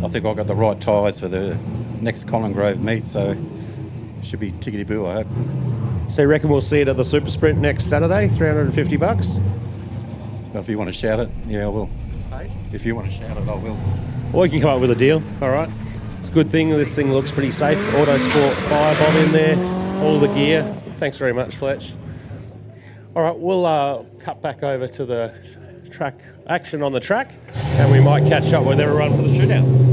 [SPEAKER 13] think I got the right tyres for the next Colin Grove meet, so should be tickety-boo, I hope.
[SPEAKER 1] So you reckon we'll see it at the Super Sprint next Saturday, $350?
[SPEAKER 13] Well, if you want to shout it, yeah, I will.
[SPEAKER 1] Hey?
[SPEAKER 13] If you want to shout it, I will.
[SPEAKER 1] Or you can come up with a deal, all right? It's a good thing, this thing looks pretty safe. Autosport Firebomb in there, all the gear. Thanks very much, Fletch. All right, we'll cut back over to the track action on the track, and we might catch up with everyone for the shootout.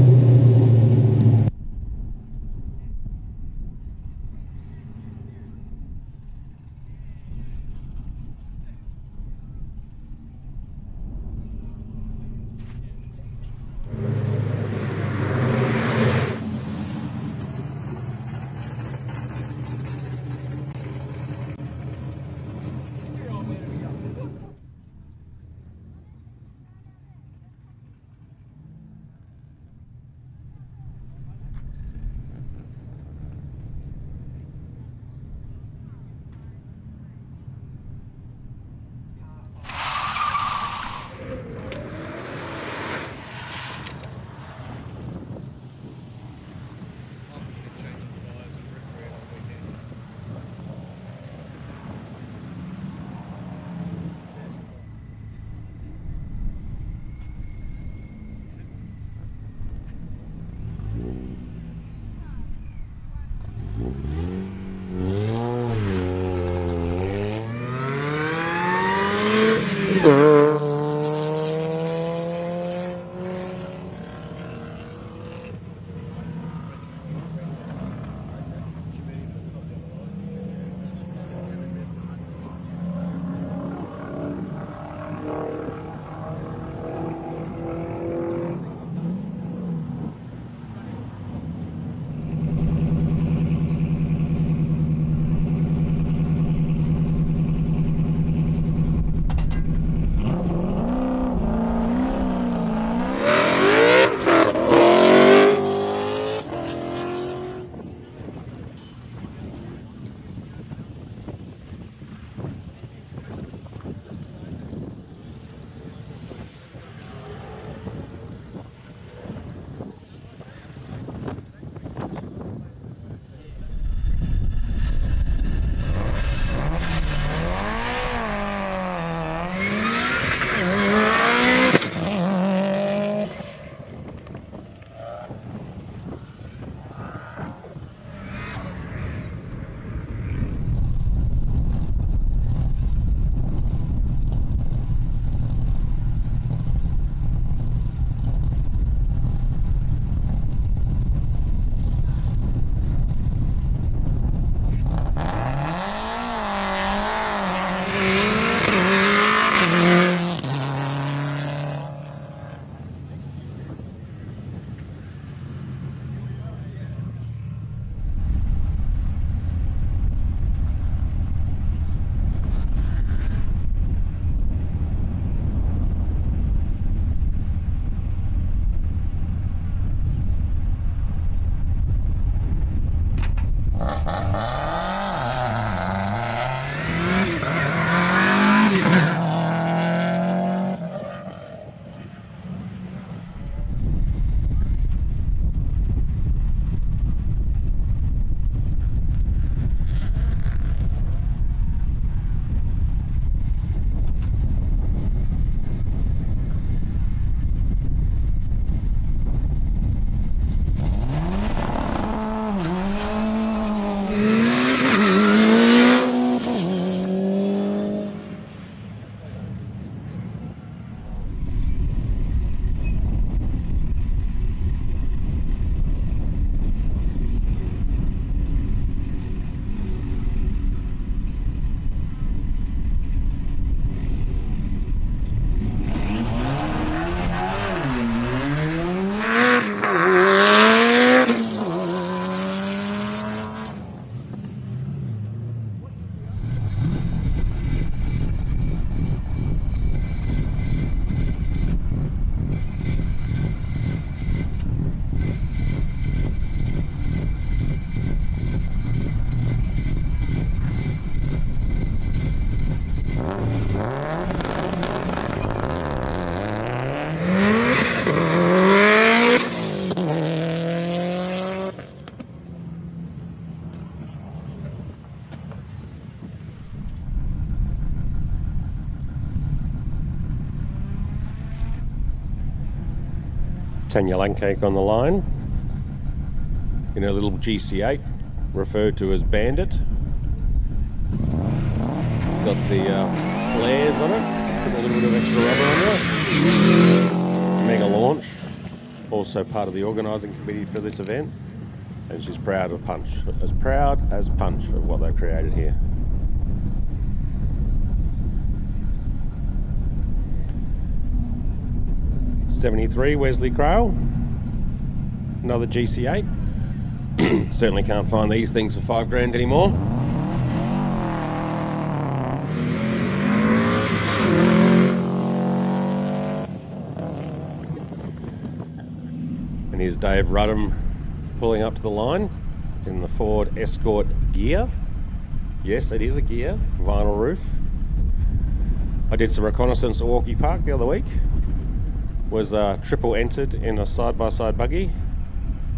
[SPEAKER 1] Tanya Lancake on the line in her little GC8, referred to as Bandit. It's got the flares on it to put a little bit of extra rubber on it. Mega launch, also part of the organising committee for this event, and she's proud of Punch, as proud as Punch of what they've created here. '73 Wesley Crail, another GC8. Certainly can't find these things for $5,000 anymore. And here's Dave Ruddam pulling up to the line in the Ford Escort gear. Yes, it is a gear, vinyl roof. I did some reconnaissance at Walkie Park the other week. Was triple entered in a side-by-side buggy.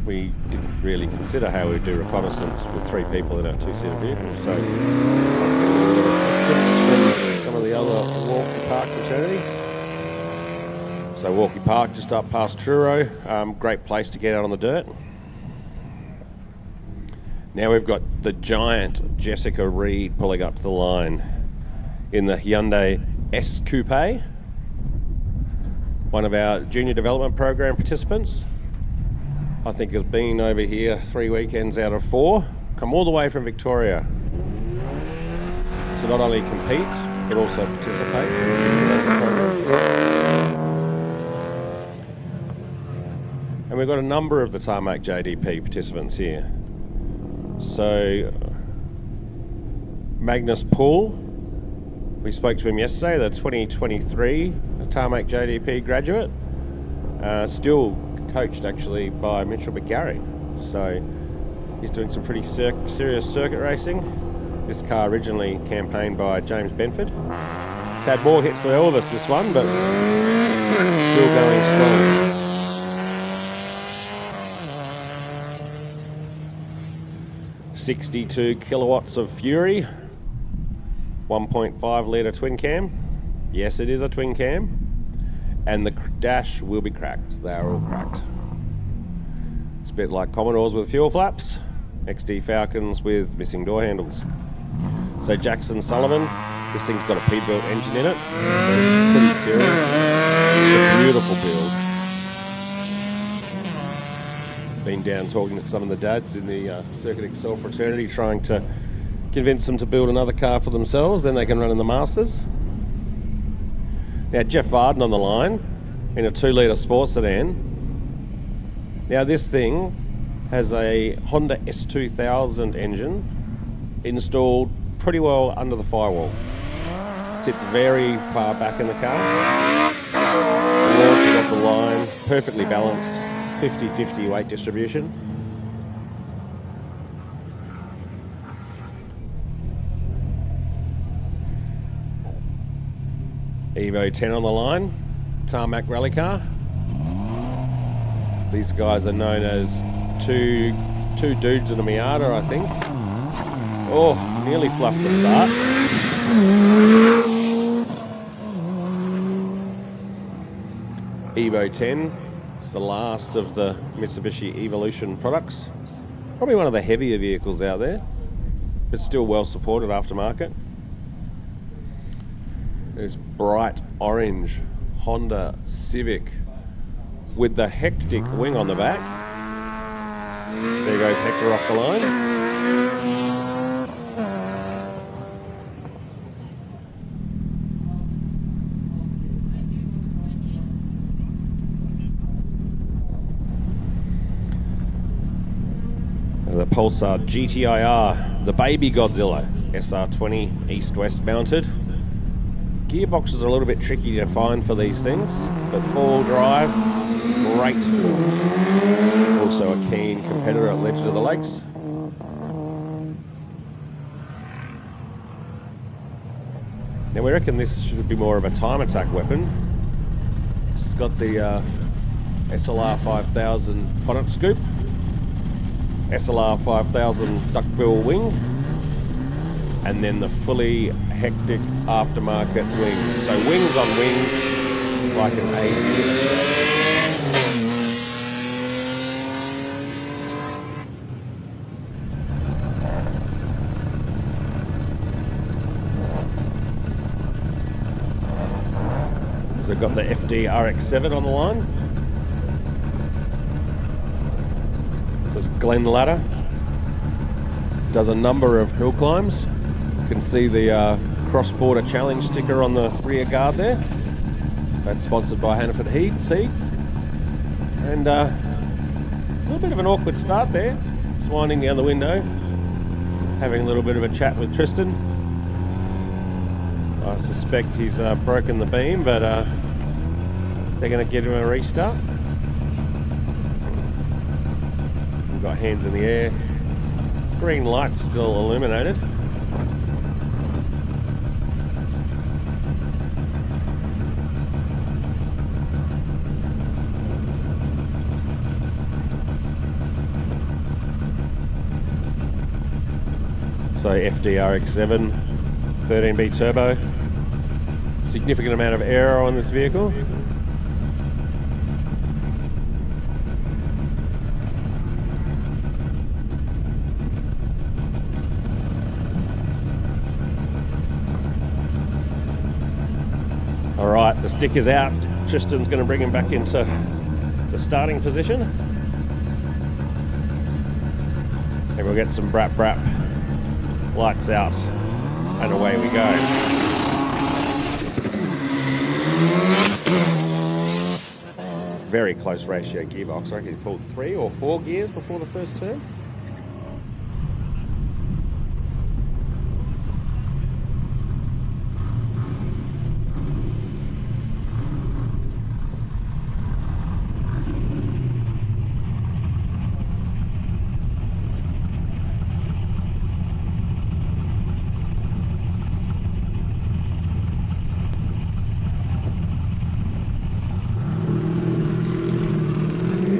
[SPEAKER 1] We didn't really consider how we'd do reconnaissance with 3 people in our 2-seater vehicle, so a little bit of assistance from some of the other Walkie Park fraternity. So Walkie Park, just up past Truro, great place to get out on the dirt. Now we've got the giant Jessica Reed pulling up to the line in the Hyundai S Coupe. One of our junior development program participants, I think, has been over here 3 weekends out of 4, come all the way from Victoria to not only compete but also participate in the development program. And we've got a number of the Tarmac JDP participants here. So Magnus Poole, we spoke to him yesterday, the 2023 Tarmac JDP graduate, still coached actually by Mitchell McGarry. So he's doing some pretty serious circuit racing. This car originally campaigned by James Benford. It's had more hits than Elvis, this one, but still going strong. .62 kilowatts of fury, 1.5 litre twin cam. Yes, it is a twin cam. And the dash will be cracked. They are all cracked. It's a bit like Commodores with fuel flaps, XD Falcons with missing door handles. So Jackson Sullivan, this thing's got a Peterbilt engine in it, so this is pretty serious. It's a beautiful build. Been down talking to some of the dads in the Circuit Excel fraternity, trying to convince them to build another car for themselves, then they can run in the Masters. Now Jeff Varden on the line in a 2-litre sports sedan. Now this thing has a Honda S2000 engine installed pretty well under the firewall. Sits very far back in the car. Launches off the line, perfectly balanced. 50-50 weight distribution. Evo 10 on the line, Tarmac rally car. These guys are known as two dudes in a Miata, I think. Oh, nearly fluffed the start. Evo 10. It's the last of the Mitsubishi Evolution products. Probably one of the heavier vehicles out there, but still well supported aftermarket. There's bright orange Honda Civic with the Hectic wing on the back. There goes Hector off the line. The Pulsar GTIR, the baby Godzilla, SR20 east-west mounted. Gearboxes are a little bit tricky to find for these things, but 4-wheel drive, great. Also a keen competitor at Legend of the Lakes. Now we reckon this should be more of a time attack weapon. It's got the SLR 5000 bonnet scoop. SLR 5000 duckbill wing, and then the fully Hectic aftermarket wing. So wings on wings, like an A. So we've got the FD RX7 on the line. There's Glenn Ladder. Does a number of hill climbs. You can see the cross-border challenge sticker on the rear guard there. That's sponsored by Hannaford Seeds. And a little bit of an awkward start there. Just winding down the window. Having a little bit of a chat with Tristan. I suspect he's broken the beam, but they're going to give him a restart. We've got hands in the air. Green light still illuminated. So FDRX7, 13B turbo. Significant amount of aero on this vehicle. All right, the stick is out. Tristan's going to bring him back into the starting position. And we'll get some brap brap. Lights out, and away we go. Very close ratio gearbox. I reckon he pulled 3 or 4 gears before the first turn.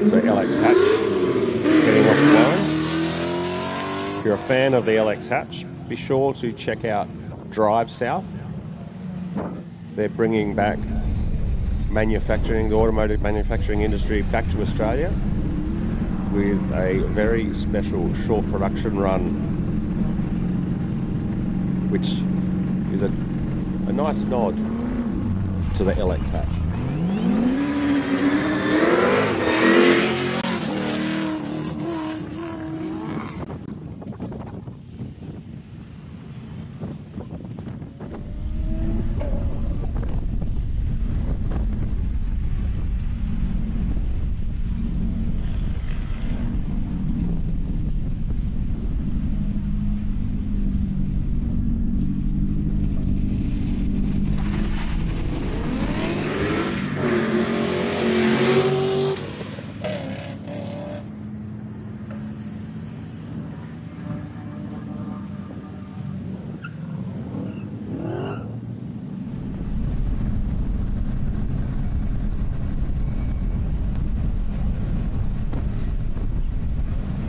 [SPEAKER 1] So LX hatch getting off the line. If you're a fan of the LX hatch, be sure to check out Drive South. They're bringing back manufacturing, the automotive manufacturing industry back to Australia with a very special short production run, which is a nice nod to the LX hatch.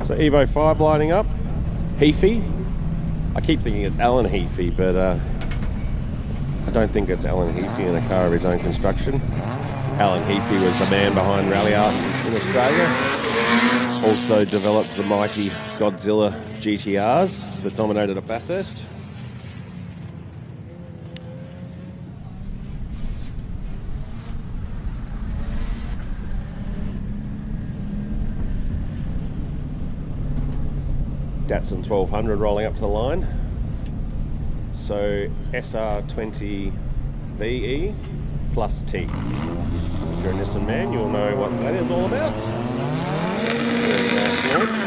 [SPEAKER 1] So Evo 5 lining up. Heafy. I keep thinking it's Alan Heafy, but I don't think it's Alan Heafy in a car of his own construction. Alan Heafy was the man behind Rally Art in Australia. Also developed the mighty Godzilla GTRs that dominated at Bathurst. Datsun 1200 rolling up to the line. So SR20 VE plus T. If you're a Nissan man, you'll know what that is all about. Very nice launch.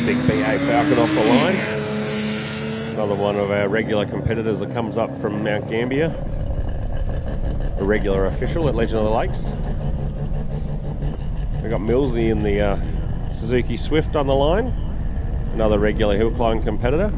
[SPEAKER 1] big BA Falcon off the line. Another one of our regular competitors that comes up from Mount Gambier. A regular official at Legend of the Lakes. We've got Millsy in the Suzuki Swift on the line. Another regular hill climb competitor.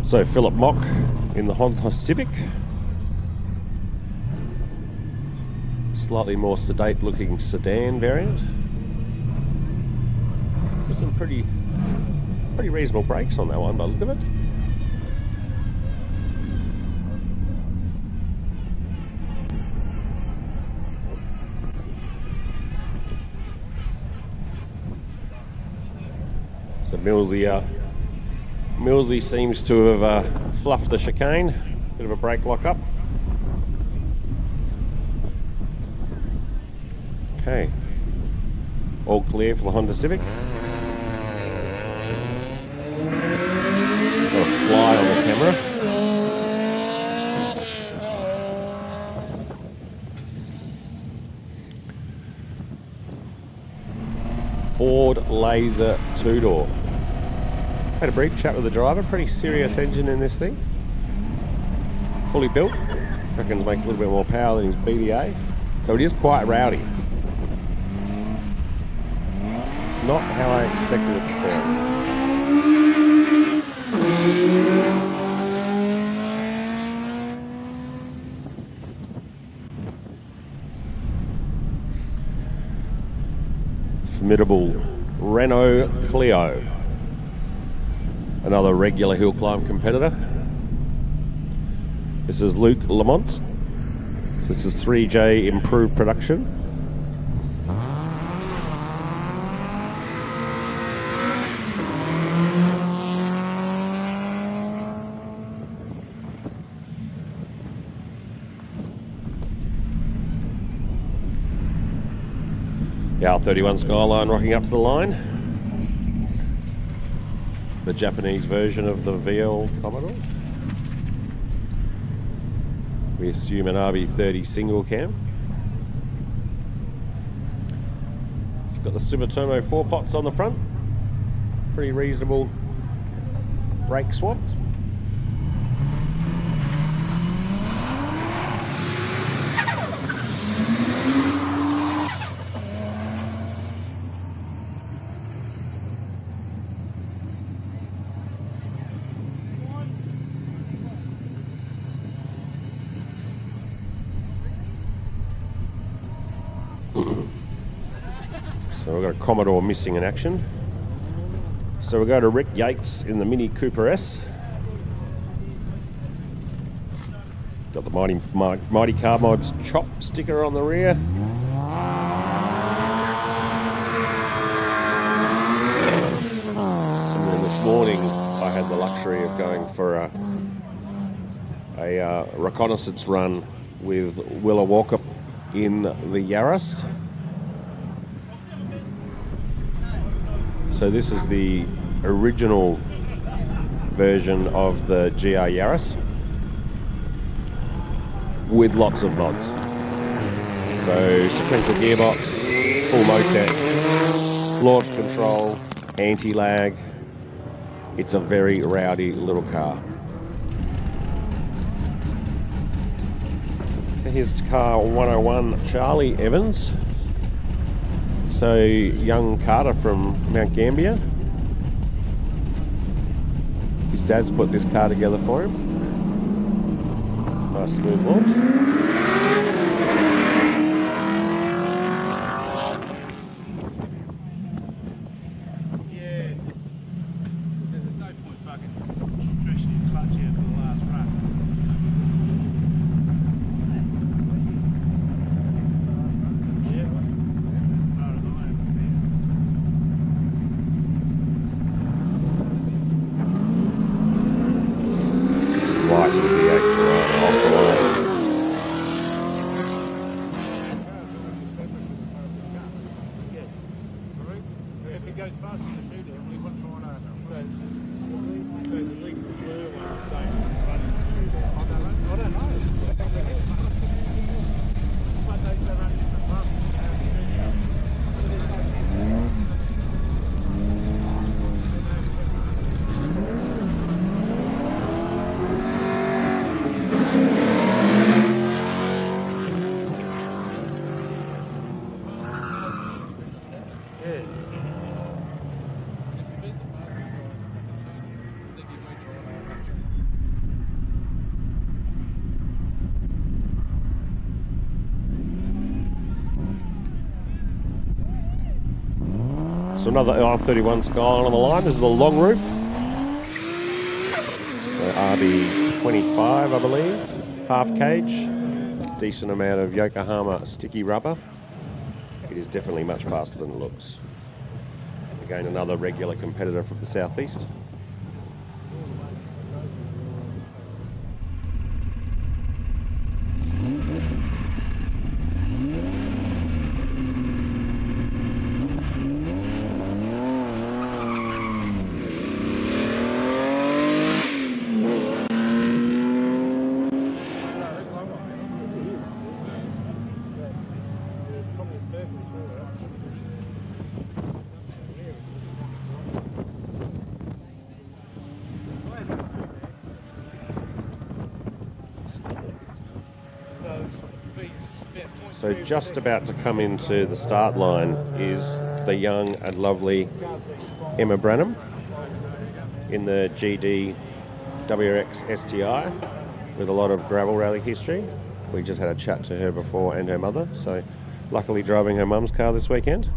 [SPEAKER 1] So Philip Mock in the Honda Civic. Slightly more sedate looking sedan variant. With some pretty reasonable brakes on that one by the look of it. So Millsy seems to have fluffed the chicane. Bit of a brake lock up. Okay. All clear for the Honda Civic. Got a fly on the camera. Ford Laser 2-door. Had a brief chat with the driver. Pretty serious engine in this thing. Fully built. Reckons makes a little bit more power than his BDA. So it is quite rowdy. Not how I expected it to sound. Formidable Renault Clio. Another regular hill climb competitor. This is Luke Lamont. So this is 3J improved production. The R31 Skyline rocking up to the line. The Japanese version of the VL Commodore. We assume an RB30 single cam. It's got the Sumitomo 4 pots on the front. Pretty reasonable brake swap. So we've got a Commodore missing in action. So we'll go to Rick Yates in the Mini Cooper S. Got the Mighty Car Mods chop sticker on the rear. And then this morning I had the luxury of going for a reconnaissance run with Willa Walkup in the Yaris. So this is the original version of the GR Yaris with lots of mods. So sequential gearbox, full Motec, launch control, anti-lag. It's a very rowdy little car. Here's car 101 Charlie Evans. So young Carter from Mount Gambier. His dad's put this car together for him. Nice smooth launch. Light in the V8 to run off. So another R31 Skyline on the line. This is the long roof. So RB25, I believe. Half cage. Decent amount of Yokohama sticky rubber. It is definitely much faster than it looks. Again, another regular competitor from the southeast. So just about to come into the start line is the young and lovely Emma Branham in the GD WRX STI with a lot of gravel rally history. We just had a chat to her before and her mother, so luckily driving her mum's car this weekend.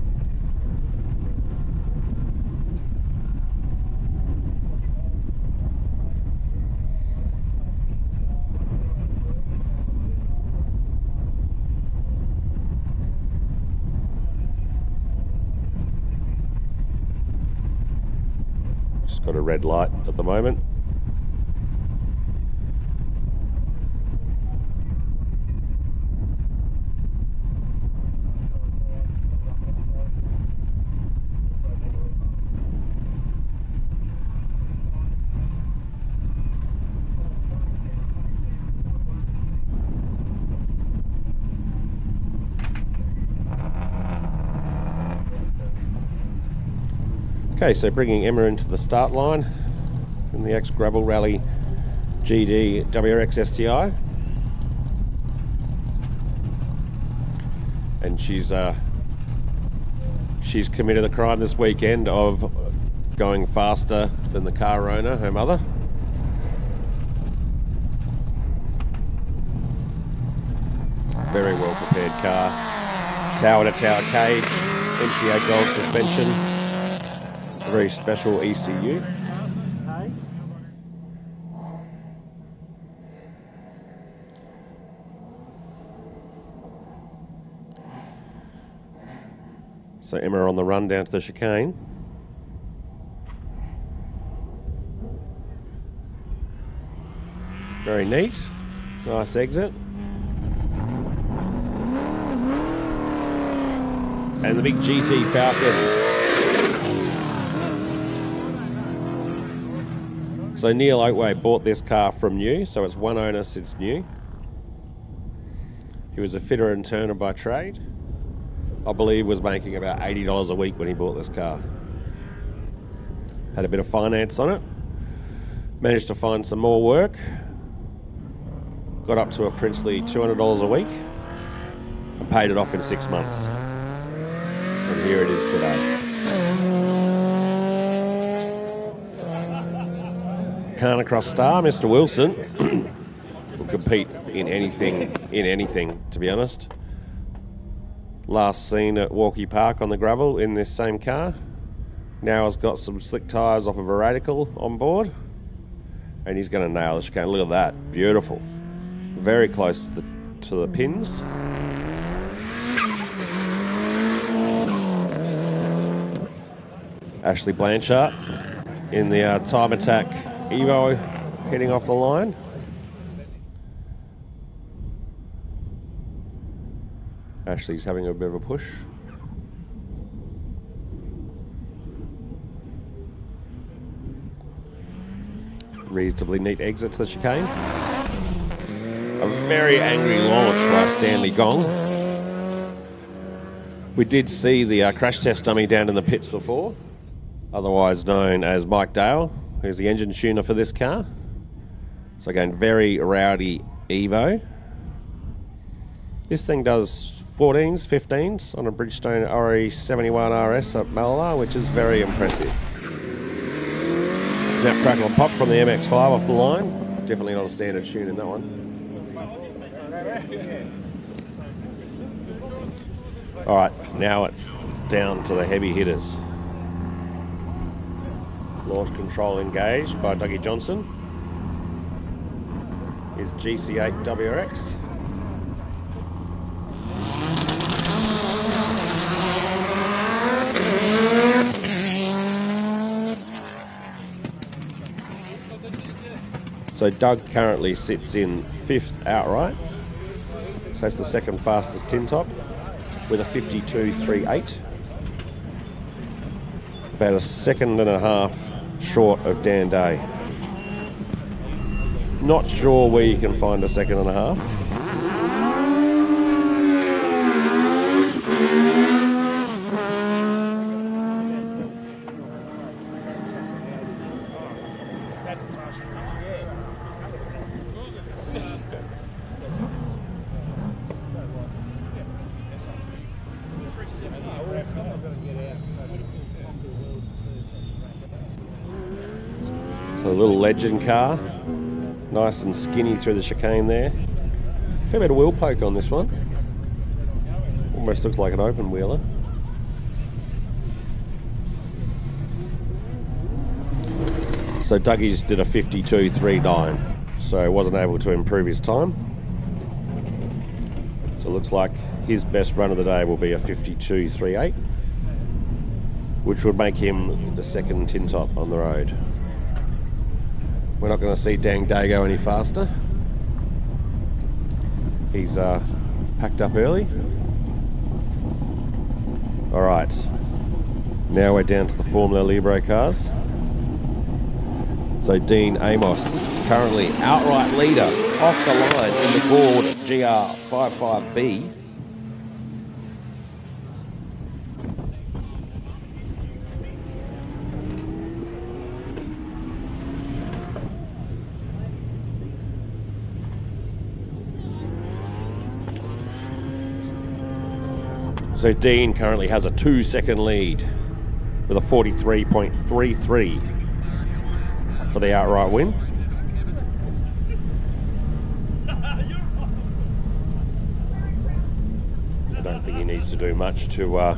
[SPEAKER 1] Got a red light at the moment. Okay, so bringing Emma into the start line in the Gravel Rally GD WRX STI. And she's committed the crime this weekend of going faster than the car owner, her mother. Very well prepared car. Tower to tower cage, MCA gold suspension. Very special ECU. So Emma on the run down to the chicane. Very neat. Nice exit. And the big GT Falcon. So Neil Oatway bought this car from new, so it's one owner since new. He was a fitter and turner by trade. I believe was making about $80 a week when he bought this car. Had a bit of finance on it. Managed to find some more work. Got up to a princely $200 a week and paid it off in 6 months. And here it is today. Carnicross star, Mr. Wilson, will compete in anything, to be honest. Last seen at Walkie Park on the gravel in this same car. Now has got some slick tyres off of a radical on board. And he's going to nail the chicane. Look at that, beautiful. Very close to the pins. Ashley Blanchard in the Time Attack Evo heading off the line. Ashley's having a bit of a push. Reasonably neat exit to the chicane. A very angry launch by Stanley Gong. We did see the crash test dummy down in the pits before, otherwise known as Mike Dale, who's the engine tuner for this car. So again, very rowdy Evo. This thing does 14s, 15s on a Bridgestone RE71 RS at Malala, which is very impressive. Snap, crackle and pop from the MX-5 off the line. Definitely not a standard tune in that one. All right, now it's down to the heavy hitters. Launch control engaged by Dougie Johnson. Is GC8 WRX. So Doug currently sits in 5th outright. So that's the second fastest tin top with a 52.38. About a second and a half short of Dan Day. Not sure where you can find a second and a half. So a little legend car, nice and skinny through the chicane there. Fair bit of wheel poke on this one. Almost looks like an open wheeler. So Dougie's did a 52.39, so wasn't able to improve his time. So it looks like his best run of the day will be a 52.38, which would make him the second tin top on the road. We're not going to see Dang Day go any faster. He's packed up early. All right, now we're down to the Formula Libre cars. So Dean Amos, currently outright leader off the line in the Ford GR55B. So Dean currently has a 2-second lead with a 43.33 for the outright win. I don't think he needs to do much to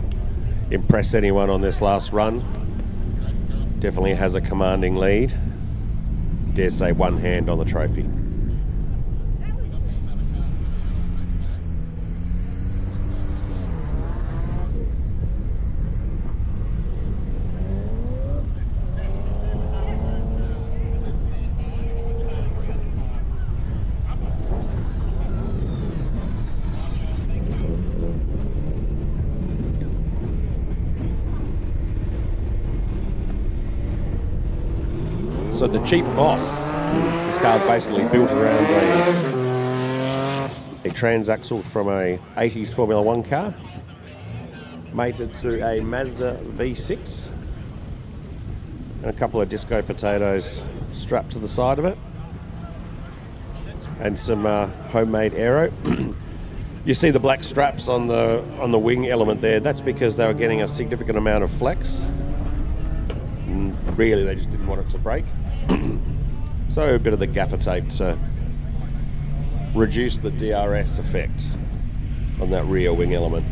[SPEAKER 1] impress anyone on this last run. Definitely has a commanding lead. Dare say one hand on the trophy. So the cheap boss, this car's basically built around a transaxle from a 80s Formula 1 car, mated to a Mazda V6, and a couple of disco potatoes strapped to the side of it, and some homemade aero. You see the black straps on the wing element there. That's because they were getting a significant amount of flex. And really, they just didn't want it to break. So a bit of the gaffer tape to reduce the DRS effect on that rear wing element.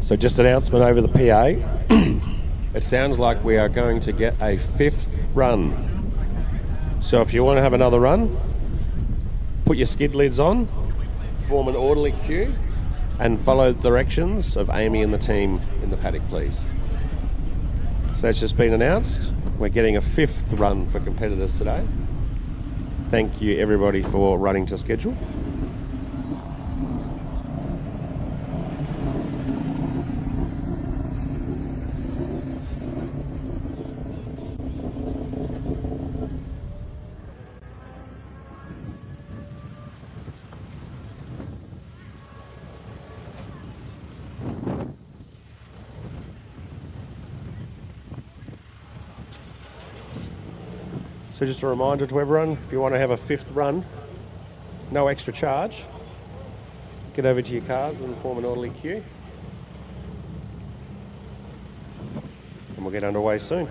[SPEAKER 1] So just an announcement over the PA. It sounds like we are going to get a 5th run. So if you want to have another run, put your skid lids on, form an orderly queue, and follow the directions of Amy and the team in the paddock, please. So that's just been announced. We're getting a 5th run for competitors today. Thank you everybody for running to schedule. So just a reminder to everyone, if you want to have a 5th run, no extra charge. Get over to your cars and form an orderly queue. And we'll get underway soon.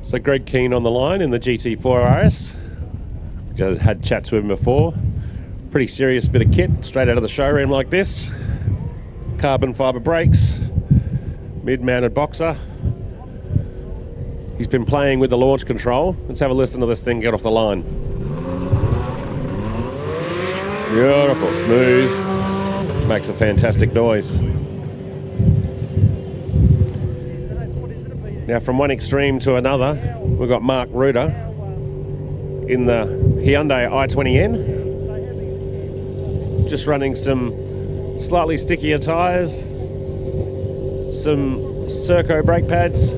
[SPEAKER 1] So Greg Keane on the line in the GT4 RS. Just had chats with him before. Pretty serious bit of kit, straight out of the showroom like this. Carbon fibre brakes, mid-mounted boxer. He's been playing with the launch control. Let's have a listen to this thing get off the line. Beautiful, smooth, makes a fantastic noise. Now from one extreme to another, we've got Mark Ruder in the Hyundai i20N. Just running some slightly stickier tyres, some Serco brake pads.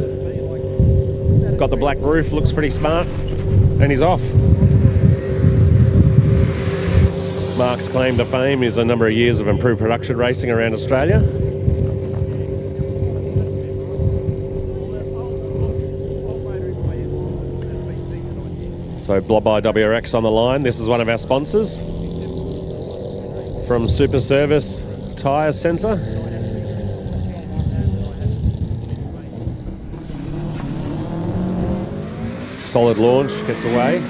[SPEAKER 1] Got the black roof, looks pretty smart, and he's off. Mark's claim to fame is a number of years of improved production racing around Australia. So Blob by WRX on the line. This is one of our sponsors from SupaService Tyre Centre. Solid launch, gets away.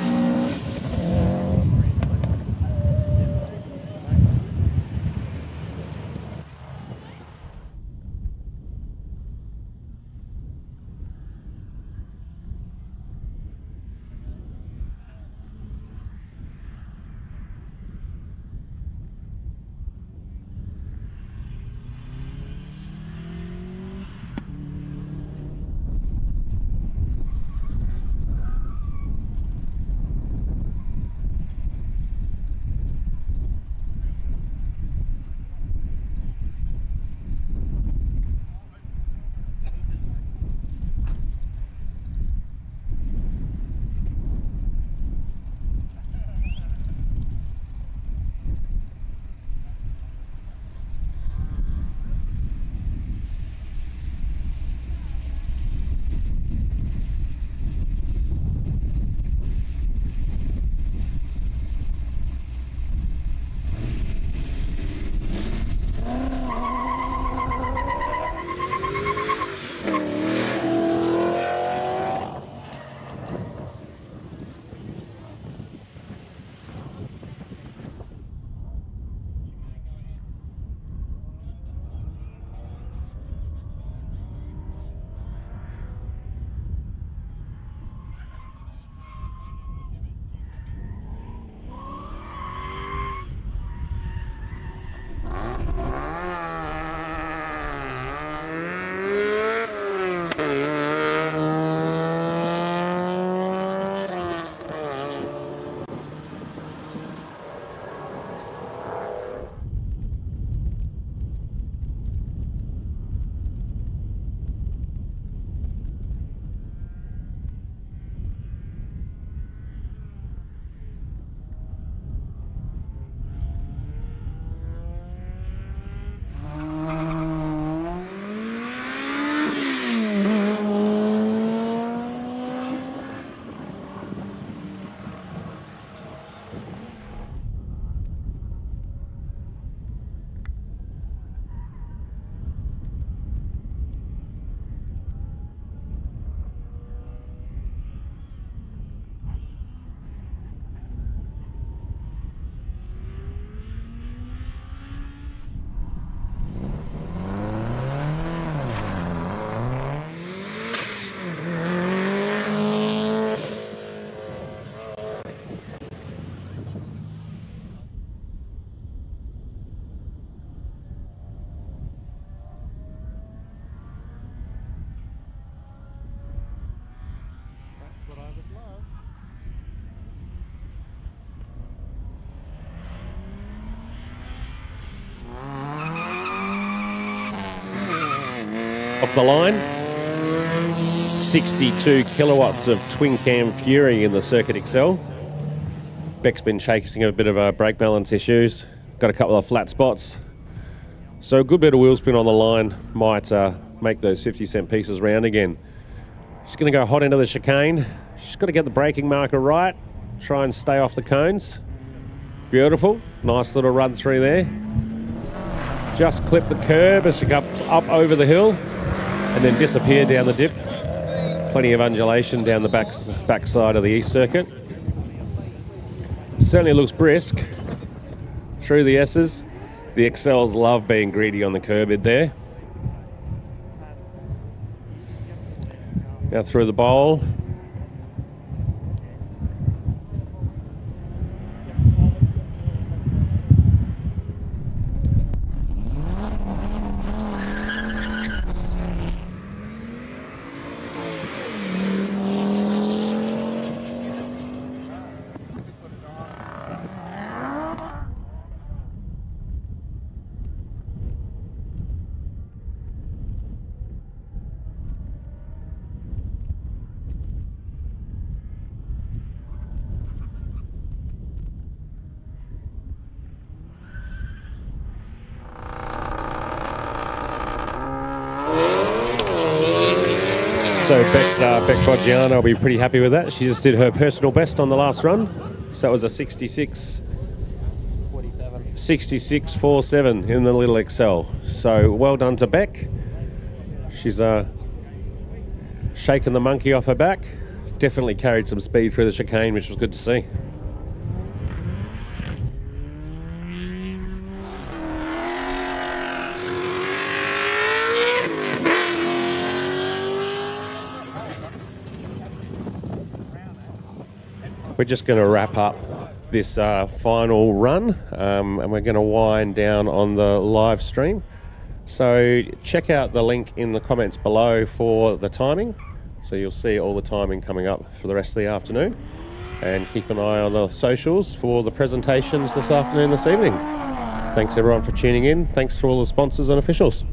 [SPEAKER 1] Off the line, 62 kilowatts of twin cam Fury in the Circuit Excel. Beck's been chasing a bit of brake balance issues, got a couple of flat spots. So a good bit of wheel spin on the line might make those 50-cent pieces round again. She's going to go hot into the chicane. She's got to get the braking marker right, try and stay off the cones. Beautiful, nice little run through there. Just clip the curb as she comes up over the hill and then disappear down the dip. Plenty of undulation down the back side of the East Circuit. Certainly looks brisk through the S's. The XLs love being greedy on the curb in there. Now through the bowl. So Beck Boggiano will be pretty happy with that. She just did her personal best on the last run. So that was a 66.47 in the little XL. So well done to Beck. She's shaken the monkey off her back. Definitely carried some speed through the chicane, which was good to see. We're just going to wrap up this final run and we're going to wind down on the live stream. So check out the link in the comments below for the timing. So you'll see all the timing coming up for the rest of the afternoon. And keep an eye on the socials for the presentations this afternoon, this evening. Thanks everyone for tuning in. Thanks for all the sponsors and officials.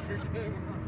[SPEAKER 9] through turn one.